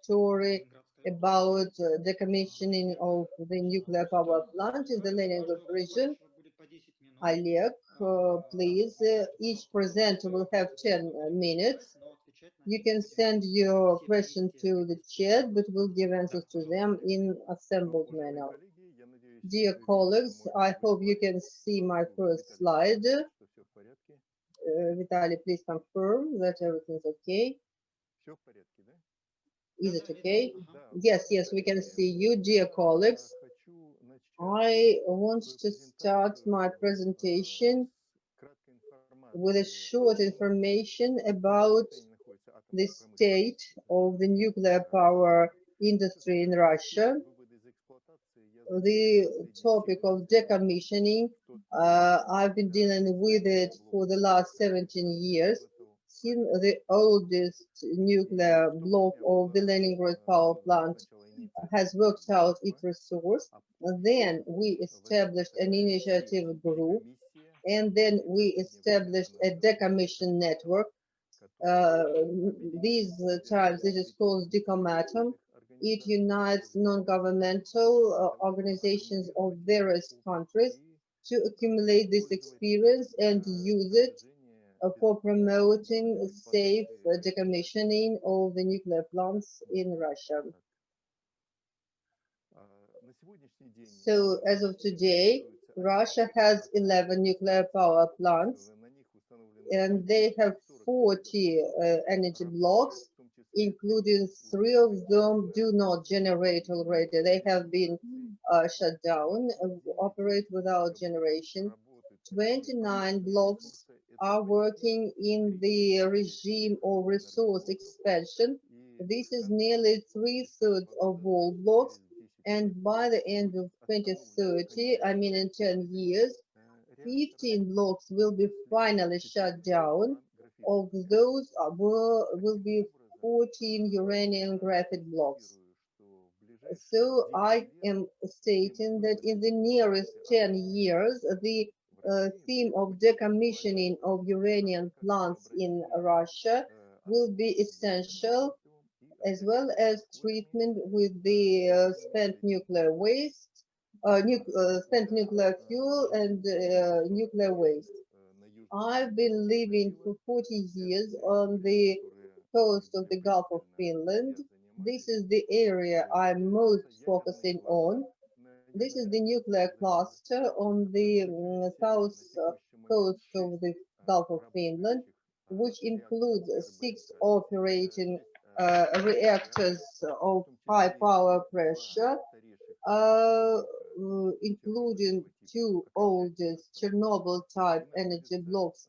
story about decommissioning of the nuclear power plant in the Leningrad region. Oleg, please, each presenter will have 10 minutes. You can send your question to the chat, but we'll give answers to them in assembled manner. Dear colleagues, I hope you can see my first slide. Vitaly, please confirm that everything's okay. Is it okay? Yes, we can see you, dear colleagues. I want to start my presentation with a short information about the state of the nuclear power industry in Russia. The topic of decommissioning, I've been dealing with it for the last 17 years, since the oldest nuclear block of the Leningrad power plant has worked out its resource. Then we established an initiative group And then we established a decommission network. These times it is called Decomatum. It unites non-governmental organizations of various countries to accumulate this experience and use it for promoting safe decommissioning of the nuclear plants in Russia. So as of today, Russia has 11 nuclear power plants, and they have 40 energy blocks, including 3 of them do not generate already. They have been shut down, operate without generation. 29 blocks are working in the regime of resource expansion. This is nearly 3/3 of all blocks, and by the end of 2030, I mean in 10 years, 15 blocks will be finally shut down. Of those will be 14 uranium graphite blocks. So I am stating that in the nearest 10 years, the theme of decommissioning of uranium plants in Russia will be essential, as well as treatment with the spent nuclear waste, spent nuclear fuel and nuclear waste. I've been living for 40 years on the coast of the Gulf of Finland. This is the area I'm most focusing on. This is the nuclear cluster on the south coast of the Gulf of Finland, which includes 6 operating reactors of high power pressure, including 2 oldest Chernobyl-type energy blocks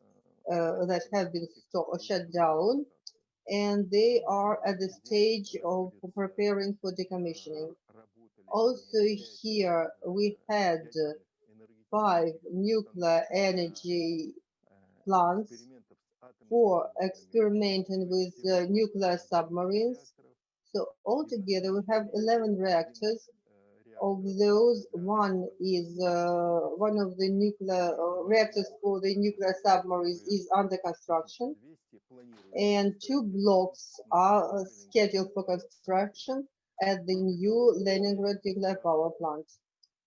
that have been shut down, and they are at the stage of preparing for decommissioning. Also here we had 5 nuclear energy plants for experimenting with nuclear submarines. So altogether we have 11 reactors. Of those, one of the nuclear reactors for the nuclear submarines is under construction, and 2 blocks are scheduled for construction at the new Leningrad nuclear power plant.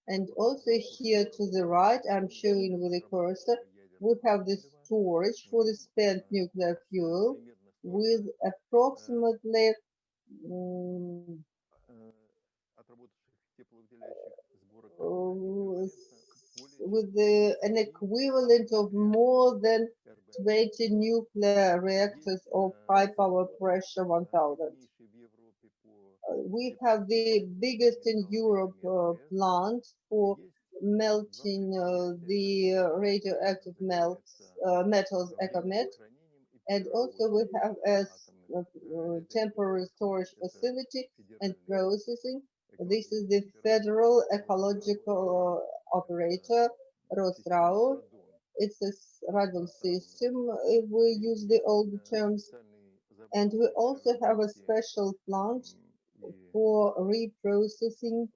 And also here to the right, I'm showing with the cursor, we have the storage for the spent nuclear fuel with approximately an equivalent of more than 20 nuclear reactors of high power pressure 1000. We have the biggest in Europe plant for melting the radioactive metals EcoMet, and also we have a temporary storage facility and processing. This is the federal ecological operator, RSEU. It's a radon system, if we use the old terms. And we also have a special plant for reprocessing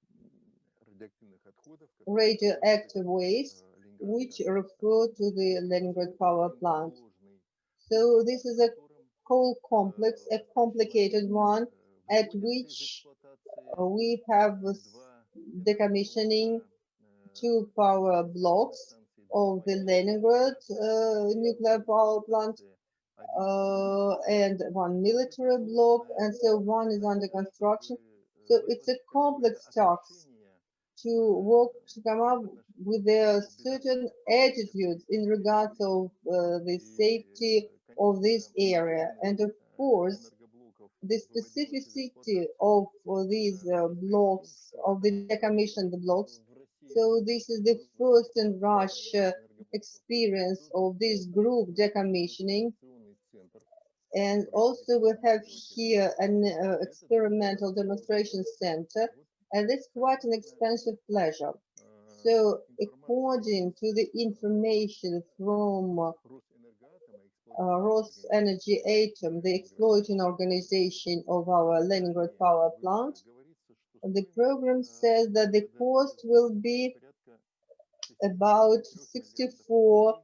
radioactive waste, which refer to the Leningrad power plant. So this is a coal complex, a complicated one, at which we have decommissioning 2 power blocks of the Leningrad nuclear power plant and 1 military block, and so 1 is under construction. So it's a complex task to come up with a certain attitudes in regards of the safety of this area, and of course the specificity of these blocks, of the decommissioned blocks. So this is the first in Russia experience of this group decommissioning. And also we have here an experimental demonstration center, and it's quite an expensive pleasure. So according to the information from Rosenergy, the exploiting organization of our Leningrad power plant, the program says that the cost will be about 64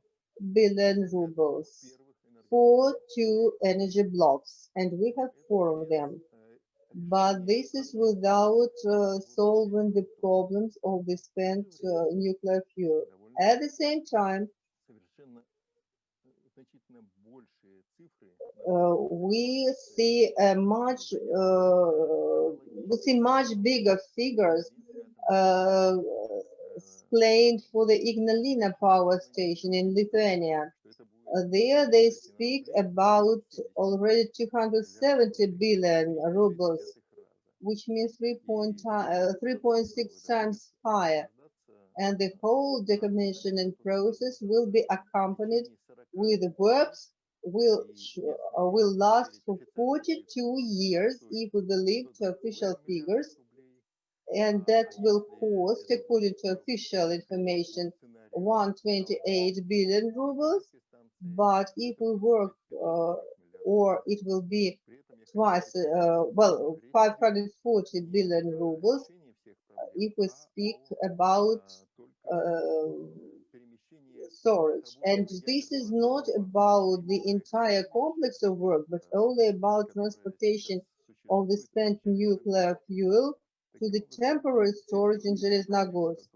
billion rubles for 2 energy blocks, and we have 4 of them. But this is without solving the problems of the spent nuclear fuel. At the same time, we see much bigger figures explained for the Ignalina power station in Lithuania. There they speak about already 270 billion rubles, which means 3.6 times higher. And the whole decommissioning process will be accompanied with works will last for 42 years if we believe to official figures, and that will cost, according to official information, 128 billion rubles. But if we work, or it will be twice, 540 billion rubles, if we speak about storage. And this is not about the entire complex of work, but only about transportation of the spent nuclear fuel to the temporary storage in Zheleznogorsk.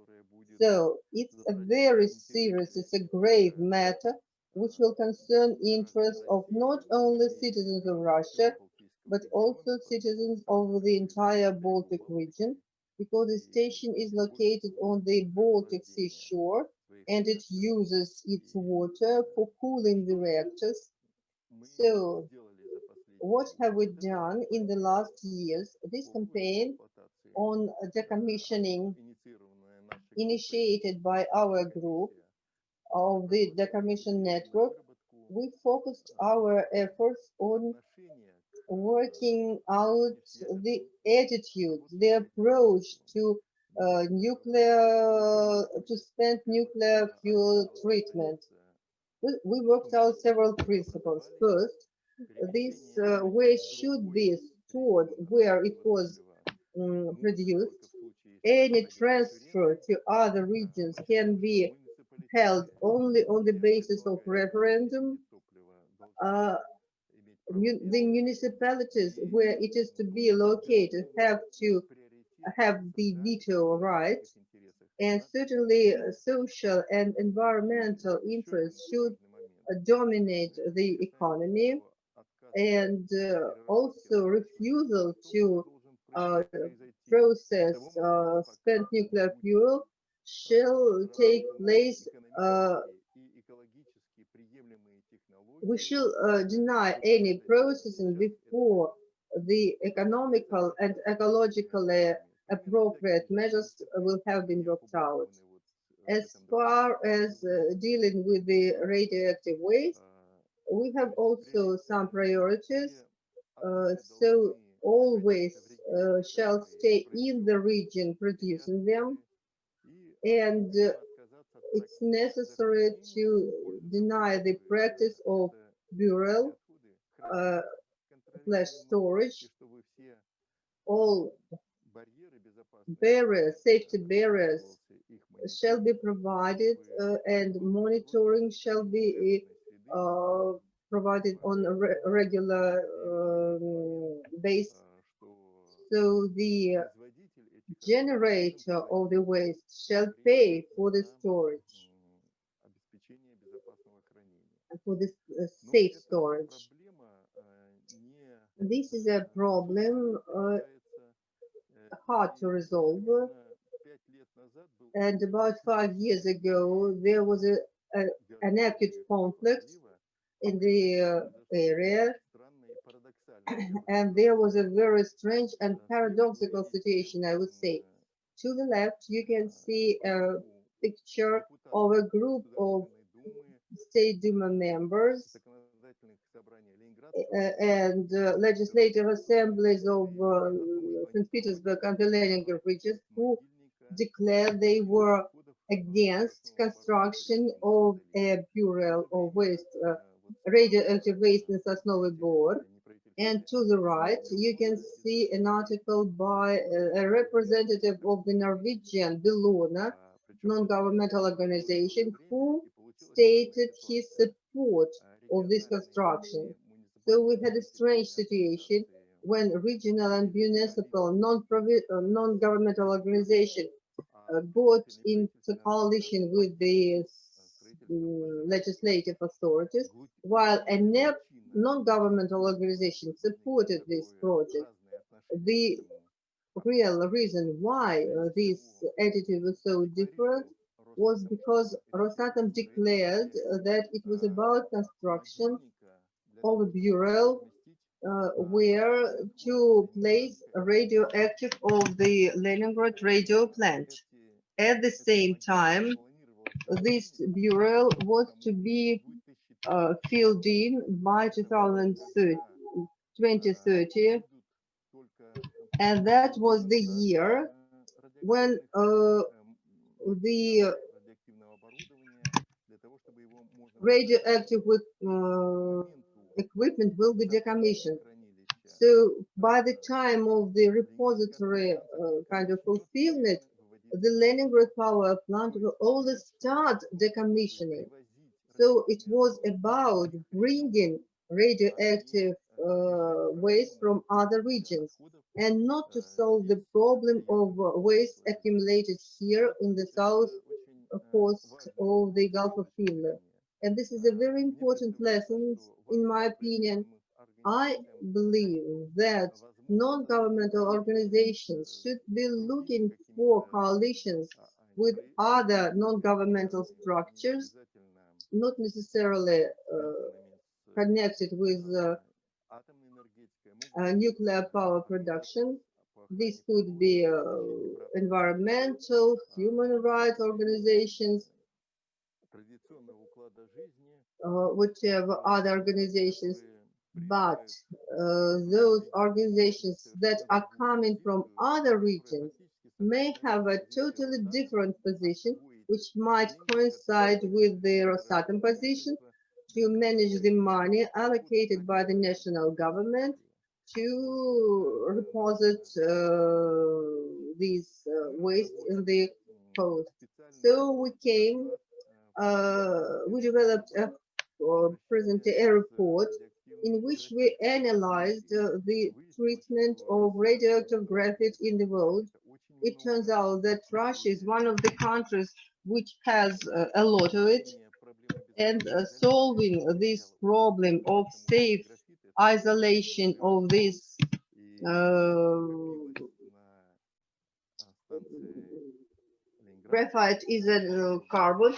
So it's a very serious, it's a grave matter, which will concern interests of not only citizens of Russia, but also citizens of the entire Baltic region, because the station is located on the Baltic Sea shore, and it uses its water for cooling the reactors. So what have we done in the last years? This campaign on decommissioning, initiated by our group of the decommission network, we focused our efforts on working out the attitude, the approach to spent nuclear fuel treatment. We worked out several principles. First, this waste should be stored where it was produced. Any transfer to other regions can be held only on the basis of referendum. The municipalities where it is to be located have to have the veto right, and certainly social and environmental interests should dominate the economy, and also refusal to process spent nuclear fuel shall take place. We shall deny any processing before the economical and ecologically appropriate measures will have been worked out. As far as dealing with the radioactive waste, we have also some priorities. So all waste shall stay in the region producing them, and it's necessary to deny the practice of burial storage. All barriers, safety barriers shall be provided, and monitoring shall be provided on a regular basis. So the generator of the waste shall pay for the storage, for this safe storage. This is a problem hard to resolve, and about 5 years ago there was an acute conflict in the area, and there was a very strange and paradoxical situation, I would say. To the left you can see a picture of a group of State Duma members and legislative assemblies of St. Petersburg and the Leningrad regions, who declared they were against construction of a burial of waste, radioactive waste in Sosnovy Bor. And to the right, you can see an article by a representative of the Norwegian Bellona, non-governmental organization who stated his support of this construction. So we had a strange situation when regional and municipal non-governmental organization got into coalition with the legislative authorities, while a non-governmental organization supported this project. The real reason why this attitude was so different was because Rosatom declared that it was about construction of a bureau where to place radioactive of the Leningrad radio plant. At the same time, this bureau was to be filled in by 2030, and that was the year when the radioactive equipment will be decommissioned. So by the time of the repository kind of fulfillment, the Leningrad power plant will only start decommissioning. So it was about bringing radioactive waste from other regions and not to solve the problem of waste accumulated here in the south coast of the Gulf of Finland. And this is a very important lesson, in my opinion. I believe that non-governmental organizations should be looking for coalitions with other non-governmental structures, not necessarily connected with nuclear power production. This could be environmental, human rights organizations, whichever other organizations, but those organizations that are coming from other regions may have a totally different position, which might coincide with the Rosatom position to manage the money allocated by the national government to deposit these waste in the coast. So we developed presently a report in which we analyzed the treatment of radioactive graphite in the world. It turns out that Russia is one of the countries which has a lot of it, and solving this problem of safe isolation of this graphite is a carbon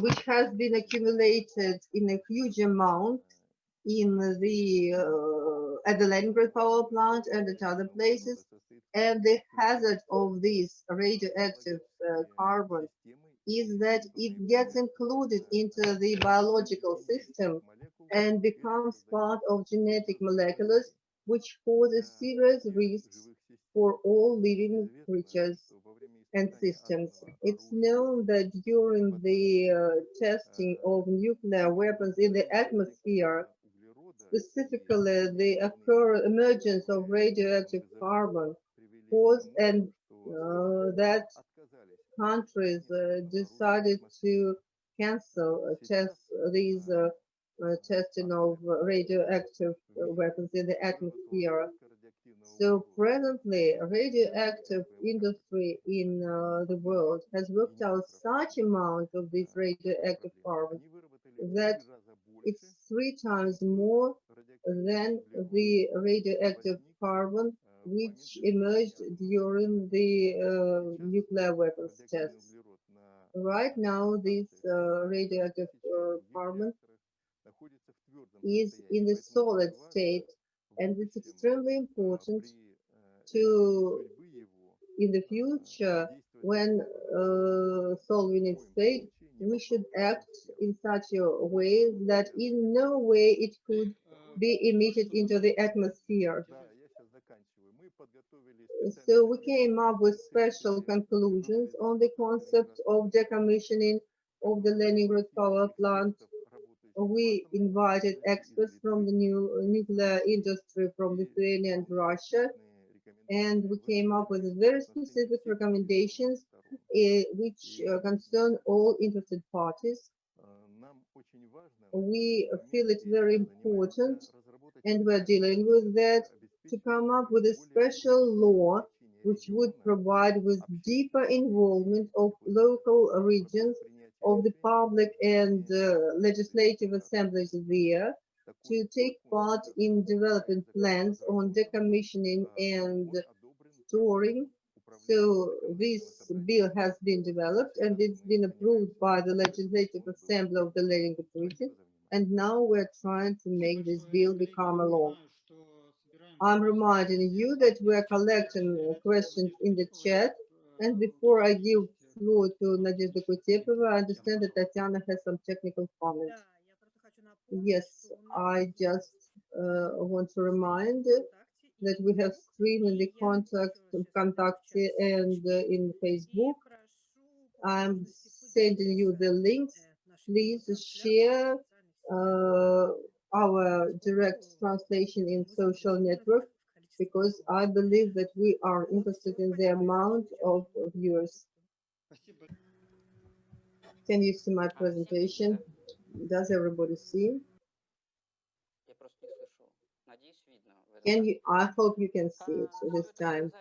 which has been accumulated in a huge amount in the at the Leningrad power plant and at other places, and the hazard of this radioactive carbon is that it gets included into the biological system and becomes part of genetic molecules, which poses serious risks for all living creatures and systems. It's known that during the testing of nuclear weapons in the atmosphere, specifically the emergence of radioactive carbon caused and that countries decided to cancel testing of radioactive weapons in the atmosphere. So presently, radioactive industry in the world has worked out such amount of this radioactive carbon that it's 3 times more than the radioactive carbon which emerged during the nuclear weapons tests. Right now, this radioactive carbon is in the solid state, and it's extremely important to, in the future, when solving its fate, we should act in such a way that in no way it could be emitted into the atmosphere. So we came up with special conclusions on the concept of decommissioning of the Leningrad power plant. We invited experts from the nuclear industry from Lithuania and Russia, and we came up with very specific recommendations which concern all interested parties. We feel it very important, and we're dealing with that, to come up with a special law which would provide with deeper involvement of local regions, of the public and legislative assemblies there, to take part in development plans on decommissioning and storing. So this bill has been developed and it's been approved by the Legislative Assembly of the Leningrad region. And now we're trying to make this bill become a law. I'm reminding you that we're collecting questions in the chat. And before I give floor to Nadezhda Kutepova, I understand that Tatiana has some technical comments. Yes, I just want to remind that we have stream in the contact and in Facebook. I'm sending you the links. Please share our direct translation in social network, because I believe that we are interested in the amount of viewers. Can you see my presentation? Does everybody see? Can you? I hope you can see it this time.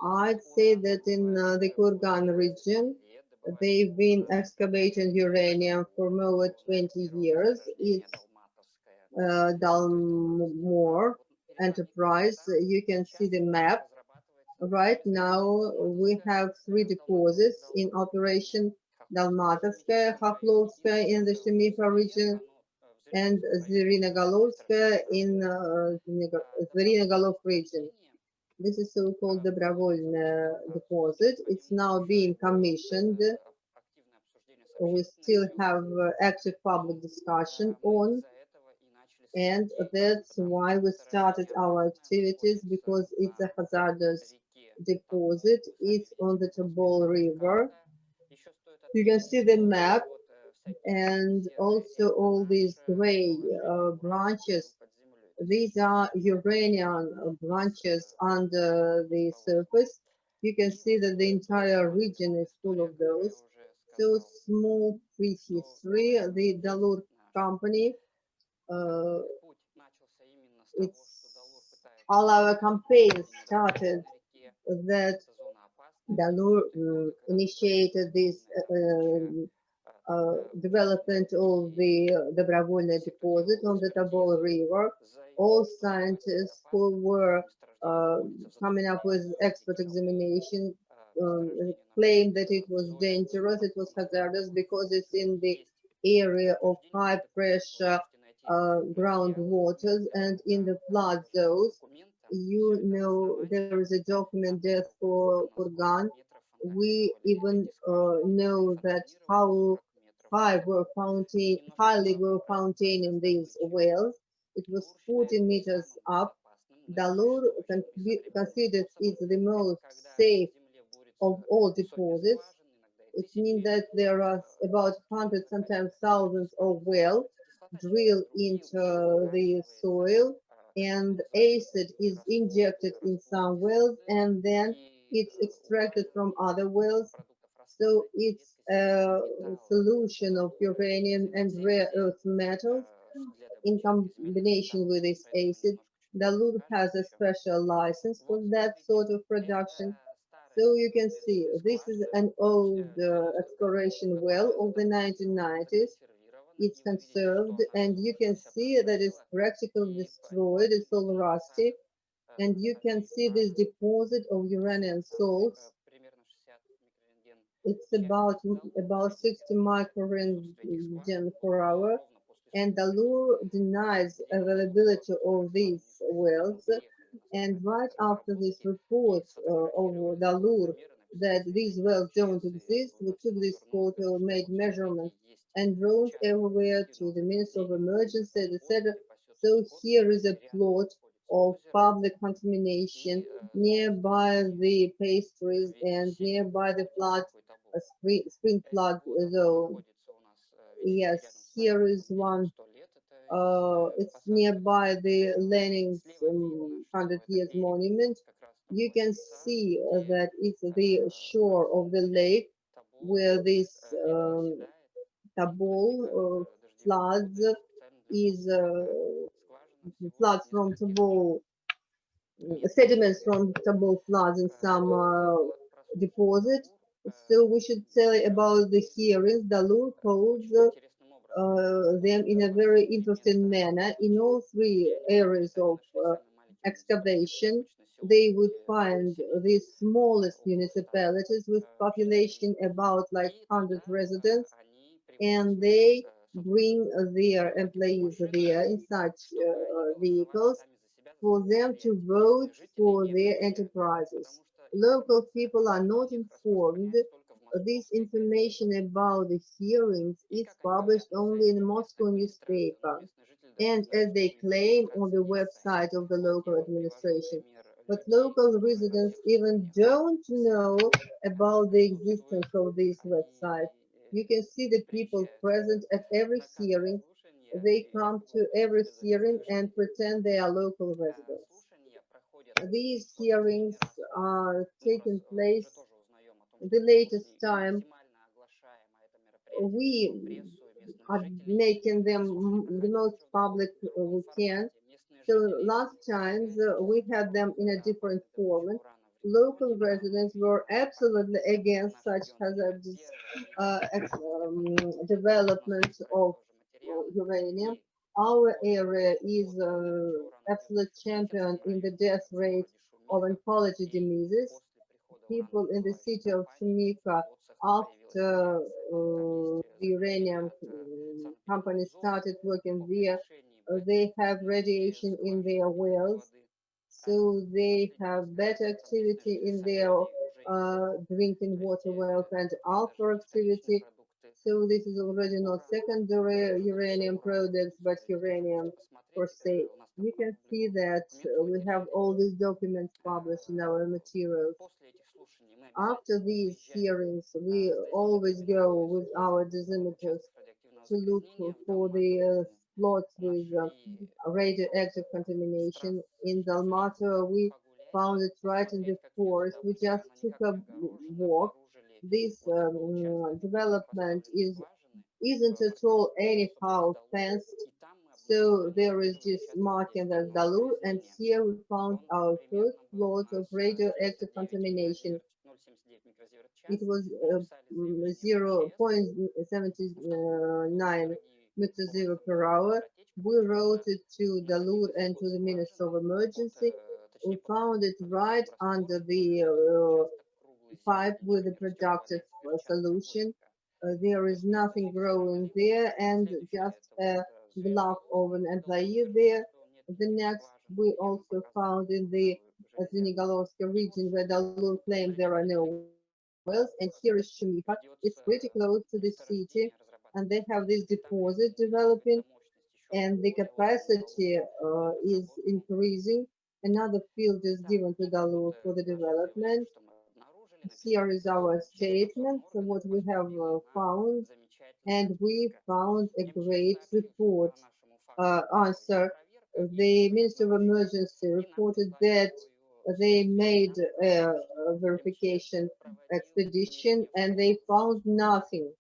I'd say that in the Kurgan region, they've been excavating uranium for more than 20 years. It's Dalmor enterprise. You can see the map. Right now, we have 3 deposits in operation: Dalmatovskaya, Khaflovskaya in the Shemifa region, and Zvirinogolovskaya in Zvirinogolov region. This is so-called Dobrovolny deposit. It's now being commissioned. We still have active public discussion on, and that's why we started our activities, because it's a hazardous deposit. It's on the Tobol River. You can see the map, and also all these gray branches. These are uranium branches under the surface. You can see that the entire region is full of those. So small prehistory, the Dalur company, all our campaigns started that Dalur initiated this development of the Dobrovolny deposit on the Tobol River. All scientists who were coming up with expert examination claimed that it was dangerous, it was hazardous, because it's in the area of high pressure groundwaters and in the flood zones. You know, there is a document there for Kurgan. We even know that how highly were fountain these wells. It was 40 meters up. Dalur considers it the most safe of all deposits. It means that there are about hundreds, sometimes thousands of wells drilled into the soil, and acid is injected in some wells, and then it's extracted from other wells. So it's a solution of uranium and rare earth metals in combination with this acid. Dalur has a special license for that sort of production. So you can see this is an old exploration well of the 1990s. It's conserved, and you can see that it's practically destroyed. It's all rusty, and you can see this deposit of uranium salts. It's about 60 microrengen per hour, and Dalur denies availability of these wells. And right after this report of Dalur that these wells don't exist, we took this photo, made measurements, and wrote everywhere to the Minister of Emergency, etc. So here is a plot of public contamination nearby the pastries and nearby the flood, spring flood zone. Yes, here is one. It's nearby the Lenin's 100 years monument. You can see that it's the shore of the lake where this tabole floods is floods from tabole, sediments from tabole floods in some deposit. So we should tell about the hearings. Dalur holds them in a very interesting manner. In all three areas of excavation, they would find the smallest municipalities with population about like 100 residents, and they bring their employees there in such vehicles for them to vote for their enterprises. Local people are not informed. This information about the hearings is published only in the Moscow newspaper and, as they claim, on the website of the local administration. But local residents even don't know about the existence of this website. You can see the people present at every hearing. They come to every hearing and pretend they are local residents. These hearings are taking place the latest time. We are making them the most public we can. So last times we had them in a different format. Local residents were absolutely against such hazardous development of uranium. Our area is absolute champion in the death rate of oncology diseases. People in the city of Shumika, after the uranium company started working there, they have radiation in their wells, so they have better activity in their drinking water wells and alpha activity. So this is already not secondary uranium products, but uranium per se. You can see that we have all these documents published in our materials. After these hearings, we always go with our dosimeters to look for the slots with radioactive contamination. In Dalmatia, we found it right in the forest. We just took a walk. This development isn't at all anyhow fenced. So there is this marking as Dalur, and here we found our first plot of radioactive contamination. It was 0.79 meter per hour. We wrote it to Dalur and to the Minister of Emergency. We found it right under the pipe with a productive solution. There is nothing growing there and just a block of an employee there. The next we also found in the Zenigolovsky region where Dalur claimed there are no wells, and here is Shumiha. It's pretty close to the city, and they have this deposit developing, and the capacity is increasing. Another field is given to Dalur for the development. Here is our statement, what we have found, and we found a great report answer. The Minister of Emergency reported that they made a verification expedition and they found nothing.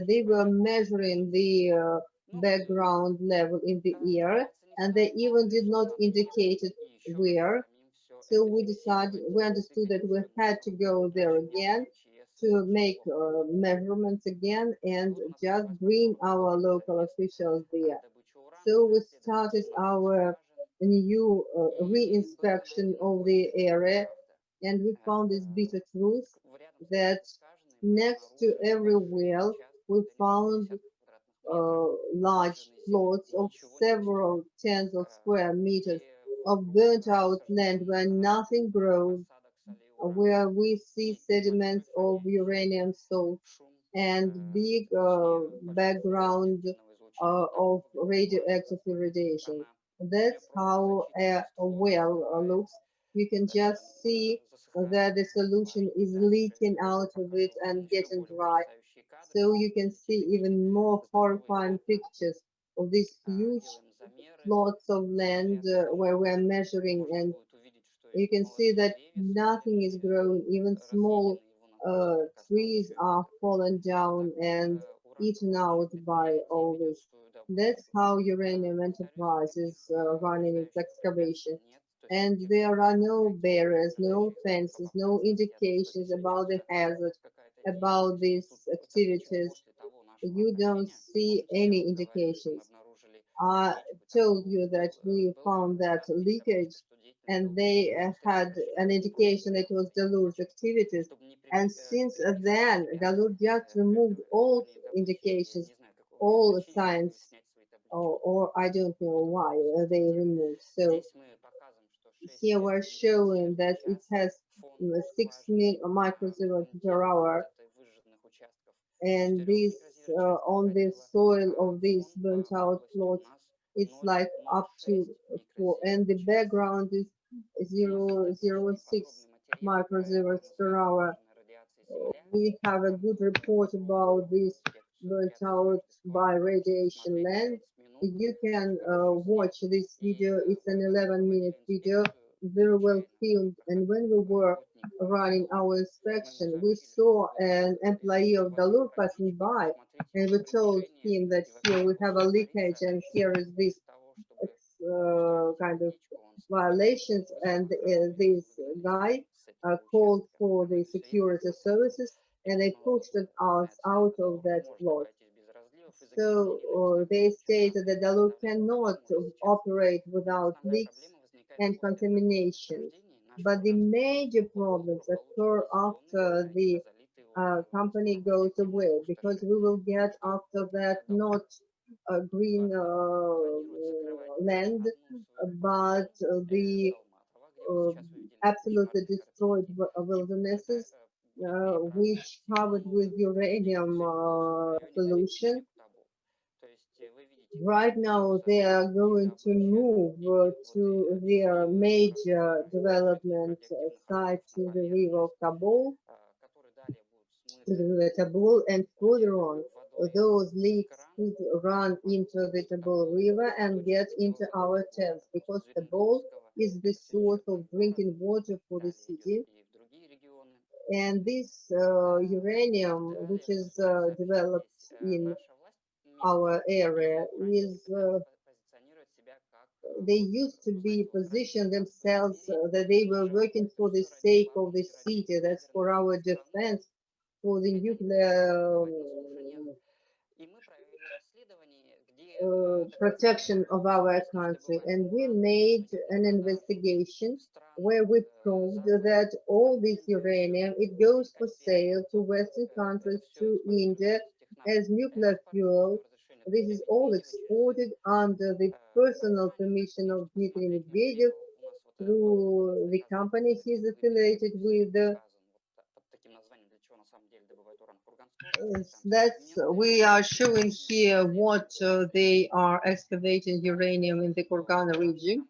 They were measuring the background level in the air, and they even did not indicate it where. So we understood that we had to go there again to make measurements again and just bring our local officials there. So we started our new re-inspection of the area, and we found this bitter truth that next to every well we found large plots of several tens of square meters of burnt out land where nothing grows, where we see sediments of uranium salt and big background of radioactive irradiation. That's how a well looks. You can just see that the solution is leaking out of it and getting dry. So you can see even more horrifying pictures of these huge plots of land where we're measuring and You can see that nothing is growing, even small trees are fallen down and eaten out by all this. That's how Uranium Enterprise is running its excavation. And there are no barriers, no fences, no indications about the hazard, about these activities. You don't see any indications. I told you that we found that leakage and they had an indication it was Dalur's activities. And since then, Dalur just removed all indications, all signs, or I don't know why they removed. So here we're showing that it has 6 microsieverts per hour, and this on the soil of these burnt out plots, it's like up to 4, and the background is 0.06 microsieverts per hour. We have a good report about this burnt out by radiation land. You can watch this video. It's an 11-minute video, very well filmed. And when we were running our inspection, we saw an employee of Dalur passing by, and we told him that here we have a leakage and here is this kind of violations, and this guy called for the security services, and they pushed us out of that plot. So they stated that Dalur cannot operate without leaks and contamination. But the major problems occur after the company goes away, because we will get after that not a green land, but the absolutely destroyed wildernesses, which covered with uranium pollution. Right now, they are going to move to their major development site to the river of Tabol, and further on, those leaks could run into the Tabol River and get into our tanks, because Tabol is the source of drinking water for the city. And this uranium, which is developed in our area, is they used to be positioned themselves that they were working for the sake of the city, that's for our defense, for the nuclear protection of our country. And we made an investigation where we proved that all this uranium, it goes for sale to Western countries, to India, as nuclear fuel. This is all exported under the personal permission of Dmitry Medvedev through the company he's affiliated with. We are showing here what they are excavating uranium in the Kurgan region.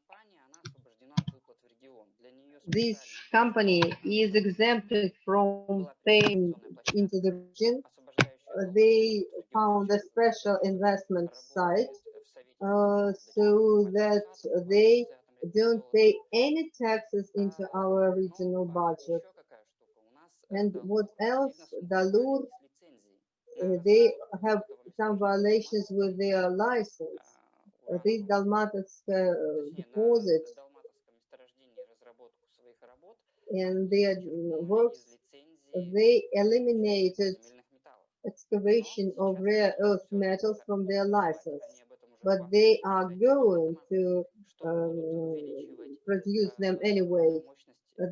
This company is exempted from paying into the region. They found a special investment site so that they don't pay any taxes into our regional budget. And what else? Dalur, they have some violations with their license. This Dalmatovsk deposit and their works, they eliminated excavation of rare earth metals from their license, but they are going to produce them anyway.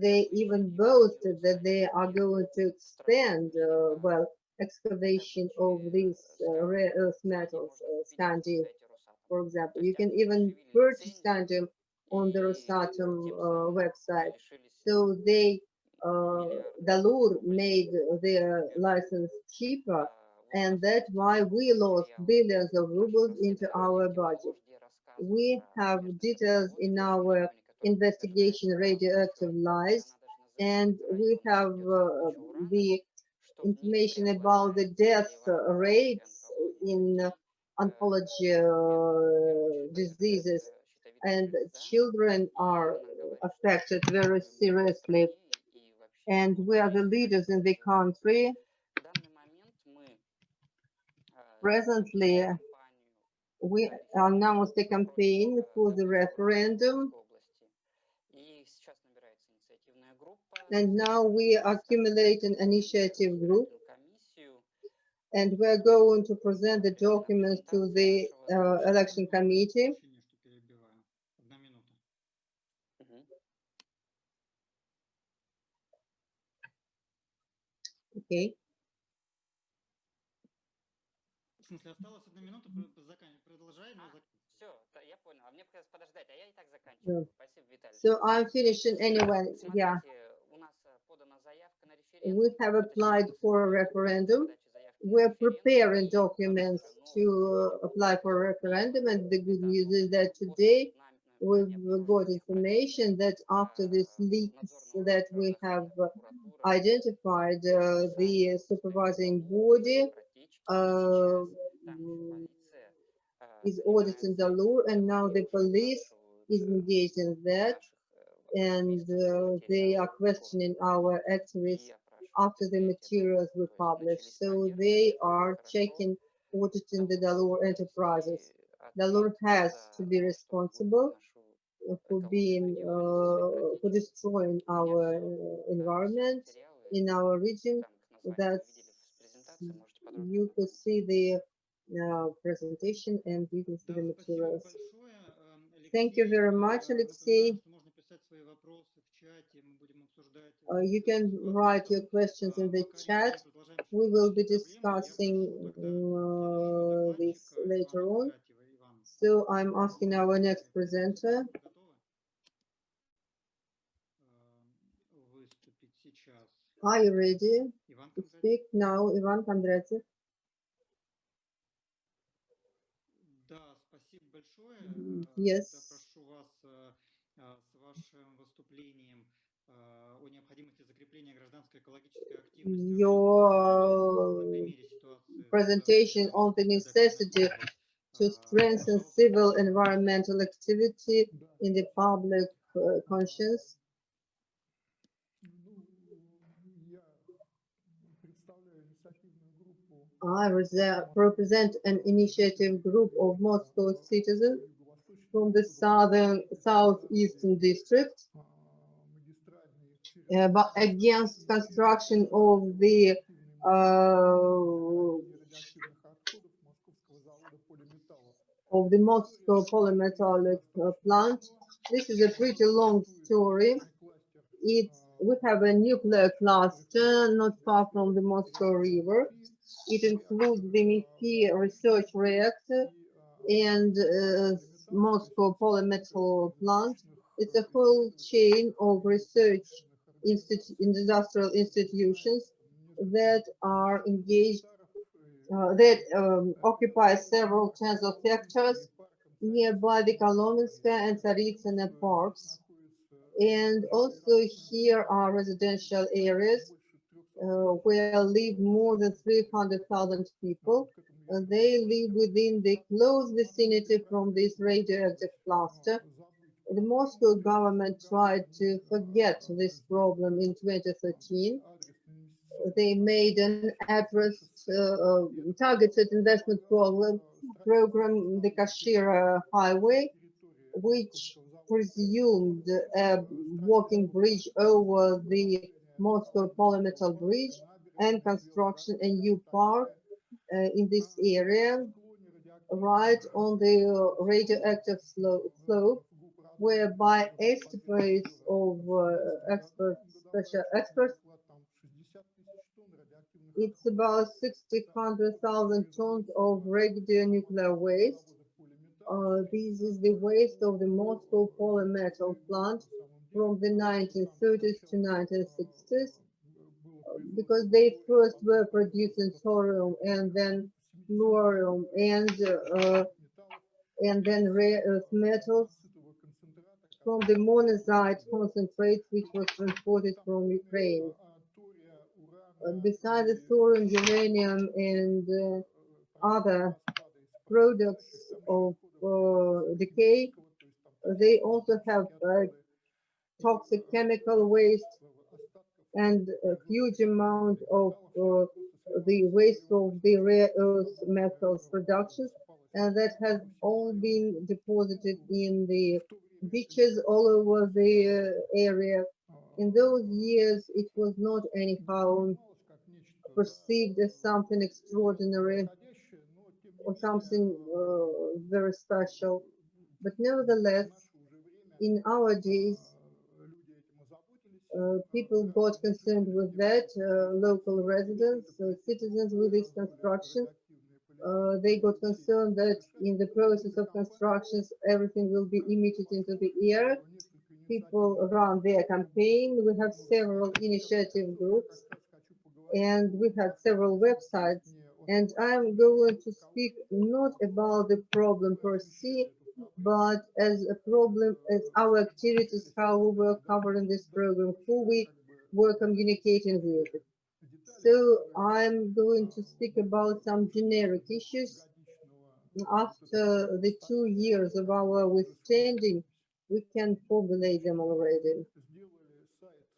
They even boasted that they are going to expand, excavation of these rare earth metals, scandium, for example. You can even purchase scandium on the Rosatom website. So they, Dalur made their license cheaper, and that's why we lost billions of rubles into our budget. We have details in our investigation, radioactive lies, and we have the information about the death rates in oncology diseases, and children are affected very seriously. And we are the leaders in the country. Presently, we announced a campaign for the referendum. And now we accumulate an initiative group. And we're going to present the documents to the election committee. Okay. So I'm finishing anyway. Yeah. We have applied for a referendum. We're preparing documents to apply for a referendum, and the good news is that today we've got information that after this leaks that we have identified, the supervising body is auditing the law, and now the police is engaged in that, and they are questioning our activists after the materials were published. So they are checking, auditing the Dalur enterprises. Dalur has to be responsible for being, for destroying our environment in our region. That's, you could see the presentation and you can see the materials. Thank you very much, Alexei. You can write your questions in the chat. We will be discussing this later on. So I'm asking our next presenter. Are you ready to speak now, Ivan Kondratyev? Yes. Your presentation on the necessity to strengthen civil environmental activity in the public conscience. I represent an initiative group of Moscow citizens from the southeastern district, but against construction of the Moscow polymetallic plant. This is a pretty long story. We have a nuclear cluster not far from the Moscow River. It includes the MIP research reactor and Moscow polymetal plant. It's a whole chain of research industrial institutions that are engaged, that occupy several tens of hectares nearby the Kolomenskaya and Tsaritsina parks. And also here are residential areas where live more than 300,000 people. They live within the close vicinity from this radioactive cluster. The Moscow government tried to forget this problem in 2013. They made an addressed, targeted investment program, the Kashira Highway, which presumed a walking bridge over the Moscow polymetal bridge and construction a new park in this area, right on the radioactive slope, whereby estimates of special experts, it's about 600,000 tons of radionuclear waste. This is the waste of the Moscow polymetal plant from the 1930s to 1960s, because they first were producing thorium and then fluorium and then rare earth metals from the monazite concentrate, which was transported from Ukraine. Besides the thorium, uranium, and other products of decay, they also have toxic chemical waste, and a huge amount of the waste of the rare earth metals productions, and that has all been deposited in the beaches all over the area. In those years, it was not anyhow perceived as something extraordinary or something very special. But nevertheless, in our days, people got concerned with that, local residents, citizens with this construction. They got concerned that in the process of constructions, everything will be emitted into the air. People run their campaign. We have several initiative groups, and we have several websites. And I'm going to speak not about the problem per se, but as a problem, as our activities, how we were covering this program, who we were communicating with. So I'm going to speak about some generic issues. After the 2 years of our withstanding, we can formulate them already.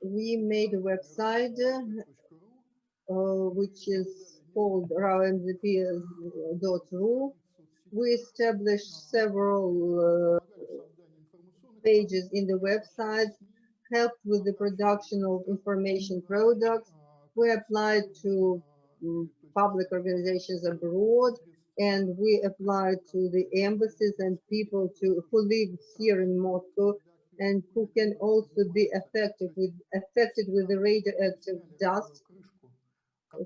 We made a website which is called rawmdp.ru. We established several pages in the website, helped with the production of information products. We applied to public organizations abroad, and we applied to the embassies and people who live here in Moscow and who can also be affected with the radioactive dust.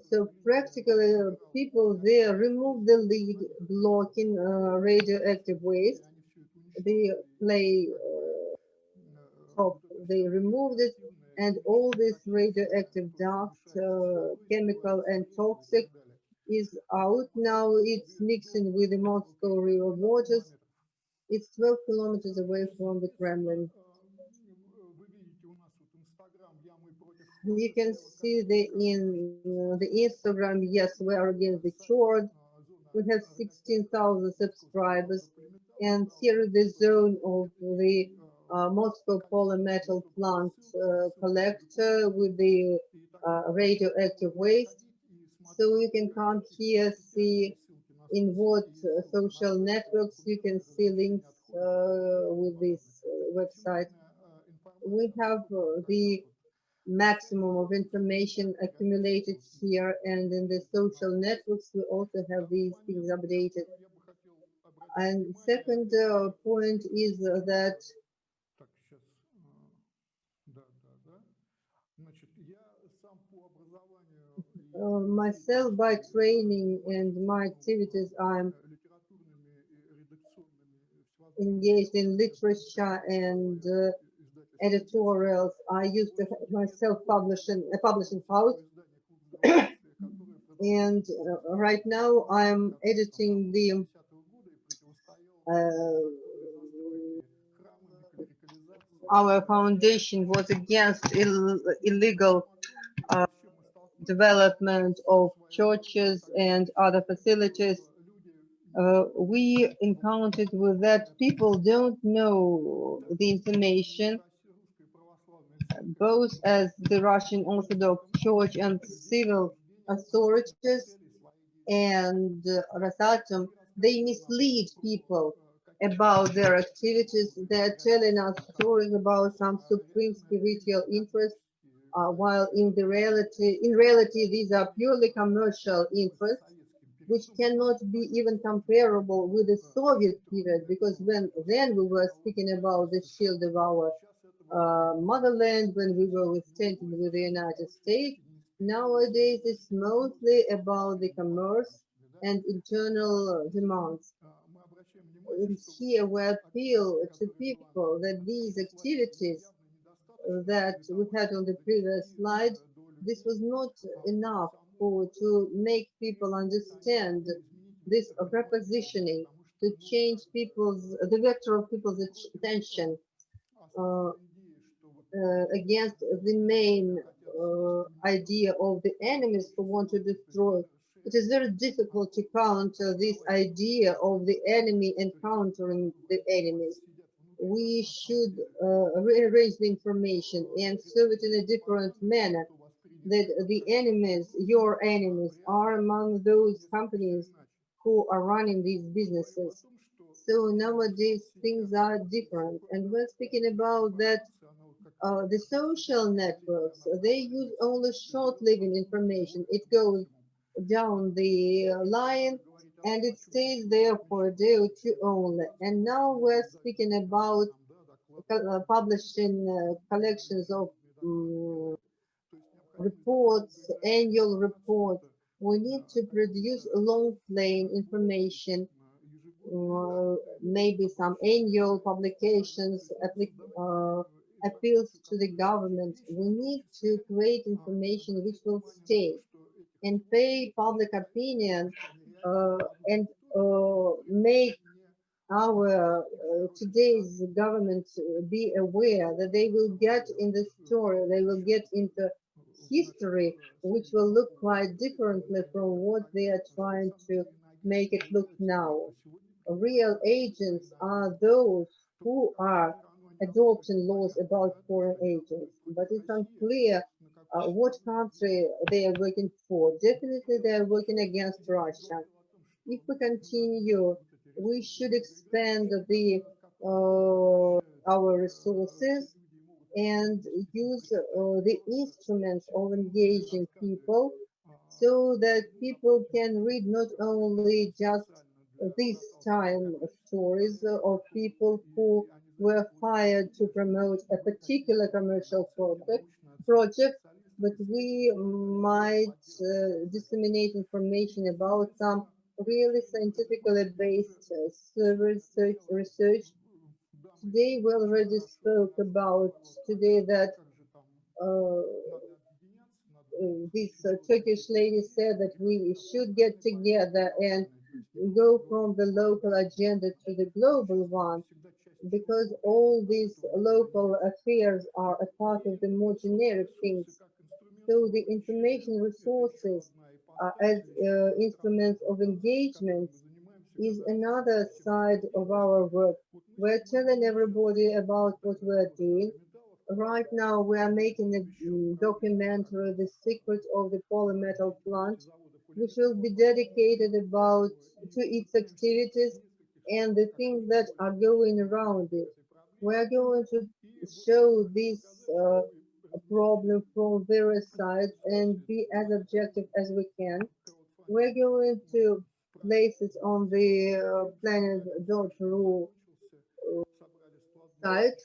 So practically, people there remove the lid blocking radioactive waste. They they removed it, and all this radioactive dust, chemical and toxic, is out now. It's mixing with the Moscow river waters. It's 12 kilometers away from the Kremlin. You can see the Instagram. Yes, we are against the chord. We have 16,000 subscribers, and here is the zone of the Moscow polymetal plant collector with the radioactive waste. So you can come here, see in what social networks you can see links with this website. We have the maximum of information accumulated here, and in the social networks we also have these things updated. And second point is that myself, by training and my activities, I'm engaged in literature and editorials. I used to have myself a publishing house, and right now I'm editing the our foundation was against illegal development of churches and other facilities. We encountered with that people don't know the information, both as the Russian Orthodox Church and civil authorities and Rosatom. They mislead people about their activities. They're telling us stories about some supreme spiritual interest, while in reality these are purely commercial interests, which cannot be even comparable with the Soviet period, because then we were speaking about the shield of our motherland, when we were withstanding with the United States. Nowadays it's mostly about the commerce and internal demands. And here we appeal to people that these activities that we had on the previous slide, this was not enough to make people understand this repositioning, to change the vector of people's attention against the main idea of the enemies who want to destroy. It is very difficult to counter this idea of the enemy and countering the enemies. we should rearrange the information and serve it in a different manner, that the enemies, your enemies, are among those companies who are running these businesses. So nowadays things are different, and we're speaking about that the social networks, they use only short-living information. It goes down the line and it stays there for a day or two only. And now we're speaking about publishing collections of reports, annual reports. We need to produce long-plain information, maybe some annual publications, appeals to the government. We need to create information which will stay and pay public opinion and make our today's government be aware that they will get in the story, they will get into history, which will look quite differently from what they are trying to make it look now. Real agents are those who are adopting laws about foreign agents, but it's unclear what country they are working for. Definitely they are working against Russia. If we continue, we should expand our resources and use the instruments of engaging people so that people can read not only just this time stories of people who were hired to promote a particular commercial project, but we might disseminate information about some really scientifically based research. Today we already spoke about that this Turkish lady said that we should get together and go from the local agenda to the global one, because all these local affairs are a part of the more generic things. So the information resources as instruments of engagement is another side of our work. We're telling everybody about what we're doing. Right now we are making a documentary, The Secret of the Polymetal Plant, which will be dedicated to its activities and the things that are going around it. We are going to show this problem from various sides and be as objective as we can. We're going to place it on the planet.ru site.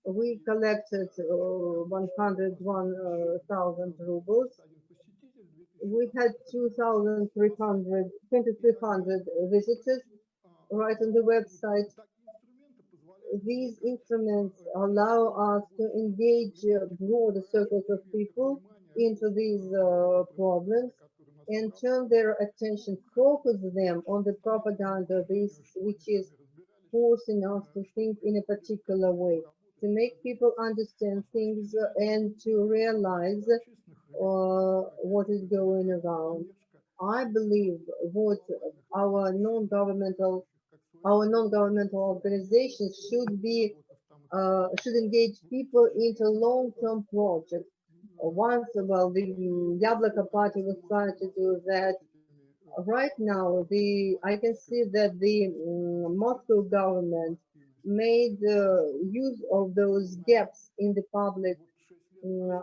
We collected 101,000 rubles. We had 2,300 visitors right on the website. These instruments allow us to engage broader circles of people into these problems and turn their attention, focus them on the propaganda, which is forcing us to think in a particular way, to make people understand things and to realize what is going around. I believe what our non-governmental organizations should engage people into long-term projects. Once, well, the Yabloko Party was trying to do that. Right now, I can see that the Moscow government made use of those gaps in the public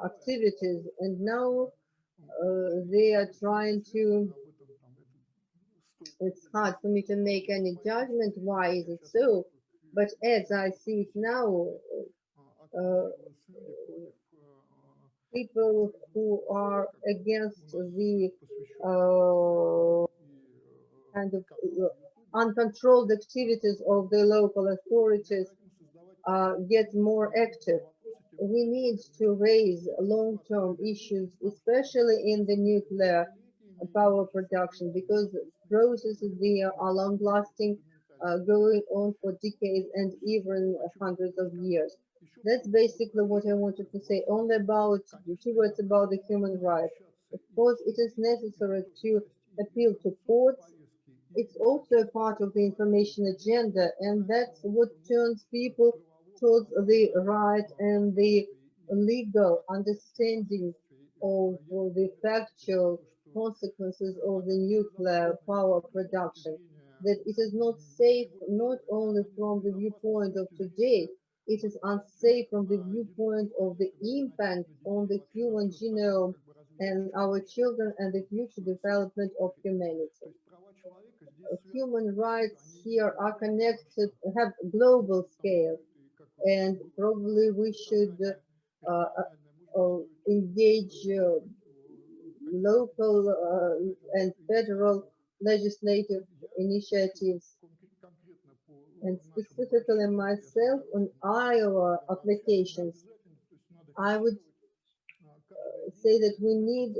activities, and now they are trying to. It's hard for me to make any judgment why is it so, but as I see it now, people who are against the kind of uncontrolled activities of the local authorities get more active. We need to raise long-term issues, especially in the nuclear power production, because processes there are long-lasting, going on for decades and even hundreds of years. That's basically what I wanted to say. Only about 2 words about the human rights. Of course, it is necessary to appeal to courts it's also a part of the information agenda, and that's what turns people towards the right and the legal understanding of the factual consequences of the nuclear power production, that it is not safe not only from the viewpoint of today, it is unsafe from the viewpoint of the impact on the human genome and our children and the future development of humanity. Human rights here are connected, have global scale, and probably we should engage local and federal legislative initiatives, and specifically myself on Iowa applications. I would say that we need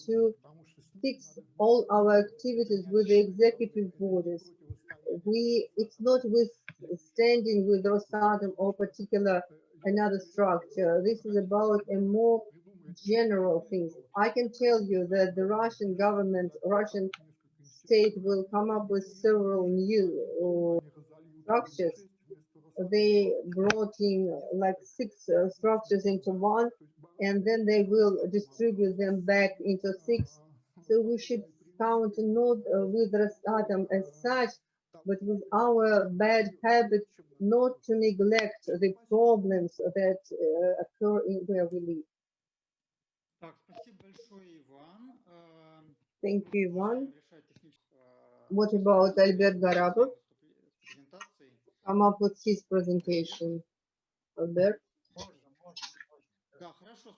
to fix all our activities with the executive bodies. It's not with standing with Rosatom or particular another structure. This is about a more general things. I can tell you that the Russian government, Russian state will come up with several new structures. They brought in like 6 structures into one, and then they will distribute them back into 6. So we should count not with Rosatom as such, but with our bad habit not to neglect the problems that occur in where we live. Thank you, Ivan. What about Albert Garapov? Come up with his presentation. Albert?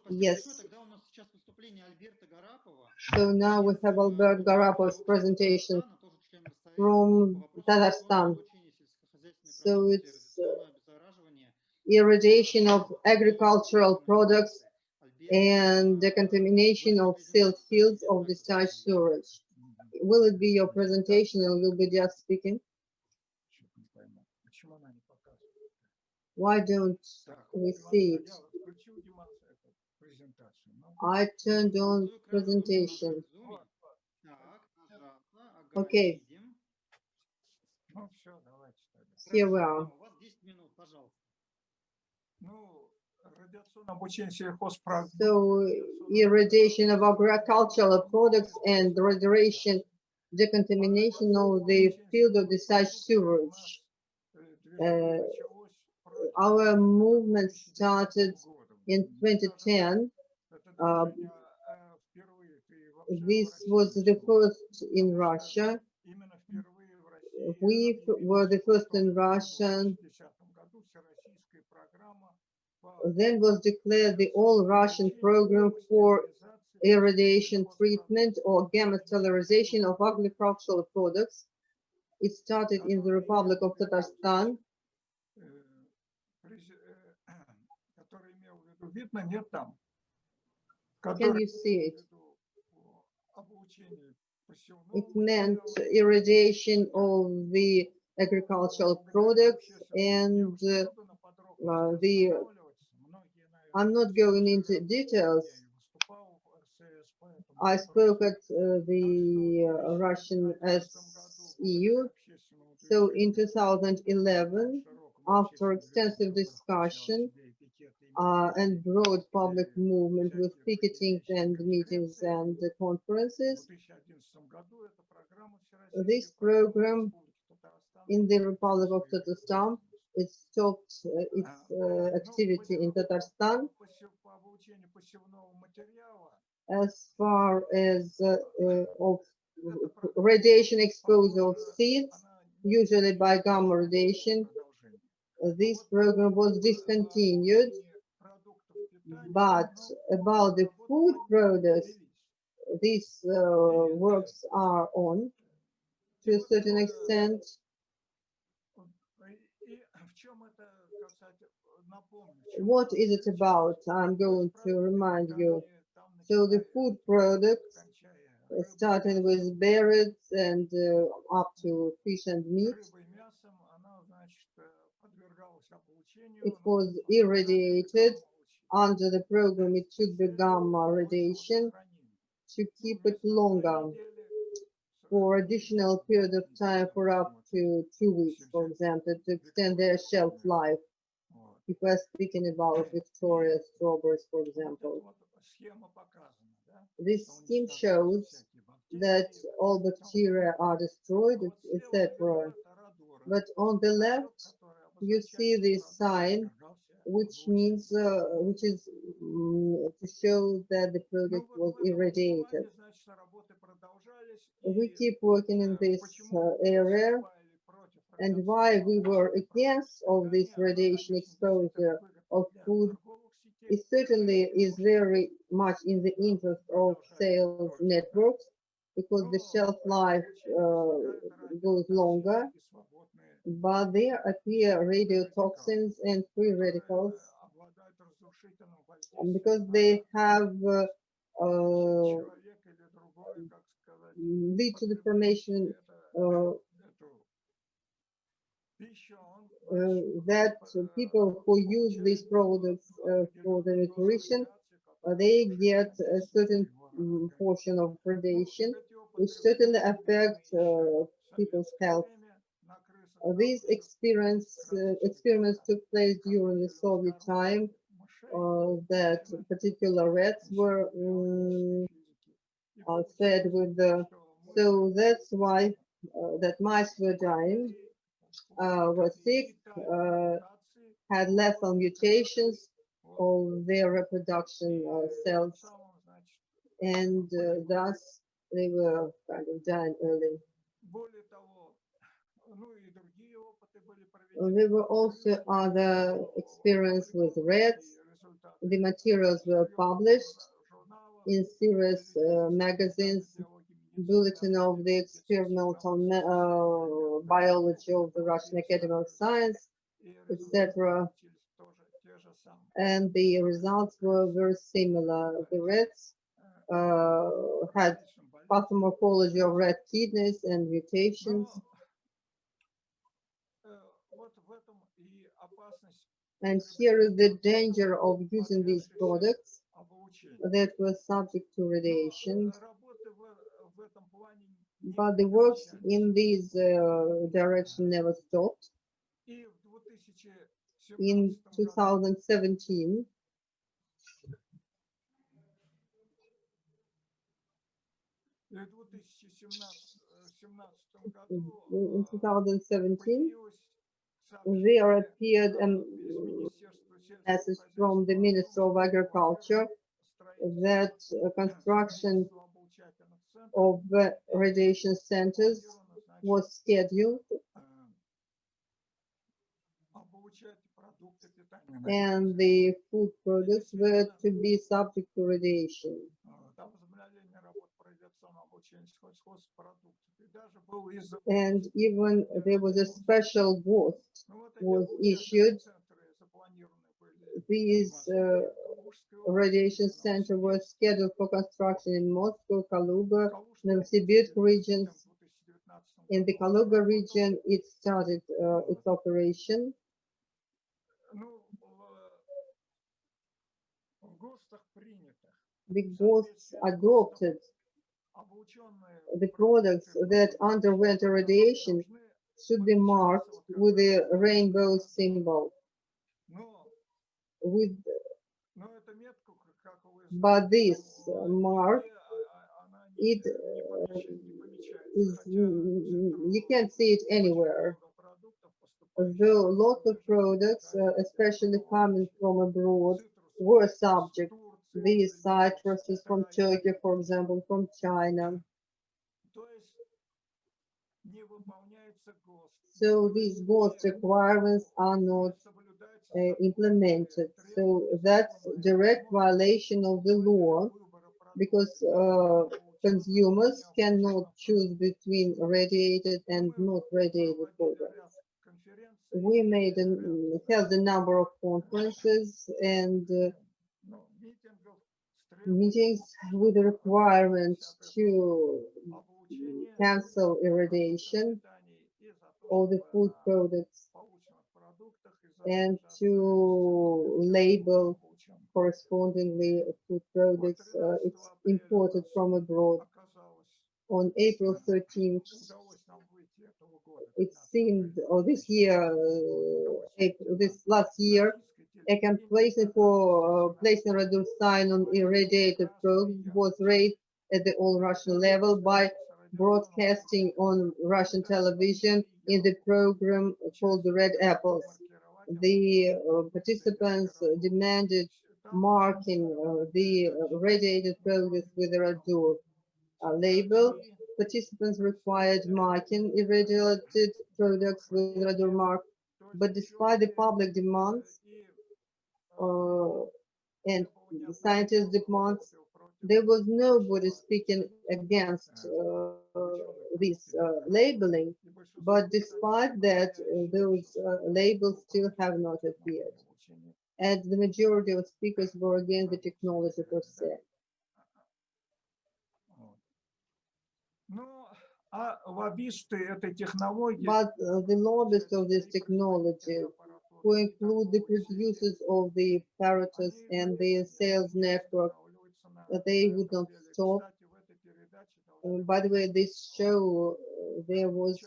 Yes. So now we have Albert Garapov's presentation from Tatarstan. So it's irradiation of agricultural products and the contamination of silt fields of discharge sewage. Will it be your presentation or you'll be just speaking? Why don't we see it? I turned on presentation. Okay. Here we are. So irradiation of agricultural products and radiation decontamination of the field of discharge sewage. Our movement started in 2010. This was the first in Russia. We were the first in Russia. Then was declared the all-Russian program for irradiation treatment or gamma sterilization of agricultural products. It started in the Republic of Tatarstan. Can you see it? It meant irradiation of the agricultural products and I'm not going into details. I spoke at the Russian RSEU. So in 2011, after extensive discussion and broad public movement with picketings and meetings and conferences, this program in the Republic of Tatarstan, it stopped its activity in Tatarstan. As far as of radiation exposure of seeds, usually by gamma radiation, this program was discontinued. But about the food products, these works are on to a certain extent. What is it about? I'm going to remind you. So the food products, starting with berries and up to fish and meat, it was irradiated. Under the program, it should be gamma radiation to keep it longer. for additional period of time for up to 2 weeks, for example, to extend their shelf life. If we're speaking about Victoria strawberries, for example. This scheme shows that all bacteria are destroyed, etc. But on the left, you see this sign, which means, which is to show that the product was irradiated. We keep working in this area, and why we were against of this radiation exposure of food, it certainly is very much in the interest of sales networks, because the shelf life goes longer, but there appear radiotoxins and free radicals, because they have lead to the formation that people who use these products for the nutrition, they get a certain portion of radiation, which certainly affects people's health. These experiments took place during the Soviet time, that particular rats were fed with the, so that's why that mice were dying, were sick, had lethal mutations of their reproduction cells, and thus they were kind of dying early. There were also other experiments with rats. The materials were published in serious magazines, Bulletin of the Experimental Biology of the Russian Academy of Science, etc. And the results were very similar. The rats had pathomorphology of rat kidneys and mutations. And here is the danger of using these products that were subject to radiation. But the works in this direction never stopped. In 2017, there appeared a message from the Minister of Agriculture that construction of radiation centers was scheduled, and the food products were to be subject to radiation. And even there was a special ghost was issued. These radiation centers were scheduled for construction in Moscow, Kaluga, Novosibirsk regions. In the Kaluga region, it started its operation. The ghosts adopted the products that underwent irradiation should be marked with a rainbow symbol. But this mark, it is, you can't see it anywhere. Though lots of products, especially coming from abroad, were subject. These citruses from Turkey, for example, from China. So these GOST requirements are not implemented. So that's direct violation of the law, because consumers cannot choose between radiated and not radiated products. We held a number of conferences and meetings with the requirement to cancel irradiation of the food products and to label correspondingly food products imported from abroad. On April 13th, it seemed, or this year, this last year, a complaint for placing radar sign on irradiated probes was raised at the all-Russian level by broadcasting on Russian television in the program called the Red Apples. The participants demanded marking the radiated products with a radar label. Participants required marking irradiated products with radar mark, but despite the public demands and the scientists' demands, there was nobody speaking against this labeling. But despite that, those labels still have not appeared. And the majority of speakers were against the technology per se. But the lobbyists of this technology, who include the producers of the apparatus and their sales network, they would not stop. By the way, this show, there was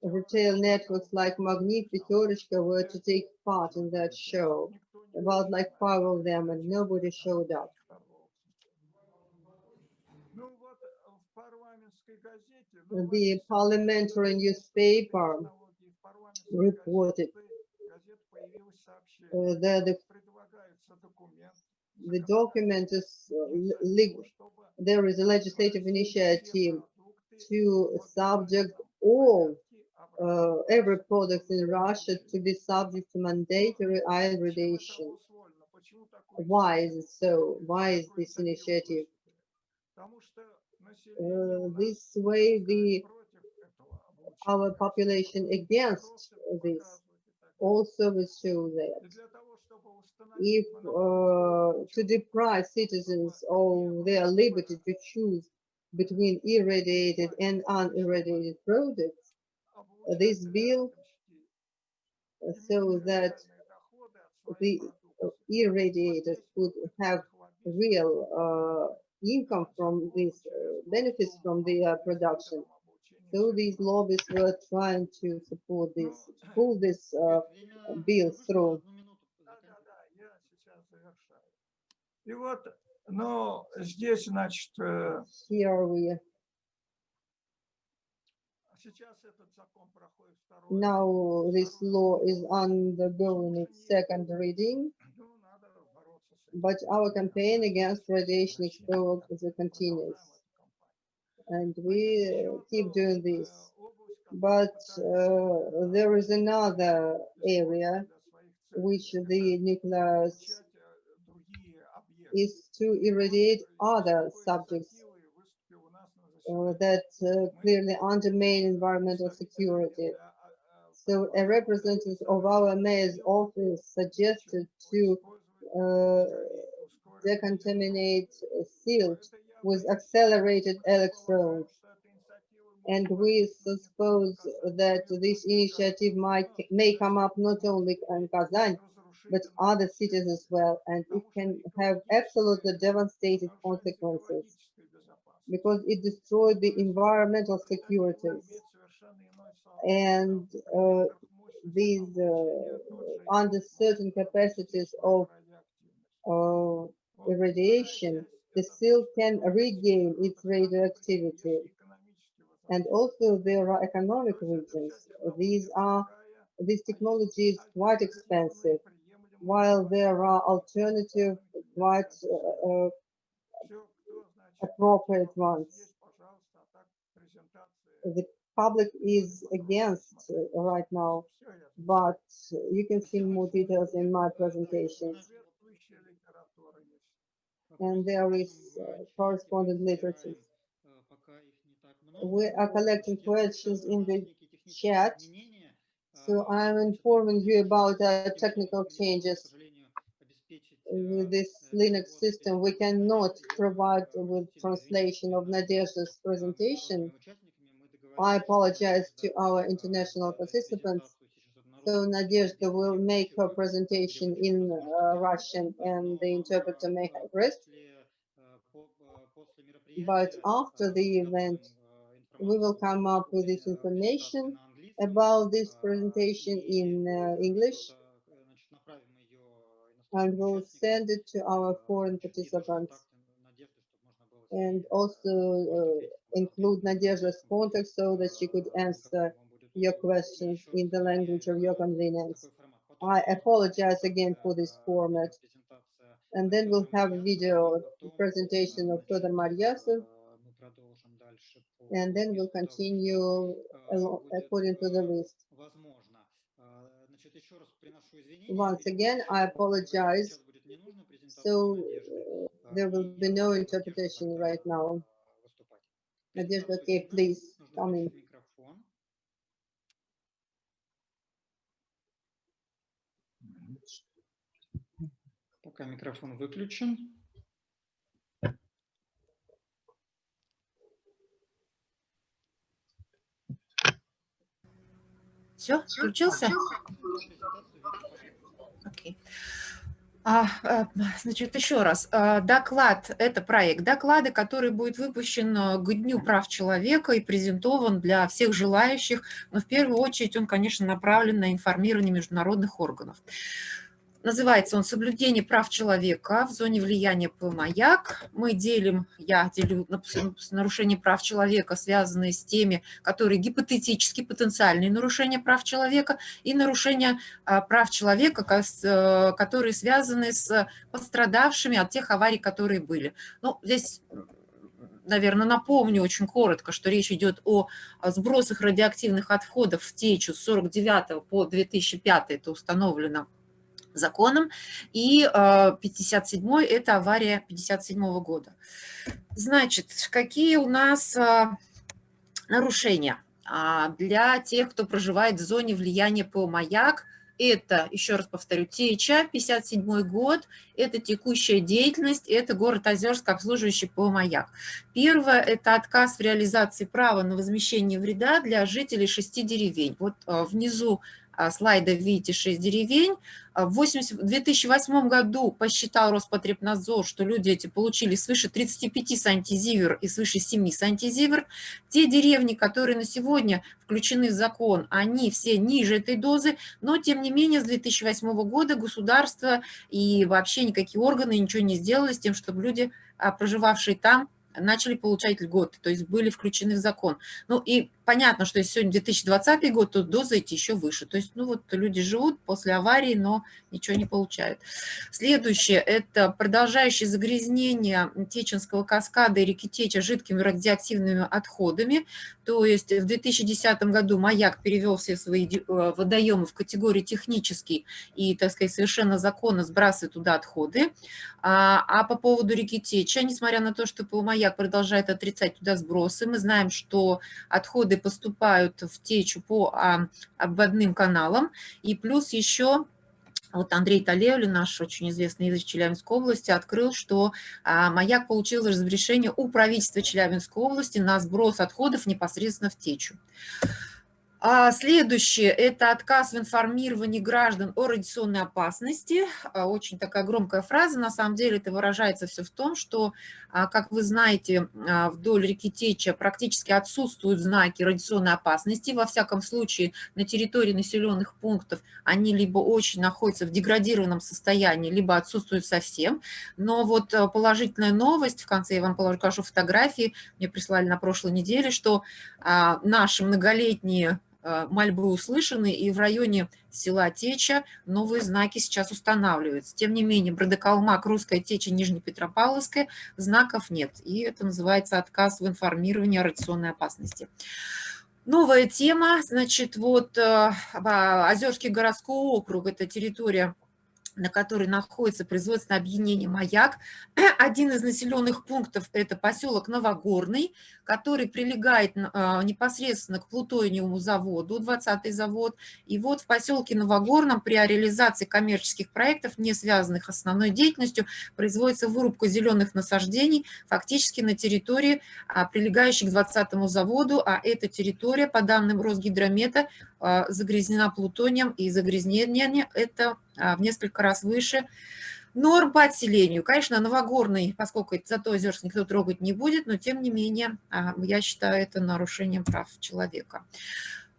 retail networks like Magnet, Peterочка were to take part in that show. About like 5 of them, and nobody showed up. The parliamentary newspaper reported that the document is there is a legislative initiative to subject all every product in Russia to be subject to mandatory ion radiation. Why is it so? Why is this initiative? This way, our population against this also will show that if to deprive citizens of their liberty to choose between irradiated and unirradiated products, this bill so that the irradiators could have real income from these benefits from the production. So these lobbyists were trying to support this, pull this bill through. Here we now this law is undergoing its second reading, but our campaign against radiation exposure continues, and we keep doing this. But there is another area which the nuclear is to irradiate other subjects that clearly undermine environmental security. So a representative of our mayor's office suggested to decontaminate silt with accelerated electrons. And we suppose that this initiative may come up not only in Kazan, but other cities as well, and it can have absolutely devastating consequences because it destroyed the environmental securities. And these under certain capacities of irradiation, the silt can regain its radioactivity. And also there are economic reasons. This technology is quite expensive, while there are alternative, quite appropriate ones. The public is against right now, but you can see more details in my presentations. And there is correspondent literature. We are collecting questions in the chat, so I'm informing you about technical changes with this Linux system. We cannot provide with translation of Nadezhda's presentation. I apologize to our international participants. So Nadezhda will make her presentation in Russian and the interpreter may have rest. But after the event, we will come up with this information about this presentation in English, and we'll send it to our foreign participants, and also include Nadezhda's contact so that she could answer your questions in the language of your convenience. I apologize again for this format. And then we'll have a video presentation of Fedor Maryasov, and then we'll continue according to the list. Once again, I apologize. So there will be no interpretation right now. Nadezhda, okay, please come in. Пока микрофон выключен. Все, включился? Окей. Значит, еще раз. Доклад – это проект доклада, который будет выпущен к Дню прав человека и презентован для всех желающих, но в первую очередь он, конечно, направлен на информирование международных органов. Называется он «Соблюдение прав человека в зоне влияния ПМАЯК». Я делю нарушения прав человека, связанные с теми, которые гипотетически потенциальные нарушения прав человека, и нарушения прав человека, которые связаны с пострадавшими от тех аварий, которые были. Ну, здесь, наверное, напомню очень коротко, что речь идет о сбросах радиоактивных отходов в течь с 1949 по 2005, это установлено законом, и 57-й – это авария 57-го года. Значит, какие у нас нарушения для тех, кто проживает в зоне влияния ПМАЯК? Это, еще раз повторю, теча, 57-й год, это текущая деятельность, это город Озерск, обслуживающий ПМАЯК. Первое – это отказ в реализации права на возмещение вреда для жителей 6 деревень. Вот внизу слайда видите 6 деревень. В 2008 году посчитал Роспотребнадзор, что люди эти получили свыше 35 сантизивер и свыше 7 сантизивер. Те деревни, которые на сегодня включены в закон, они все ниже этой дозы, но тем не менее с 2008 года государство и вообще никакие органы ничего не сделали с тем, чтобы люди, проживавшие там, начали получать льготы, то есть были включены в закон. Ну и понятно, что если сегодня 2020 год, то дозы эти еще выше. То есть, ну вот люди живут после аварии, но ничего не получают. Следующее – это продолжающее загрязнение Теченского каскада и реки Теча жидкими радиоактивными отходами. То есть в 2010 году Маяк перевел все свои водоемы в категорию технический и, так сказать, совершенно законно сбрасывает туда отходы. А по поводу реки Теча, несмотря на то, что Маяк продолжает отрицать туда сбросы, мы знаем, что отходы поступают в Течу по обводным каналам, и плюс еще вот Андрей Талевлин, наш очень известный из Челябинской области, открыл, что Маяк получил разрешение у правительства Челябинской области на сброс отходов непосредственно в Течу. Следующее – это отказ в информировании граждан о радиационной опасности. Очень такая громкая фраза. На самом деле это выражается все в том, что, как вы знаете, вдоль реки Теча практически отсутствуют знаки радиационной опасности. Во всяком случае, на территории населенных пунктов они либо очень находятся в деградированном состоянии, либо отсутствуют совсем. Но вот положительная новость, в конце я вам покажу фотографии, мне прислали на прошлой неделе, что наши многолетние мольбы услышаны, и в районе села Теча новые знаки сейчас устанавливаются. Тем не менее, Бродокалмак, Русская Теча, Нижнепетропавловская знаков нет. И это называется отказ в информировании о радиационной опасности. Новая тема, значит, вот Озерский городской округ, это территория, на которой находится производственное объединение «Маяк». Один из населенных пунктов – это поселок Новогорный, который прилегает непосредственно к плутониевому заводу, 20-й завод. И вот в поселке Новогорном при реализации коммерческих проектов, не связанных с основной деятельностью, производится вырубка зеленых насаждений фактически на территории, прилегающей к 20-му заводу, а эта территория, по данным Росгидромета, загрязнена плутонием, и загрязнение это в несколько раз выше Норм по отселению. Конечно, Новогорный, поскольку это Зато-Озерск никто трогать не будет, но тем не менее, я считаю это нарушением прав человека.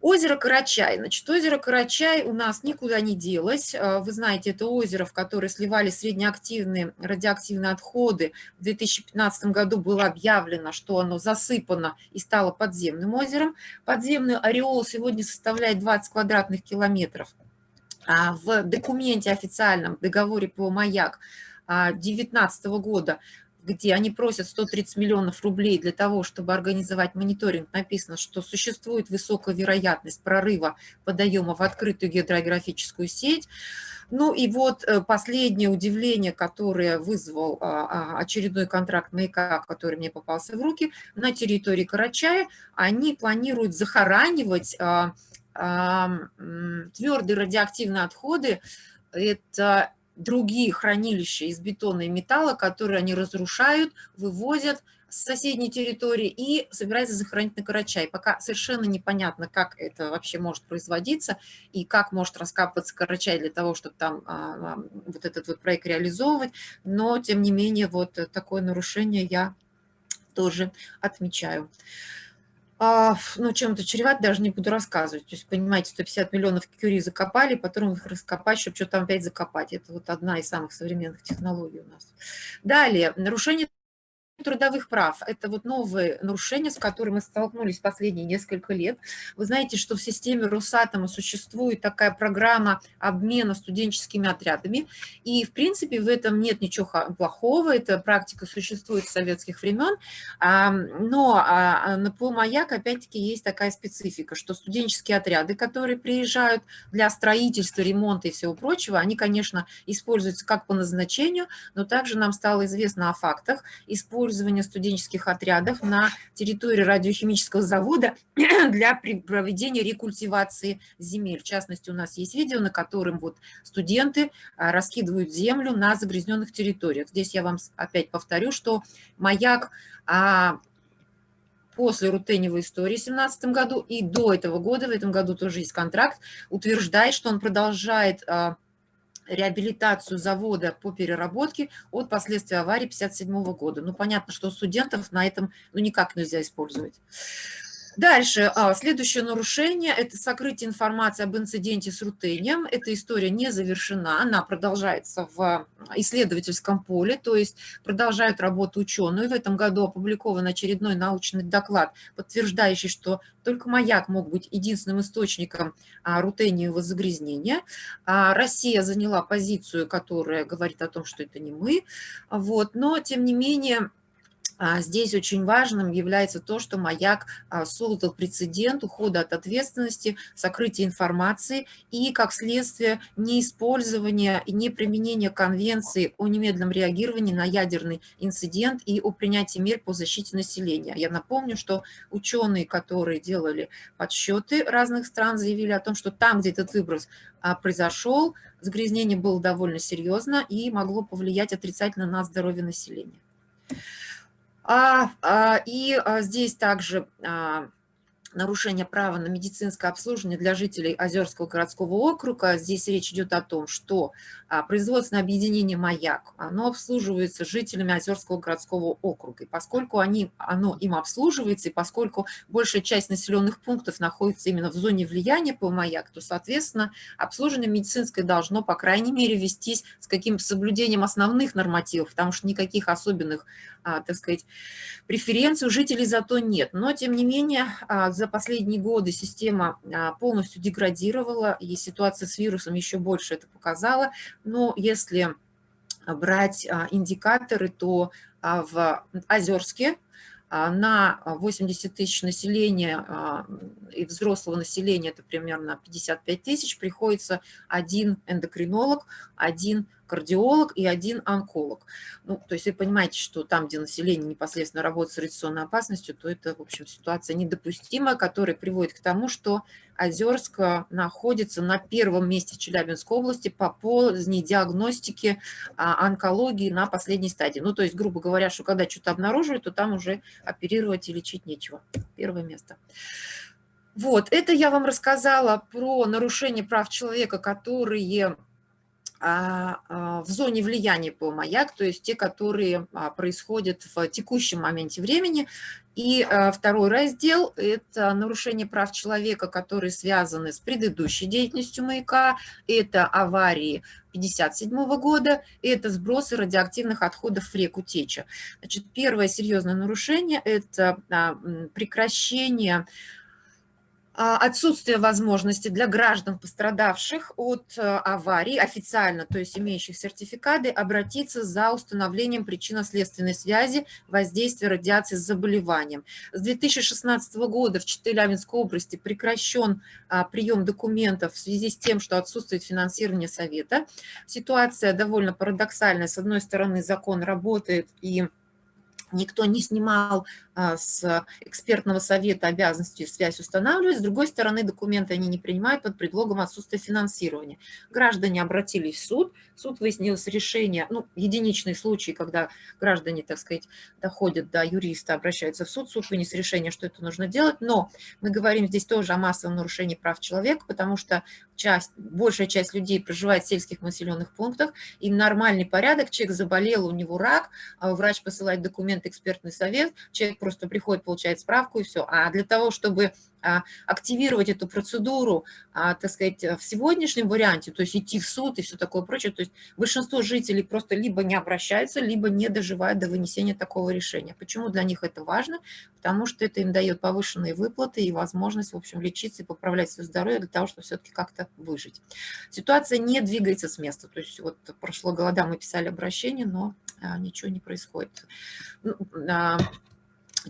Озеро Карачай. Значит, озеро Карачай у нас никуда не делось. Вы знаете, это озеро, в которое сливали среднеактивные радиоактивные отходы. В 2015 году было объявлено, что оно засыпано и стало подземным озером. Подземный ореол сегодня составляет 20 квадратных километров. В документе официальном, договоре по «Маяк» 2019 года, где они просят 130 миллионов рублей для того, чтобы организовать мониторинг, написано, что существует высокая вероятность прорыва водоема в открытую гидрографическую сеть. Ну и вот последнее удивление, которое вызвал очередной контракт «Маяка», который мне попался в руки, на территории Карачая, они планируют захоранивать твердые радиоактивные отходы. Это другие хранилища из бетона и металла, которые они разрушают, вывозят с соседней территории и собираются захоронить на Карачай. Пока совершенно непонятно, как это вообще может производиться и как может раскапываться Карачай для того, чтобы там вот этот вот проект реализовывать. Но, тем не менее, вот такое нарушение я тоже отмечаю. Ну, чем это чревато, даже не буду рассказывать. То есть, понимаете, 150 миллионов кюри закопали, потом их раскопать, чтобы что-то там опять закопать. Это вот одна из самых современных технологий у нас. Далее, нарушение трудовых прав. Это вот новые нарушения, с которыми мы столкнулись последние несколько лет. Вы знаете, что в системе Росатома существует такая программа обмена студенческими отрядами, и, в принципе, в этом нет ничего плохого, эта практика существует с советских времен, но на ПО «Маяк» опять-таки есть такая специфика, что студенческие отряды, которые приезжают для строительства, ремонта и всего прочего, они, конечно, используются как по назначению, но также нам стало известно о фактах использования студенческих отрядов на территории радиохимического завода для проведения рекультивации земель. В частности, у нас есть видео, на котором вот студенты раскидывают землю на загрязненных территориях. Здесь я вам опять повторю, что «Маяк» после рутеневой истории в 2017 году и до этого года, в этом году тоже есть контракт, утверждает, что он продолжает реабилитацию завода по переработке от последствий аварии 1957 года. Ну, понятно, что студентов на этом никак нельзя использовать. Дальше, следующее нарушение – это сокрытие информации об инциденте с рутением. Эта история не завершена, она продолжается в исследовательском поле, то есть продолжают работу ученые. В этом году опубликован очередной научный доклад, подтверждающий, что только «Маяк» мог быть единственным источником рутениевого загрязнения. Россия заняла позицию, которая говорит о том, что это не мы. Вот. Но, тем не менее, здесь очень важным является то, что «Маяк» создал прецедент ухода от ответственности, сокрытия информации и, как следствие, неиспользования и неприменения конвенции о немедленном реагировании на ядерный инцидент и о принятии мер по защите населения. Я напомню, что ученые, которые делали подсчеты разных стран, заявили о том, что там, где этот выброс произошел, загрязнение было довольно серьезно и могло повлиять отрицательно на здоровье населения. Здесь также нарушение права на медицинское обслуживание для жителей Озерского городского округа. Здесь речь идет о том, что производственное объединение «Маяк», оно обслуживается жителями Озерского городского округа. И поскольку оно им обслуживается, и поскольку большая часть населенных пунктов находится именно в зоне влияния по «Маяк», то, соответственно, обслуживание медицинское должно, по крайней мере, вестись с каким-то соблюдением основных нормативов, потому что никаких особенных, так сказать, преференций у жителей зато нет. Но, тем не менее, за последние годы система полностью деградировала, и ситуация с вирусом еще больше это показала. Но если брать индикаторы, то в Озерске на 80 тысяч населения и взрослого населения, это примерно 55 тысяч, приходится один эндокринолог, один кардиолог и один онколог. Ну, то есть вы понимаете, что там, где население непосредственно работает с радиационной опасностью, то это, в общем, ситуация недопустимая, которая приводит к тому, что Озерск находится на первом месте Челябинской области по поздней диагностике онкологии на последней стадии. Ну, то есть, грубо говоря, что когда что-то обнаруживают, то там уже оперировать и лечить нечего. Первое место. Вот, это я вам рассказала про нарушение прав человека, которые в зоне влияния по маяк, то есть те, которые происходят в текущем моменте времени. И второй раздел – это нарушение прав человека, которые связаны с предыдущей деятельностью маяка, это аварии 1957 года, и это сбросы радиоактивных отходов в реку Теча. Значит, первое серьезное нарушение – это прекращение отсутствие возможности для граждан, пострадавших от аварий, официально, то есть имеющих сертификаты, обратиться за установлением причинно-следственной связи воздействия радиации с заболеванием. С 2016 года в Челябинской области прекращен прием документов в связи с тем, что отсутствует финансирование совета. Ситуация довольно парадоксальная. С одной стороны, закон работает, и никто не снимал с экспертного совета обязанности связь устанавливать. С другой стороны, документы они не принимают под предлогом отсутствия финансирования. Граждане обратились в суд. Суд выяснил решение, ну, единичные случаи, когда граждане, так сказать, доходят до юриста, обращаются в суд. Суд вынес решение, что это нужно делать. Но мы говорим здесь тоже о массовом нарушении прав человека, потому что большая часть людей проживает в сельских населенных пунктах, и нормальный порядок, человек заболел, у него рак, врач посылает документы, экспертный совет, человек просто приходит, получает справку и все. А для того, чтобы активировать эту процедуру, так сказать, в сегодняшнем варианте, то есть идти в суд и все такое прочее, то есть большинство жителей просто либо не обращаются, либо не доживают до вынесения такого решения. Почему для них это важно? Потому что это им дает повышенные выплаты и возможность, в общем, лечиться и поправлять свое здоровье для того, чтобы все-таки как-то выжить. Ситуация не двигается с места. То есть вот в прошлые года мы писали обращение, но ничего не происходит.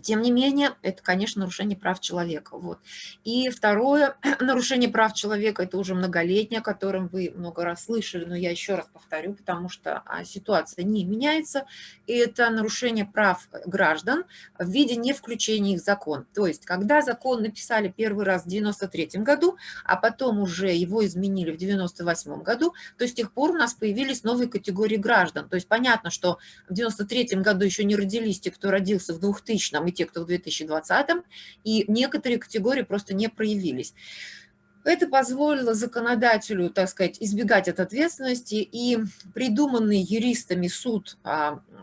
Тем не менее, это, конечно, нарушение прав человека. Вот. И второе нарушение прав человека, это уже многолетнее, о котором вы много раз слышали, но я еще раз повторю, потому что ситуация не меняется. И это нарушение прав граждан в виде невключения их в закон. То есть, когда закон написали первый раз в 1993 году, а потом уже его изменили в 1998 году, то с тех пор у нас появились новые категории граждан. То есть, понятно, что в 1993 году еще не родились те, кто родился в 2000-м, и те, кто в 2020-м, и некоторые категории просто не проявились. Это позволило законодателю, так сказать, избегать от ответственности, и придуманный юристами суд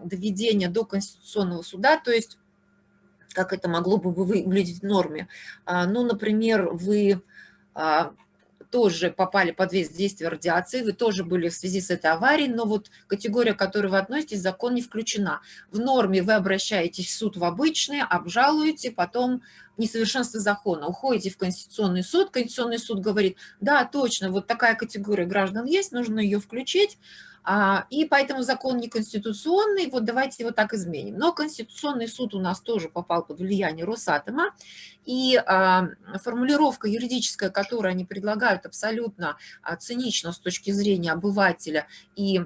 доведения до Конституционного суда, то есть как это могло бы выглядеть в норме. Ну, например, вы тоже попали под действие радиации, вы тоже были в связи с этой аварией, но вот категория, к которой вы относитесь, в закон не включена. В норме вы обращаетесь в суд в обычный, обжалуете, потом несовершенство закона, уходите в Конституционный суд говорит, да, точно, вот такая категория граждан есть, нужно ее включить, и поэтому закон неконституционный, вот давайте его так изменим. Но Конституционный суд у нас тоже попал под влияние Росатома, и формулировка юридическая, которую они предлагают, абсолютно цинична с точки зрения обывателя и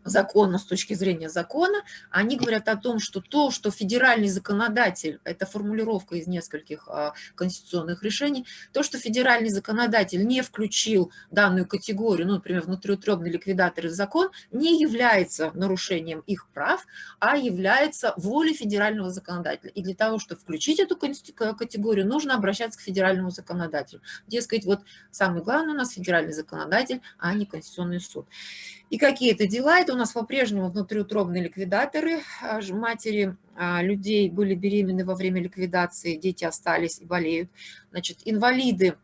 законно с точки зрения закона, они говорят о том, что то, что федеральный законодатель, это формулировка из нескольких конституционных решений, то, что федеральный законодатель не включил данную категорию, ну, например, внутриутробные ликвидаторы в закон, не является нарушением их прав, а является волей федерального законодателя. И для того, чтобы включить эту категорию, нужно обращаться к федеральному законодателю. Дескать, вот самый главный у нас федеральный законодатель, а не Конституционный суд. И какие это дела? Это у нас по-прежнему внутриутробные ликвидаторы. Матери людей были беременны во время ликвидации, дети остались и болеют. Значит, инвалиды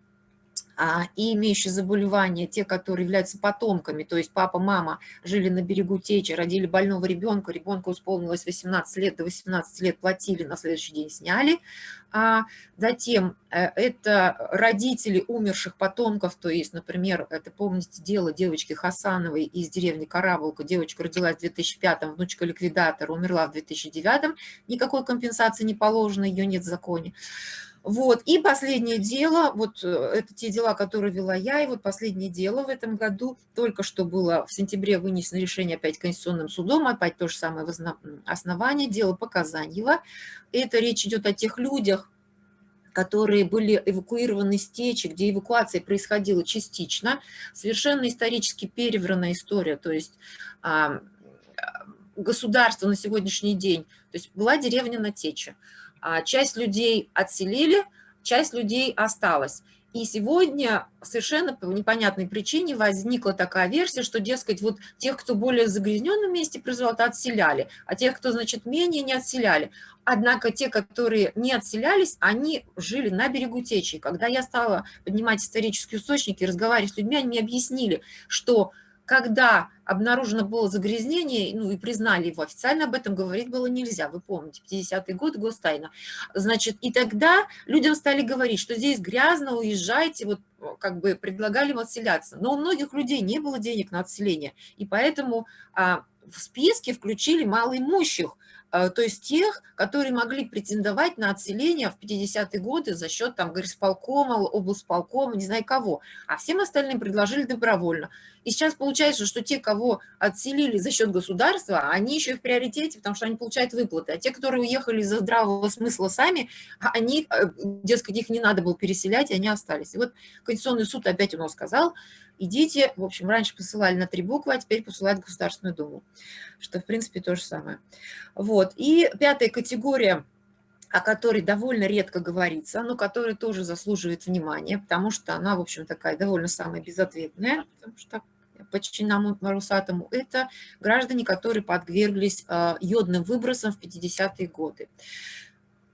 и имеющие заболевания, те, которые являются потомками, то есть папа, мама жили на берегу Течи, родили больного ребенка, ребенку исполнилось 18 лет, до 18 лет платили, на следующий день сняли. Затем это родители умерших потомков, то есть, например, это помните дело девочки Хасановой из деревни Карабулка, девочка родилась в 2005-м, внучка ликвидатора, умерла в 2009-м, никакой компенсации не положено, ее нет в законе. Вот, и последнее дело, вот это те дела, которые вела я, и вот последнее дело в этом году, только что было в сентябре вынесено решение опять Конституционным судом, опять то же самое основание, дело по Казаньево. Это речь идет о тех людях, которые были эвакуированы с Течи, где эвакуация происходила частично, совершенно исторически перевранная история, то есть государство на сегодняшний день, то есть была деревня на Течи. Часть людей отселили, часть людей осталась. И сегодня совершенно по непонятной причине возникла такая версия, что, дескать, вот тех, кто более в загрязненном месте производства, отселяли, а тех, кто, значит, менее, не отселяли. Однако те, которые не отселялись, они жили на берегу течи. Когда я стала поднимать исторические источники, разговаривать с людьми, они мне объяснили, что когда обнаружено было загрязнение, ну и признали его, официально об этом говорить было нельзя, вы помните, 50-й год, гостайна. Значит, и тогда людям стали говорить, что здесь грязно, уезжайте, вот как бы предлагали им отселяться. Но у многих людей не было денег на отселение, и поэтому в списке включили малоимущих, то есть тех, которые могли претендовать на отселение в 50-е годы за счет там горисполкома, облсполкома, не знаю кого, а всем остальным предложили добровольно. И сейчас получается, что те, кого отселили за счет государства, они еще и в приоритете, потому что они получают выплаты. А те, которые уехали из-за здравого смысла сами, они, дескать, их не надо было переселять, и они остались. И вот Конституционный суд опять у нас сказал, идите, в общем, раньше посылали на 3 буквы, а теперь посылают в Государственную Думу, что, в принципе, то же самое. Вот. И 5-я категория, о которой довольно редко говорится, но которая тоже заслуживает внимания, потому что она, в общем, такая довольно самая безответная, потому что подчинена Росатому, это граждане, которые подверглись йодным выбросам в 50-е годы.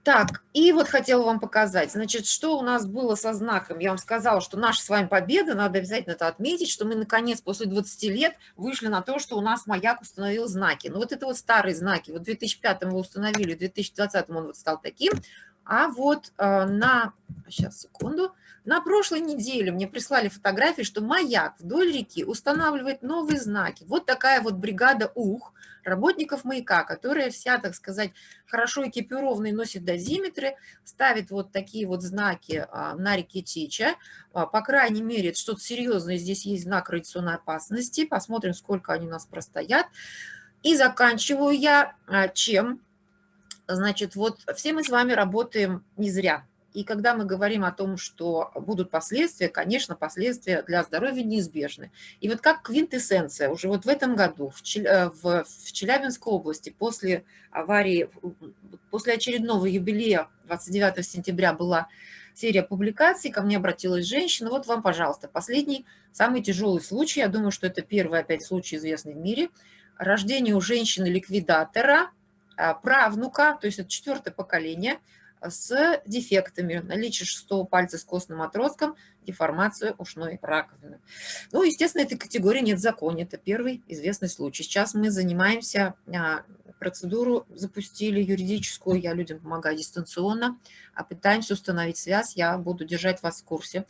Так, и вот хотела вам показать, значит, что у нас было со знаком. Я вам сказала, что наша с вами победа, надо обязательно это отметить, что мы, наконец, после 20 лет вышли на то, что у нас маяк установил знаки. Ну, вот это вот старые знаки. Вот в 2005 мы установили, в 2020 он вот стал таким. А вот сейчас, секунду, на прошлой неделе мне прислали фотографии, что маяк вдоль реки устанавливает новые знаки. Вот такая вот бригада работников маяка, которая вся, так сказать, хорошо экипированная, носит дозиметры, ставит вот такие вот знаки на реке Теча. По крайней мере, что-то серьезное, здесь есть знак радиационной опасности. Посмотрим, сколько они у нас простоят. И заканчиваю я чем? Значит, вот все мы с вами работаем не зря. И когда мы говорим о том, что будут последствия, конечно, последствия для здоровья неизбежны. И вот как квинтэссенция, уже вот в этом году в Челябинской области после аварии, после очередного юбилея 29 сентября была серия публикаций, ко мне обратилась женщина, вот вам, пожалуйста, последний, самый тяжелый случай, я думаю, что это первый опять случай, известный в мире, рождение у женщины-ликвидатора, правнука, то есть это 4-е поколение, с дефектами, наличие 6-го пальца с костным отростком, деформация ушной раковины. Ну, естественно, этой категории нет в законе, это первый известный случай. Сейчас мы занимаемся, процедуру запустили юридическую, я людям помогаю дистанционно, пытаемся установить связь, я буду держать вас в курсе.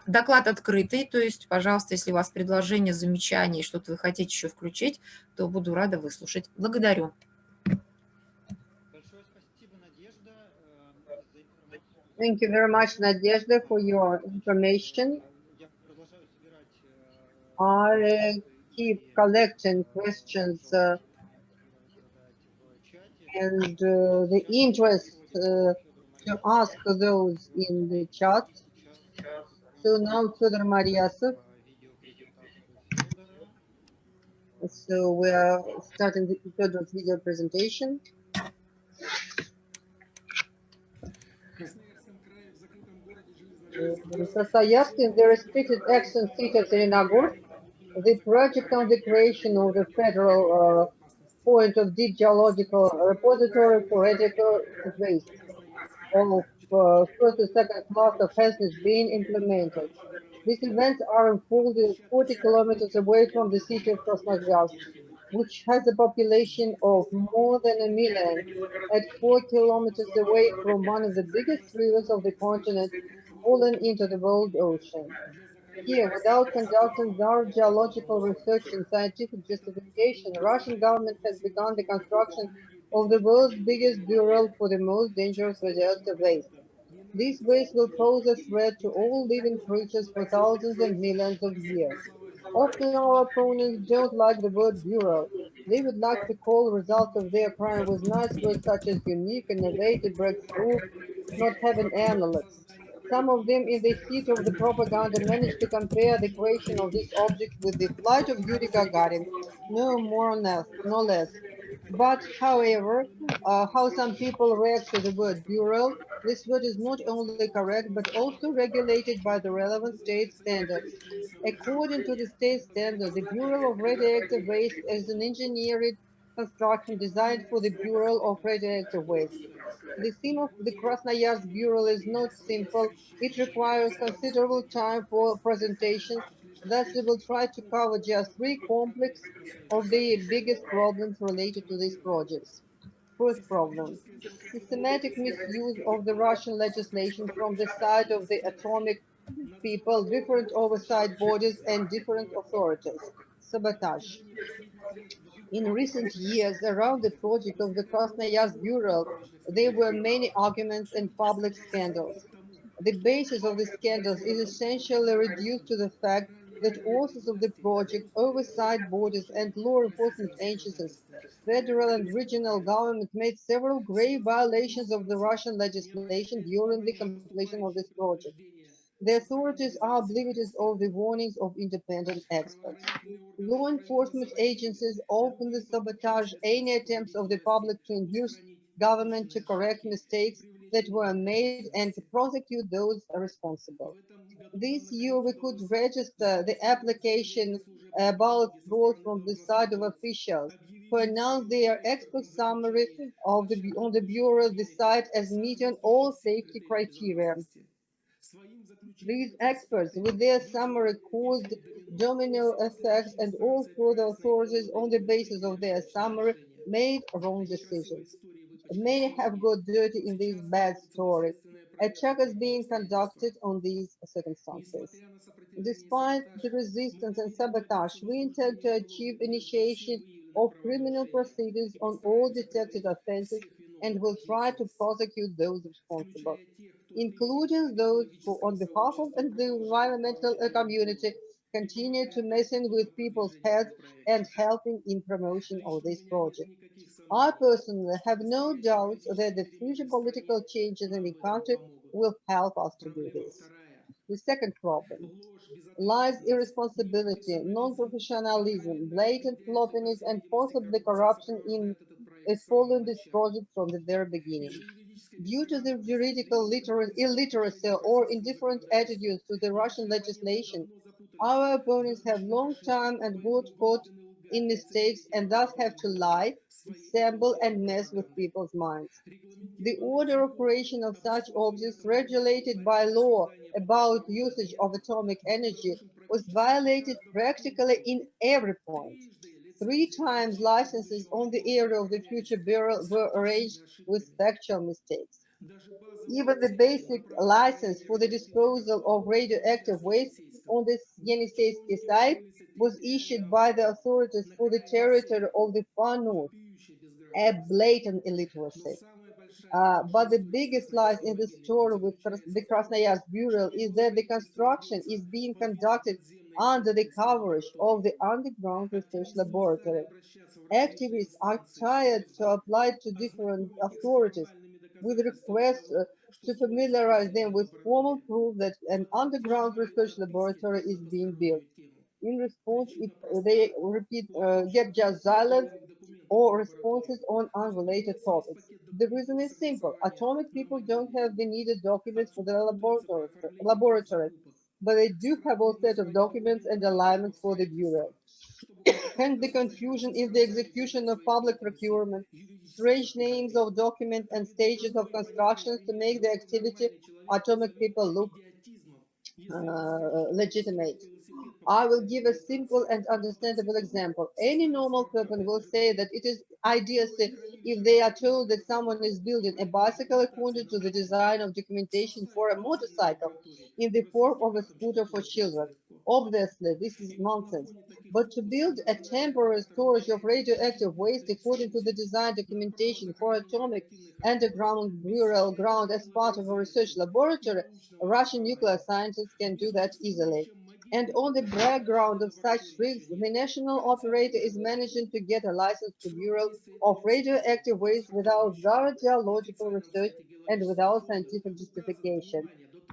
Доклад открытый, то есть, пожалуйста, если у вас предложения, замечания, что-то вы хотите еще включить, то буду рада выслушать. Благодарю. Thank you very much, Nadezhda, for your information. I keep collecting questions and the interest to ask those in the chat. So now, Fedor Mariasov. So we are starting Fedor's video presentation. Состоявшись in the restricted action city of Zelenogorsk, the project on the creation of the federal point of deep geological repository for radioactive waste of first and second class of has been implemented. These events are unfolding 40 kilometers away from the city of Krasnoyarsk, which has a population of more than 1 million, at 4 kilometers away from one of the biggest rivers of the continent, fallen into the world ocean. Here, without conducting thorough geological research and scientific justification, the Russian government has begun the construction of the world's biggest burial for the most dangerous radioactive waste. This waste will pose a threat to all living creatures for thousands and millions of years. Often our opponents don't like the word burial. They would like to call the result of their crime with nice words such as unique, innovative, breakthrough, not having analogs. Some of them, in the heat of the propaganda, managed to compare the creation of this object with the flight of Yuri Gagarin, no more or no less. But however, how some people react to the word bureau, this word is not only correct, but also regulated by the relevant state standards. According to the state standard, the Bureau of Radioactive Waste is an engineered construction designed for the Bureau of Radioactive Waste. The theme of the Krasnoyarsk Bureau is not simple. It requires considerable time for presentation. Thus, we will try to cover just three complex of the biggest problems related to these projects. First problem, systematic misuse of the Russian legislation from the side of the atomic people, different oversight bodies, and different authorities. Sabotage. In recent years, around the project of the Krasnoyarsk Bureau, there were many arguments and public scandals. The basis of the scandals is essentially reduced to the fact that authors of the project, oversight bodies, and law enforcement agencies, federal and regional government made several grave violations of the Russian legislation during the completion of this project. The authorities are oblivious of the warnings of independent experts. Law enforcement agencies openly sabotage any attempts of the public to induce government to correct mistakes that were made and to prosecute those responsible. This year we could register the application about fraud from the side of officials who announced their expert summary of on the Bureau the site as meeting all safety criteria. These experts, with their summary, caused domino effects, and all further authorities, on the basis of their summary, made wrong decisions. Many have got dirty in this bad story. A check is being conducted on these circumstances. Despite the resistance and sabotage, we intend to achieve initiation of criminal proceedings on all detected offenses and will try to prosecute those responsible, including those who, on behalf of the environmental community, continue to messing with people's heads and helping in promotion of this project. I personally have no doubts that the future political changes in the country will help us to do this. The second problem lies irresponsibility, non-professionalism, blatant sloppiness, and possibly corruption in following this project from the very beginning. Due to the juridical illiteracy or indifferent attitudes to the Russian legislation, our opponents have long time and got caught in mistakes and thus have to lie, dissemble, and mess with people's minds. The order of operation of such objects regulated by law about usage of atomic energy was violated practically in every point. Three times licenses on the area of the future barrel were arranged with factual mistakes. Even the basic license for the disposal of radioactive waste on the Yeniseiski site was issued by the authorities for the territory of the far north, a blatant illiteracy. But the biggest lies in the story with the Krasnoyarsk Bureau is that the construction is being conducted under the coverage of the underground research laboratory. Activists are tired to apply to different authorities with requests to familiarize them with formal proof that an underground research laboratory is being built. In response, if they get just silence or responses on unrelated topics. The reason is simple. Atomic people don't have the needed documents for the laboratory, but they do have all set of documents and alignments for the Bureau. Hence the confusion in the execution of public procurement, strange names of documents and stages of construction to make the activity atomic people look legitimate. I will give a simple and understandable example. Any normal person will say that it is idiocy if they are told that someone is building a bicycle according to the design of documentation for a motorcycle in the form of a scooter for children. Obviously, this is nonsense. But to build a temporary storage of radioactive waste according to the design documentation for atomic underground burial ground as part of a research laboratory, Russian nuclear scientists can do that easily. And on the background of such risks, the national operator is managing to get a license to Bureau of Radioactive Waste without thorough geological research and without scientific justification.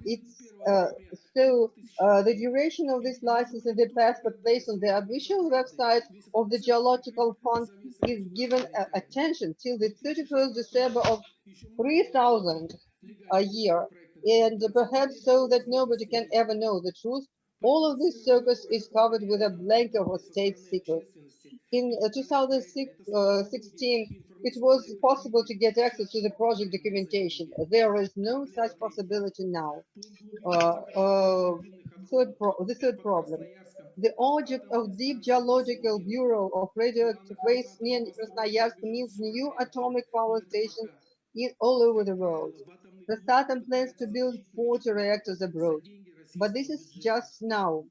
It's The duration of this license and the passport placed on the official website of the Geological Fund is given attention till the 31st December of 3000 a year, and perhaps so that nobody can ever know the truth. All of this circus is covered with a blanket of state secrets. In 2016, it was possible to get access to the project documentation. There is no such possibility now. The third problem. The object of Deep Geological Bureau of Radioactive Waste near Krasnoyarsk means new atomic power stations all over the world. The Saturn plans to build 40 reactors abroad. But this is just now.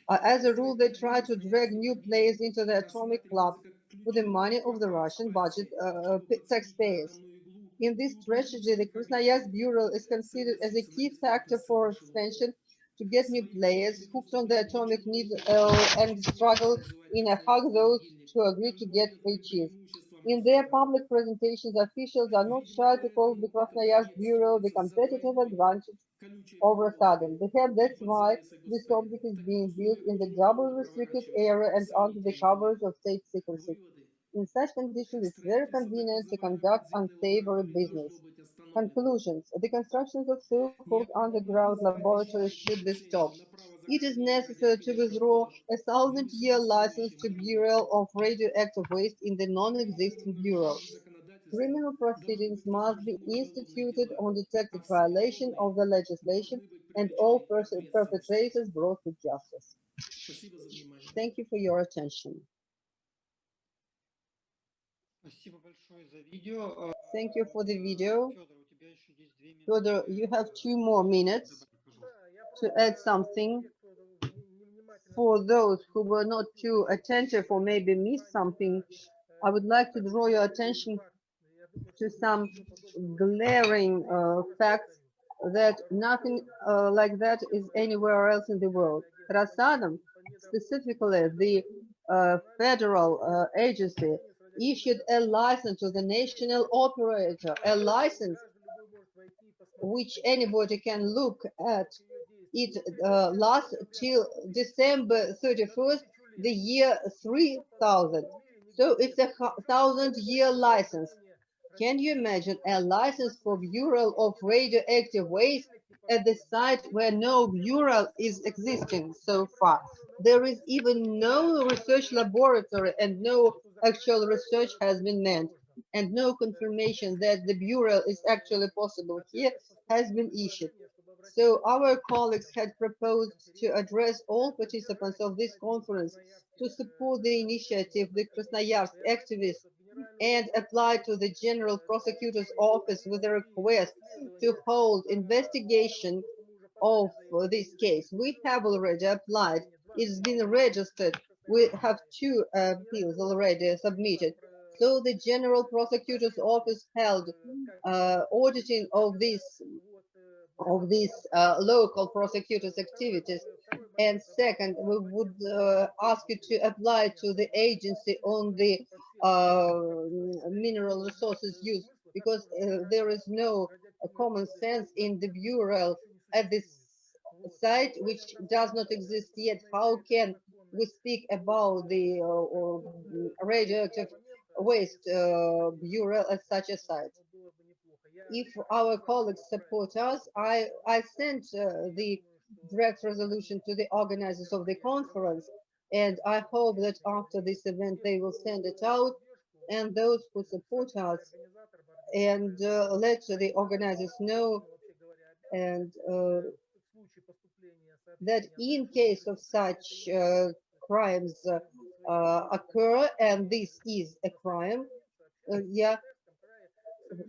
As a rule, they try to drag new players into the atomic club with the money of the Russian budget taxpayers. In this strategy, the Krasnoyarsk Bureau is considered as a key factor for expansion to get new players hooked on the atomic needs and struggle in a hug those who agree to get free cheese. In their public presentations, officials are not shy to call the Krasnoyarsk Bureau the competitive advantage over Saturn. That's why this object is being built in the double restricted area and under the covers of state secrecy. In such conditions, it's very convenient to conduct unsavory business. Conclusions. The construction of so-called underground laboratories should be stopped. It is necessary to withdraw a 1,000-year license to burial of radioactive waste in the non-existing bureaus. Criminal proceedings must be instituted on detected violation of the legislation and all perpetrators brought to justice. Thank you for your attention. Thank you for the video. Fyodor, you have 2 more minutes to add something. For those who were not too attentive or maybe missed something, I would like to draw your attention to some glaring facts that nothing like that is anywhere else in the world. Rosatom, specifically the federal agency, issued a license to the national operator, a license which anybody can look at. It lasts till December 31st, the year 3000. So it's a 1,000-year license. Can you imagine a license for burial of radioactive waste at the site where no burial is existing so far? There is even no research laboratory and no actual research has been made, and no confirmation that the burial is actually possible here has been issued. So our colleagues had proposed to address all participants of this conference to support the initiative the Krasnoyarsk activists and apply to the General Prosecutor's Office with a request to hold investigation of this case. We have already applied. It's been registered. We have 2 appeals already submitted. So the General Prosecutor's Office held auditing of these local prosecutors' activities. And second, we would ask you to apply to the agency on the mineral resources use, because there is no common sense in the burial at this site, which does not exist yet. How can we speak about the radioactive waste burial at such a site? If our colleagues support us, I sent the draft resolution to the organizers of the conference, and I hope that after this event they will send it out, and those who support us, and let the organizers know, and that in case of such crimes occur, and this is a crime,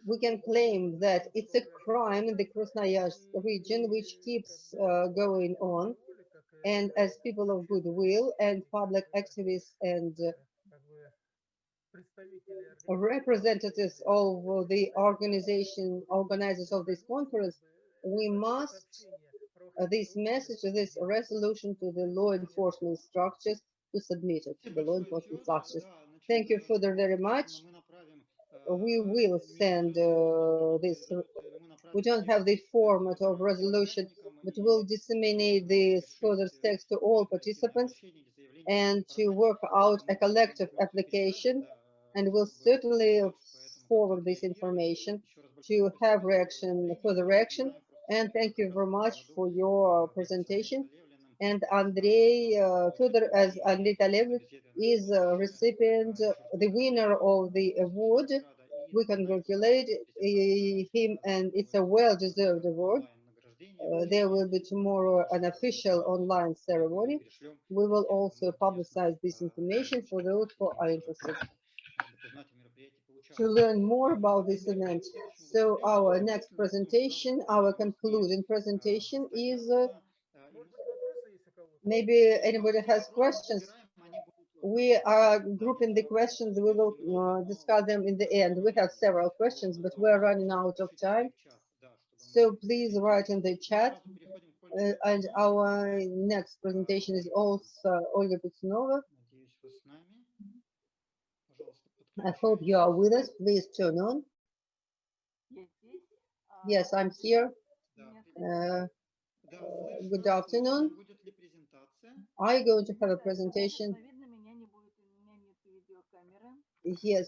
we can claim that it's a crime in the Krasnoyarsk region, which keeps going on. And as people of goodwill and public activists and representatives of the organizers of this conference, we must this message, this resolution to the law enforcement structures, to submit it to the law enforcement structures. Thank you further very much. We will send this. We don't have the format of resolution but we'll disseminate this further text to all participants and to work out a collective application, and we'll certainly forward this information to have reaction, further reaction. And thank you very much for your presentation. And Andrei Fedor, as Andrei Talevich, is a recipient, the winner of the award. We congratulate him, and it's a well-deserved award. There will be tomorrow an official online ceremony. We will also publicize this information for those who are interested to learn more about this event. So our next presentation, our concluding presentation is, maybe anybody has questions. We are grouping the questions. We will discuss them in the end. We have several questions, but we're running out of time. So please write in the chat. And our next presentation is also Olga Petsunova. I hope you are with us. Please turn on. Yes, I'm here. Good afternoon. Are you going to have a presentation? Yes,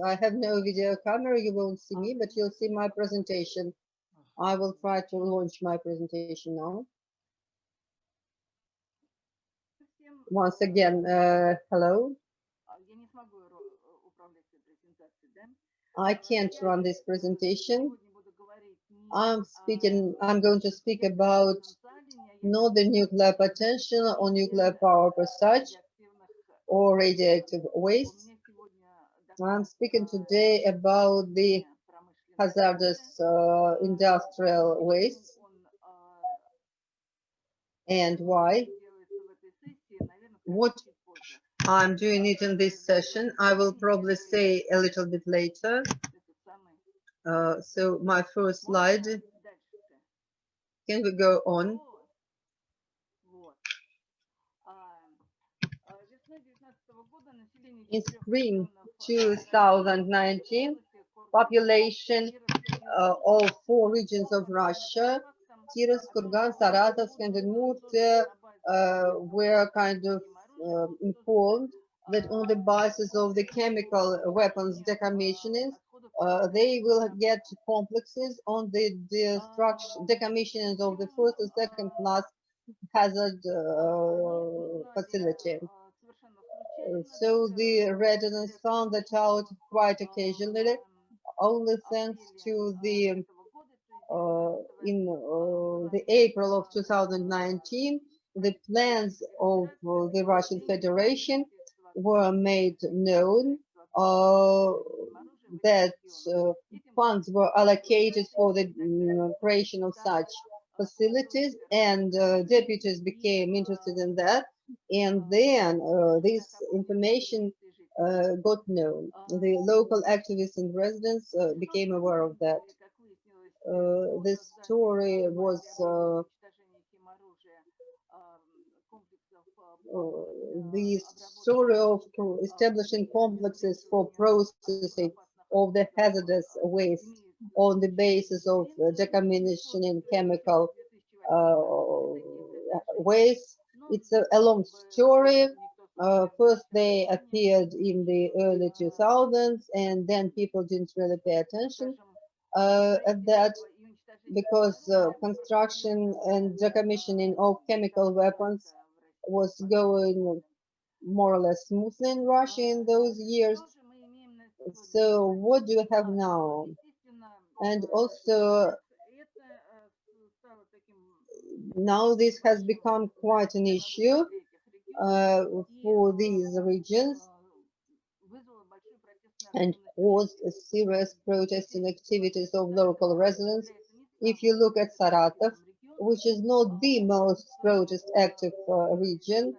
I have no video camera. You won't see me, but you'll see my presentation. I will try to launch my presentation now. Once again, hello. I can't run this presentation. I'm going to speak about not the nuclear potential or nuclear power per such or radioactive waste. I'm speaking today about the hazardous industrial waste and why. What I'm doing it in this session, I will probably say a little bit later. So my first slide, can we go on? In spring 2019, population of 4 regions of Russia, Kirovsk, Kurgan, Saratov, and Udmurtia, were kind of informed that on the basis of the chemical weapons decommissioning, they will get complexes on the decommissioning of the first and second class hazard facility. So the residents found that out quite occasionally, only thanks to the in the April of 2019, the plans of the Russian Federation were made known, that funds were allocated for the creation of such facilities, and deputies became interested in that, and then this information got known. The local activists and residents became aware of that. This story was the story of establishing complexes for processing of the hazardous waste on the basis of decommissioning chemical waste. It's a long story. First they appeared in the early 2000s, and then people didn't really pay attention at that, because construction and decommissioning of chemical weapons was going more or less smoothly in Russia in those years. So what do we have now? And also now this has become quite an issue for these regions, and caused serious protesting activities of local residents. If you look at Saratov, which is not the most protest active region,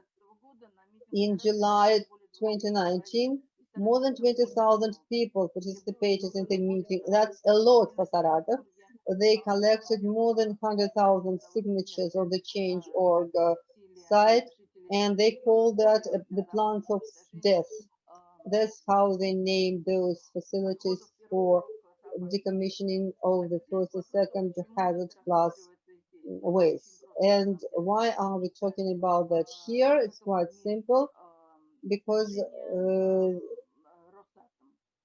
in July 2019, more than 20,000 people participated in the meeting. That's a lot for Saratov. They collected more than 100,000 signatures on the Change.org site, and they called that the plants of death. That's how they named those facilities for decommissioning of the first and second hazard class waste. And why are we talking about that here? It's quite simple, because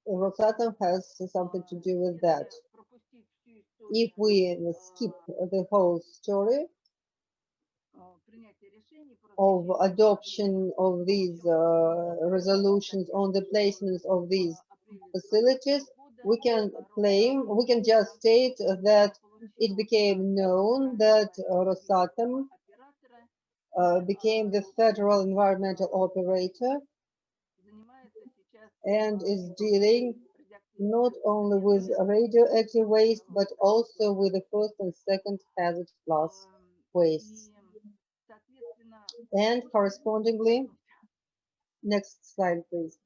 Rosatom has something to do with that. If we skip the whole story of adoption of these resolutions on the placements of these facilities, we can just state that it became known that Rosatom became the federal environmental operator and is dealing not only with radioactive waste, but also with the first and second hazard class wastes. And correspondingly, next slide, please.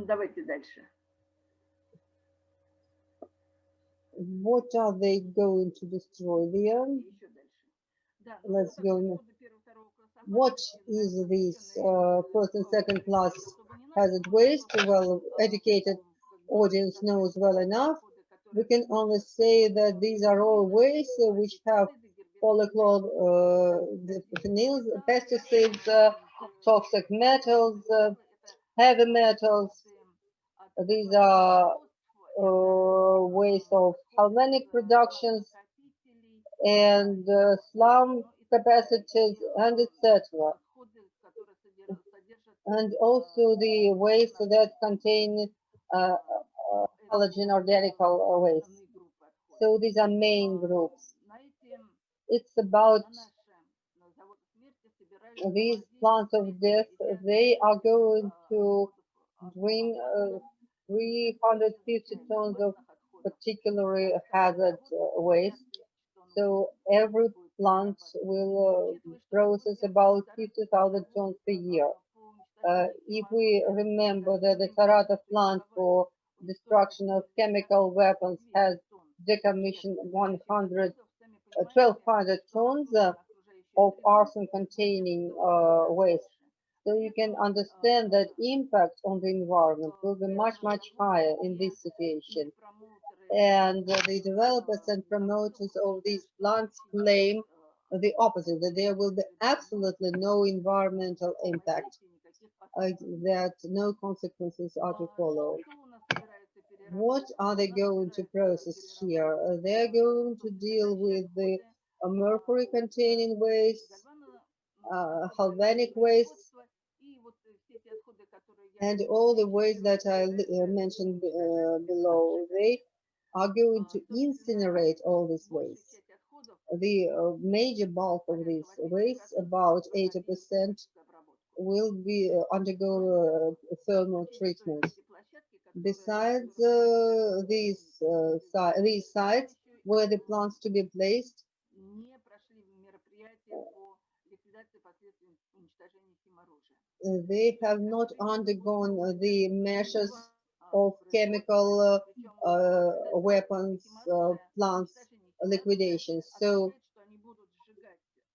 Давайте дальше. What are they going to destroy there? Let's go. What is this first and second class hazard waste? Well, educated audience knows well enough. We can only say that these are all wastes which have polychloride, phenyls, pesticides, toxic metals, heavy metals. These are waste of galvanic productions and slum capacities and etc. And also the waste that contain halogen organic waste. So these are main groups. It's about these plants of death. They are going to bring 350 tons of particularly hazard waste. So every plant will process about 50,000 tons per year. If we remember that the Saratov plant for destruction of chemical weapons has decommissioned 1,200 tons of arson-containing waste. So you can understand that impact on the environment will be much, much higher in this situation. And the developers and promoters of these plants claim the opposite, that there will be absolutely no environmental impact, that no consequences are to follow. What are they going to process here? They're going to deal with the mercury-containing waste, galvanic waste, and all the waste that I mentioned below. They are going to incinerate all this waste. The major bulk of this waste, about 80%, will be undergo thermal treatment. Besides these sites where the plants to be placed, they have not undergone the measures of chemical weapons plants liquidation. So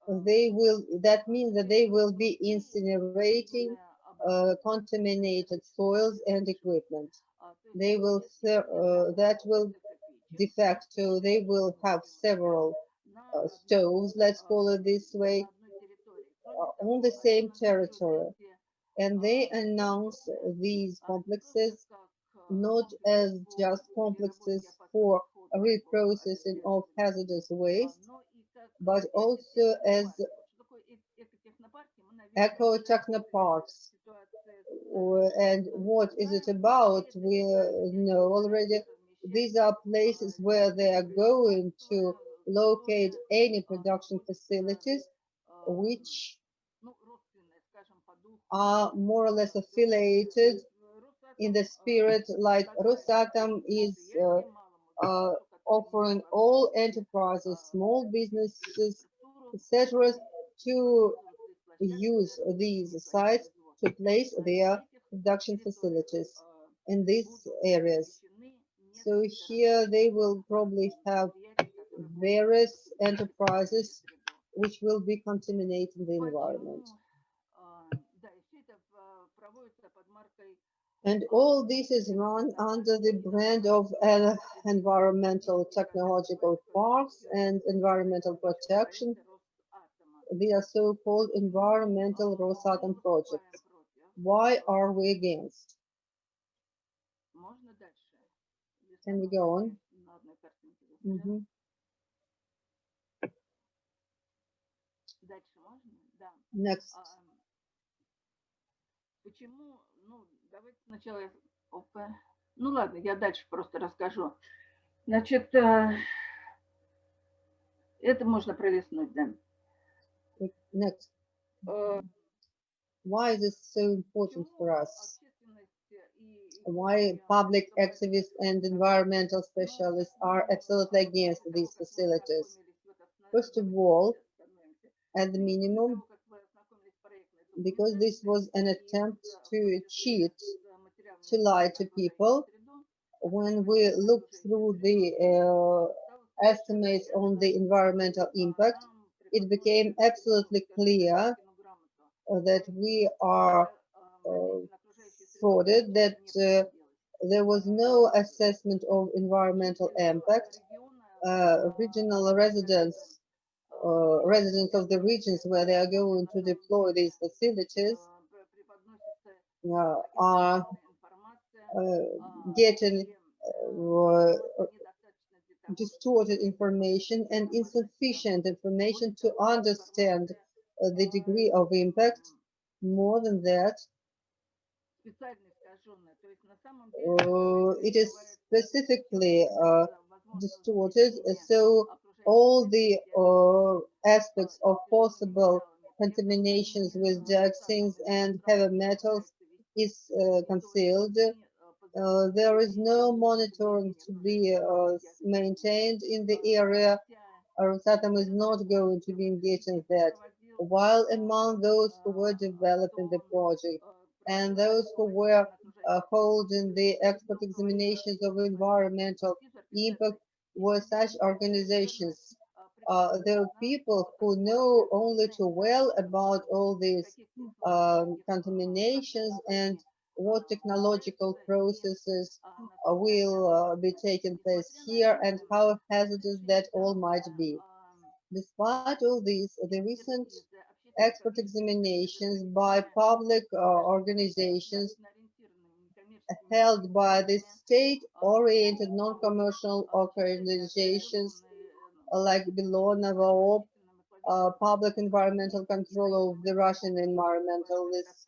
they will, that means that they will be incinerating contaminated soils and equipment. They will, that will de facto, they will have several stoves, let's call it this way, on the same territory. And they announce these complexes not as just complexes for reprocessing of hazardous waste, but also as eco-technoparks. And what is it about? We know already these are places where they are going to locate any production facilities which are more or less affiliated in the spirit, like Rosatom is offering all enterprises, small businesses, etc., to use these sites to place their production facilities in these areas. So here they will probably have various enterprises which will be contaminating the environment. And all this is run under the brand of environmental technological parks and environmental protection. They are so-called environmental Rosatom projects. Why are we against? Can we go on? Next. Почему, давайте сначала, ну ладно, я дальше просто расскажу. Значит, это можно пролистнуть, да. Next. Why is this so important for us? Why public activists and environmental specialists are absolutely against these facilities? First of all, at the minimum, because this was an attempt to cheat, to lie to people. When we look through the estimates on the environmental impact, it became absolutely clear that we are frauded, that there was no assessment of environmental impact. Regional residents of the regions where they are going to deploy these facilities are getting distorted information and insufficient information to understand the degree of impact. More than that, it is specifically distorted, so all the aspects of possible contaminations with dioxins and heavy metals is concealed. There is no monitoring to be maintained in the area. Rosatom is not going to be engaged in that. While among those who were developing the project and those who were holding the expert examinations of environmental impact were such organizations. There are people who know only too well about all these contaminations and what technological processes will be taking place here and how hazardous that all might be. Despite all this, the recent expert examinations by public organizations held by the state-oriented non-commercial organizations like Belona, VAOP, Public Environmental Control of the Russian Environmentalists,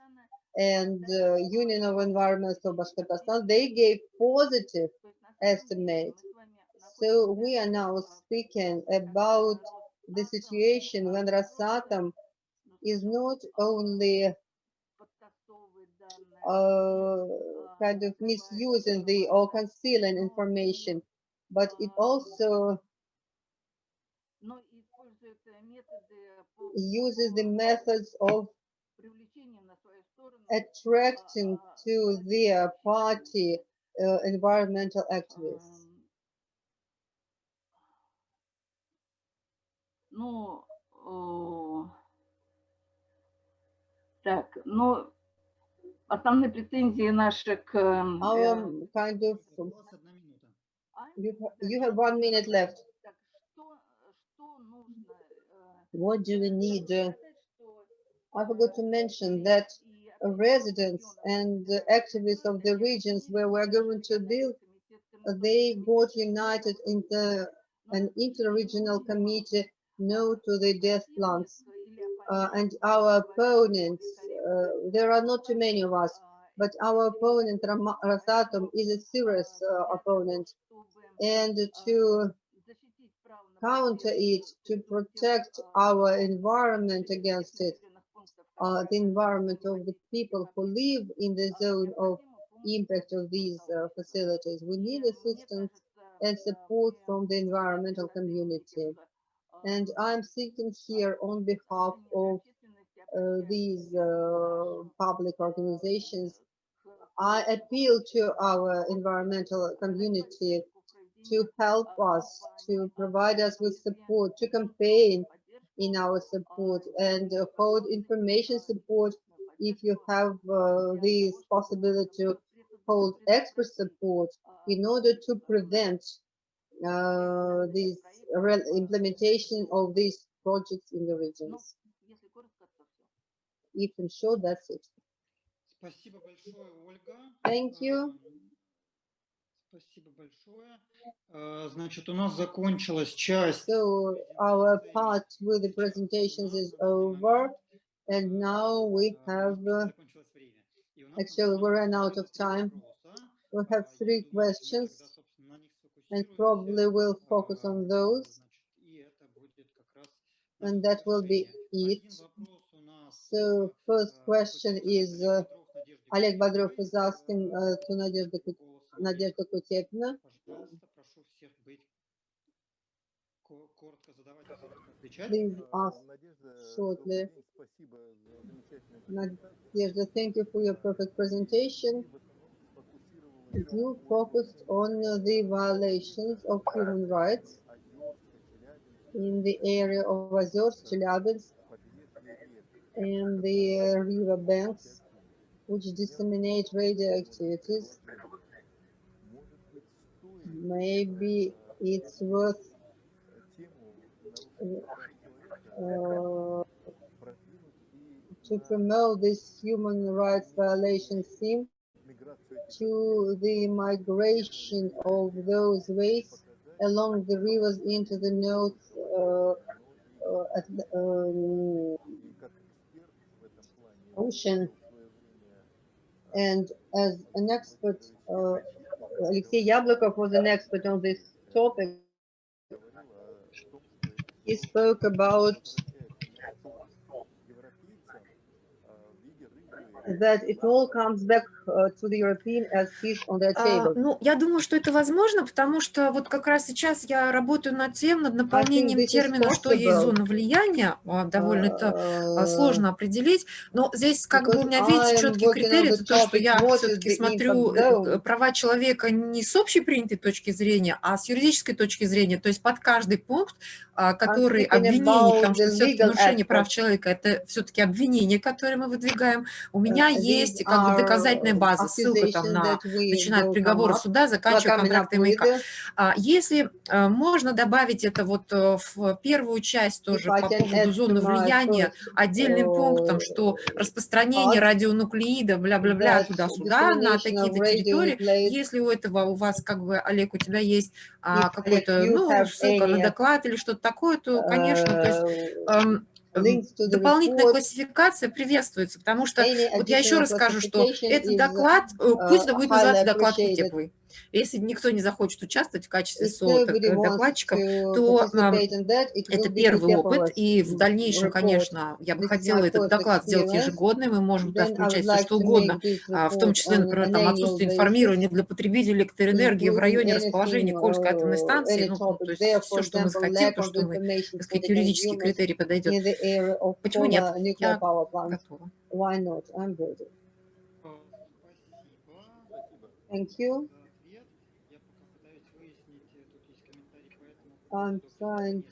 and Union of Environmentalists of Bashkortostan, they gave positive estimate. So we are now speaking about the situation when Rosatom is not only kind of misusing or concealing information, but it also uses the methods of attracting to their party environmental activists. Так, основные претензии наши к... Our kind of... You have 1 minute left. What do we need? I forgot to mention that residents and activists of the regions where we're going to build, they got united into an inter-regional committee no to the death plants. And our opponents, there are not too many of us, but our opponent, Rosatom, is a serious opponent. And to counter it, to protect our environment against it, the environment of the people who live in the zone of impact of these facilities, we need assistance and support from the environmental community. And I'm speaking here on behalf of these public organizations. I appeal to our environmental community to help us, to provide us with support, to campaign in our support and hold information support if you have this possibility hold expert support in order to prevent this implementation of these projects in the regions. If in short, that's it. Спасибо большое, Ольга. Thank you. Спасибо большое. Значит, у нас закончилась часть. So our part with the presentations is over, and now we have actually we ran out of time. We have 3 questions, and probably we'll focus on those, and that will be it. So first question is Oleg Bodrov is asking to Nadezhda Kutepina. Please ask shortly. Nadezhda, thank you for your perfect presentation. You focused on the violations of human rights in the area of Ozers, Chelyabinsk, and the river banks, which disseminate radioactivities. Maybe it's worth to promote this human rights violation theme to the migration of those wastes along the rivers into the North Ocean. And as an expert, Alexey Yablokov was an expert on this topic. He spoke about that it all comes back to the European as fish on their table. Ну, я думаю, что это возможно, потому что вот как раз сейчас я работаю над тем, над наполнением термина, что есть зона влияния. Довольно это сложно определить, но здесь как бы у меня, видите, четкий критерий, это то, что я все-таки смотрю права человека не с общепринятой точки зрения, а с юридической точки зрения, то есть под каждый пункт, который обвинение, потому что все-таки нарушение прав человека, это все-таки обвинение, которое мы выдвигаем. У меня есть как бы доказательная база, ссылка там на, начиная от приговора суда, заканчивая контрактами маяка. Если можно добавить это вот в первую часть тоже по поводу зоны влияния отдельным пунктом, что распространение радионуклеида, бля-бля-бля, туда-сюда, на такие-то территории, если у этого, у вас как бы, Олег, у тебя есть какой-то, ну, ссылка на доклад или что-то такое, то, конечно, то есть дополнительная классификация приветствуется, потому что, вот я еще раз скажу, что этот доклад, пусть это будет называться доклад Кутеповой. Если никто не захочет участвовать в качестве докладчиков, то это первый опыт, и в дальнейшем, конечно, я бы хотела этот доклад сделать ежегодным, мы можем туда включать все, что угодно, в том числе, например, там отсутствие информирования для потребителей электроэнергии в районе расположения Кольской атомной станции, ну, то есть все, что мы захотим, то, что мы, так сказать, юридический критерий подойдет. Почему нет? Я готова. Why not? I'm ready. Thank you. I'm trying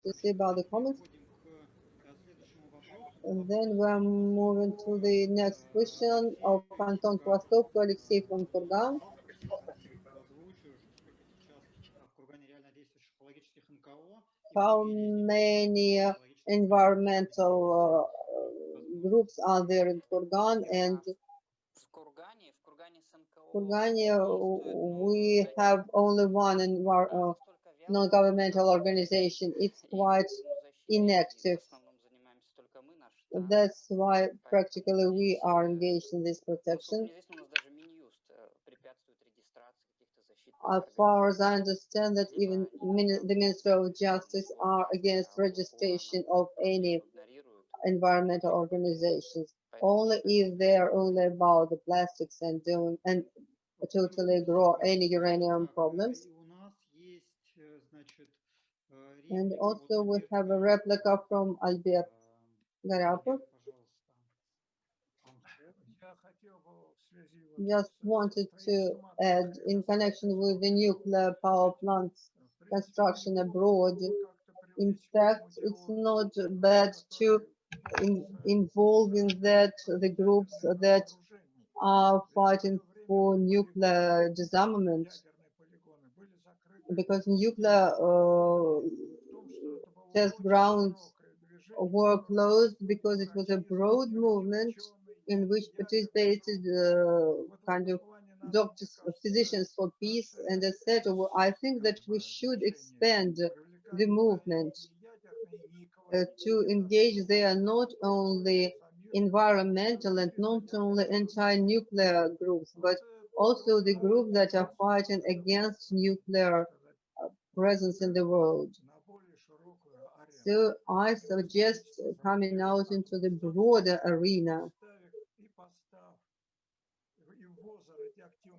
to see about the comments. And then we're moving to the next question of Anton Kvastov to Alexey from Kurgan. How many environmental groups are there in Kurgan? And Kurgane, we have only one non-governmental organization. It's quite inactive. That's why practically we are engaged in this protection. As far as I understand that even the Ministry of Justice are against registration of any environmental organizations, only if they're only about the plastics and totally ignore any uranium problems. And also we have a replica from Albert Garapov. Just wanted to add, in connection with the nuclear power plants construction abroad, in fact, it's not bad to involve in that the groups that are fighting for nuclear disarmament, because nuclear test grounds were closed because it was a broad movement in which participated kind of doctors, physicians for peace, and etc. Well, I think that we should expand the movement to engage there not only environmental and not only anti-nuclear groups, but also the groups that are fighting against nuclear presence in the world. So I suggest coming out into the broader arena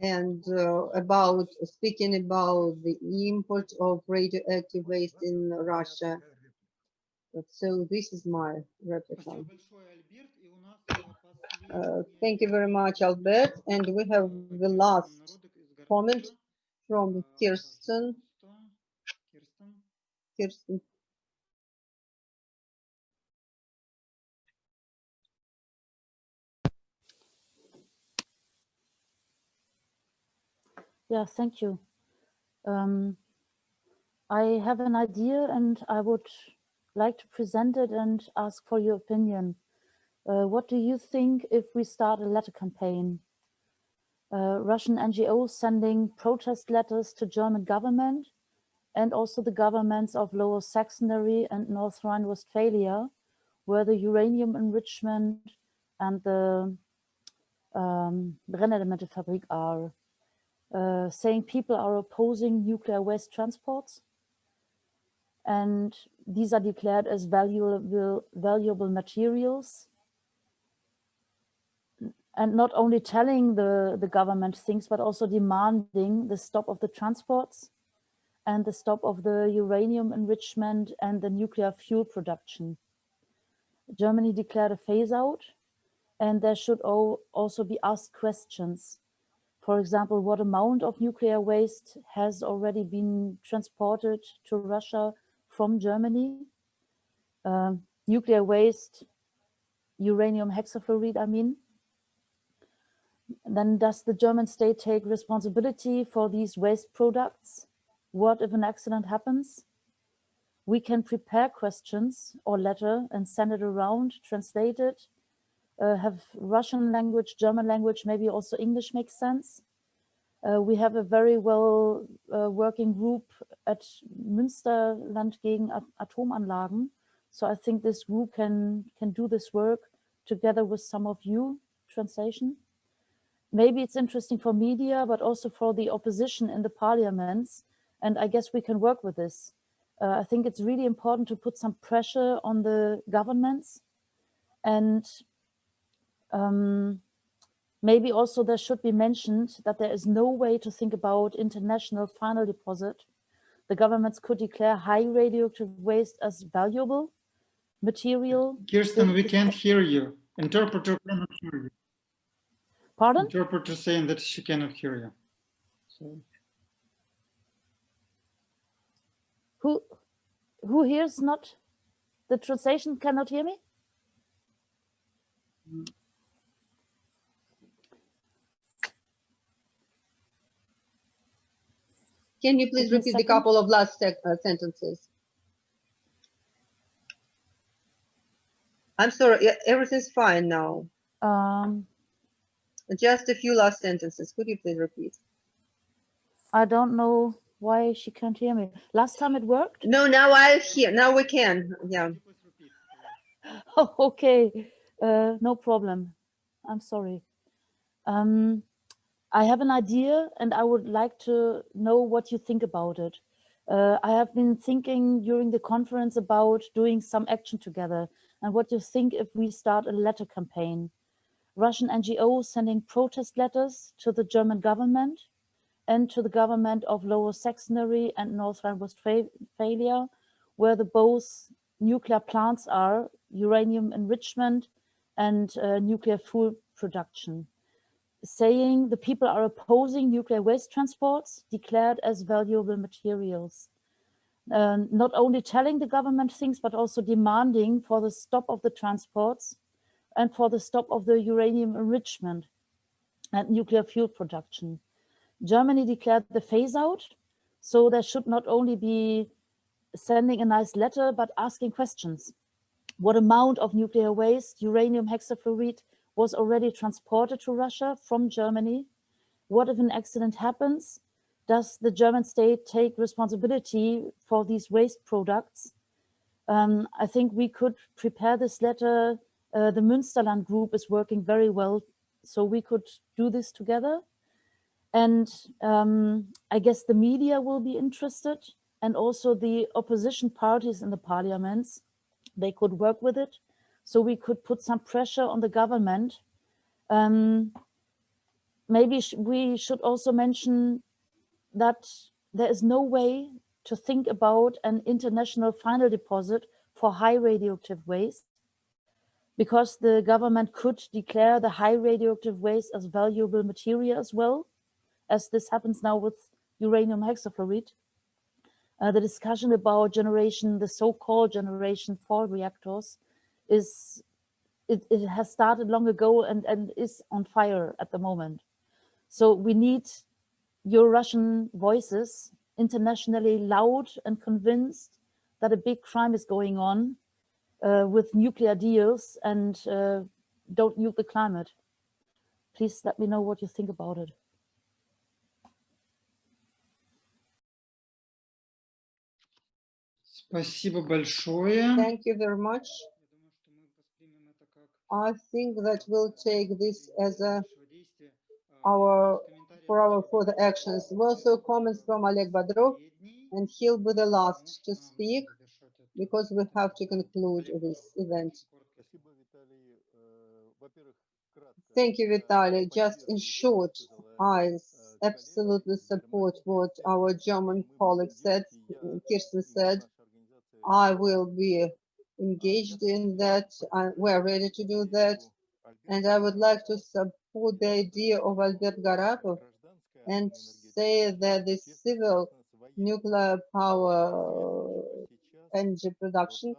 and speaking about the import of radioactive waste in Russia. So this is my replica. Thank you very much, Albert. And we have the last comment from Kirsten. Yeah, thank you. I have an idea and I would like to present it and ask for your opinion. What do you think if we start a letter campaign? Russian NGOs sending protest letters to German government and also the governments of Lower Saxony and North Rhine-Westphalia, where the uranium enrichment and the Brennelementefabrik are, saying people are opposing nuclear waste transports. And these are declared as valuable materials. And not only telling the government things, but also demanding the stop of the transports and the stop of the uranium enrichment and the nuclear fuel production. Germany declared a phase out, and there should also be asked questions. For example, what amount of nuclear waste has already been transported to Russia from Germany? Nuclear waste, uranium hexafluoride, I mean. Then does the German state take responsibility for these waste products? What if an accident happens? We can prepare questions or letter and send it around, translate it, have Russian language, German language, maybe also English makes sense. We have a very well working group at Münsterland gegen Atomanlagen. So I think this group can do this work together with some of you, translation. Maybe it's interesting for media, but also for the opposition in the parliaments. And I guess we can work with this. I think it's really important to put some pressure on the governments. And maybe also there should be mentioned that there is no way to think about international final deposit. The governments could declare high radioactive waste as valuable material. Kirsten, we can't hear you. Interpreter cannot hear you. Pardon? Interpreter saying that she cannot hear you. So. Who hears not? The translation cannot hear me? Can you please repeat the couple of last sentences? I'm sorry, everything's fine now. Just a few last sentences. Could you please repeat? I don't know why she can't hear me. Last time it worked? No, now I hear. Now we can. Yeah. Oh, okay. No problem. I'm sorry. I have an idea and I would like to know what you think about it. I have been thinking during the conference about doing some action together and what you think if we start a letter campaign. Russian NGOs sending protest letters to the German government and to the government of Lower Saxony and North Rhine-Westphalia, where the both nuclear plants are, uranium enrichment and nuclear fuel production, saying the people are opposing nuclear waste transports declared as valuable materials. Not only telling the government things, but also demanding for the stop of the transports and for the stop of the uranium enrichment. and nuclear fuel production. Germany declared the phase out, so there should not only be sending a nice letter, but asking questions. What amount of nuclear waste, uranium hexafluoride, was already transported to Russia from Germany? What if an accident happens? Does the German state take responsibility for these waste products? I think we could prepare this letter. The Münsterland group is working very well, so we could do this together. And I guess the media will be interested, and also the opposition parties in the parliaments, they could work with it. So we could put some pressure on the government. Maybe we should also mention that there is no way to think about an international final deposit for high radioactive waste, because the government could declare the high radioactive waste as valuable material as well, as this happens now with uranium hexafluoride. The discussion about the so-called generation 4 reactors it has started long ago and is on fire at the moment. So we need your Russian voices internationally loud and convinced that a big crime is going on with nuclear deals, and don't nuke the climate. Please let me know what you think about it. Спасибо большое. Thank you very much. I think that we'll take this as our further actions. We also comments from Oleg Bodrov, and he'll be the last to speak because we have to conclude this event. Thank you, Vitaly. Just in short, I absolutely support what our German colleague said, Kirsten said. I will be engaged in that. We're ready to do that. And I would like to support the idea of Albert Garapov and say that the civil nuclear power energy production,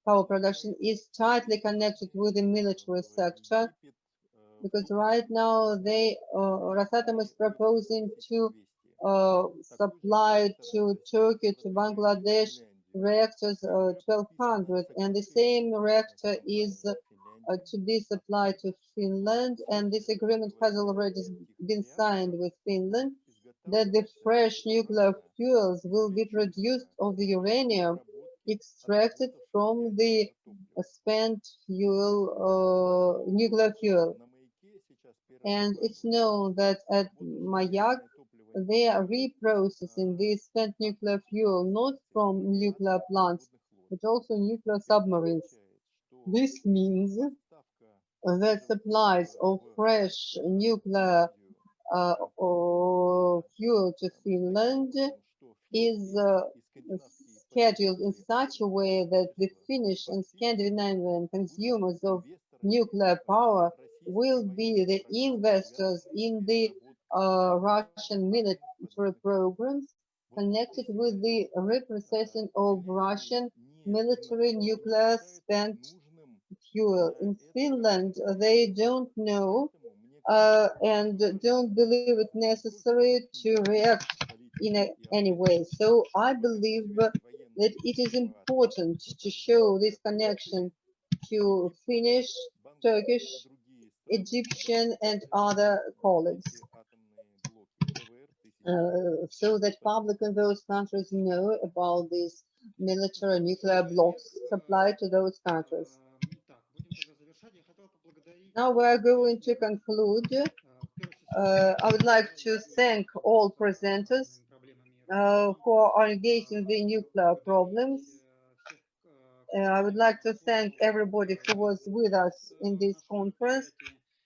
power production is tightly connected with the military sector, because right now Rosatom is proposing to supply to Turkey, to Bangladesh, reactors 1200, and the same reactor is to be supplied to Finland, and this agreement has already been signed with Finland, that the fresh nuclear fuels will be produced of the uranium extracted from the spent fuel, nuclear fuel. And it's known that at Mayak, they are reprocessing the spent nuclear fuel, not from nuclear plants, but also nuclear submarines. This means that supplies of fresh nuclear fuel to Finland is scheduled in such a way that the Finnish and Scandinavian consumers of nuclear power will be the investors in the Russian military programs connected with the reprocessing of Russian military nuclear spent fuel. In Finland, they don't know and don't believe it necessary to react in any way. So I believe that it is important to show this connection to Finnish, Turkish, Egyptian and other colleagues, so that public in those countries know about these military nuclear blocks supplied to those countries. Now we're going to conclude. I would like to thank all presenters who are engaged in the nuclear problems. I would like to thank everybody who was with us in this conference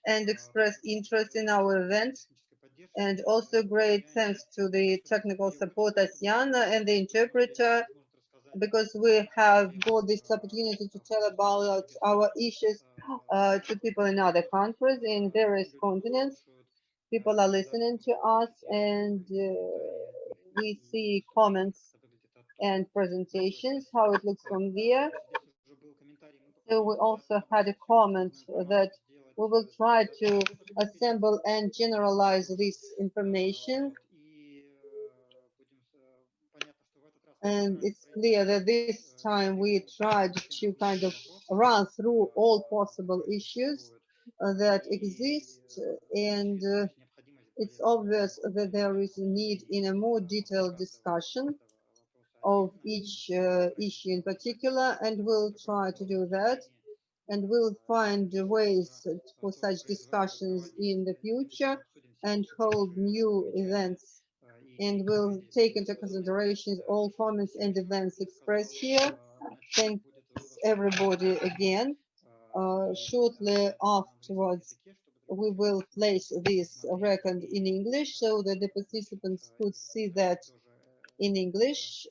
and expressed interest in our event. And also great thanks to the technical support, Asiana, and the interpreter, because we have got this opportunity to tell about our issues to people in other countries, in various continents. People are listening to us, and we see comments and presentations, how it looks from there. So we also had a comment that We will try to assemble and generalize this information. And it's clear that this time we tried to kind of run through all possible issues that exist, and it's obvious that there is a need in a more detailed discussion of each issue in particular, and we'll try to do that, and we'll find ways for such discussions in the future and hold new events, and we'll take into consideration all comments and events expressed here. Thanks everybody again. Shortly afterwards, we will place this record in English so that the participants could see that in English,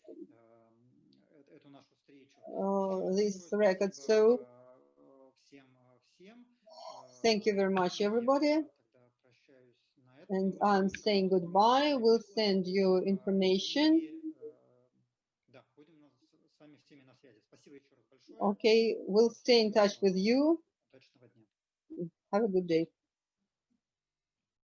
this record. So thank you very much, everybody. And I'm saying goodbye. We'll send you information. Okay, we'll stay in touch with you. Have a good day.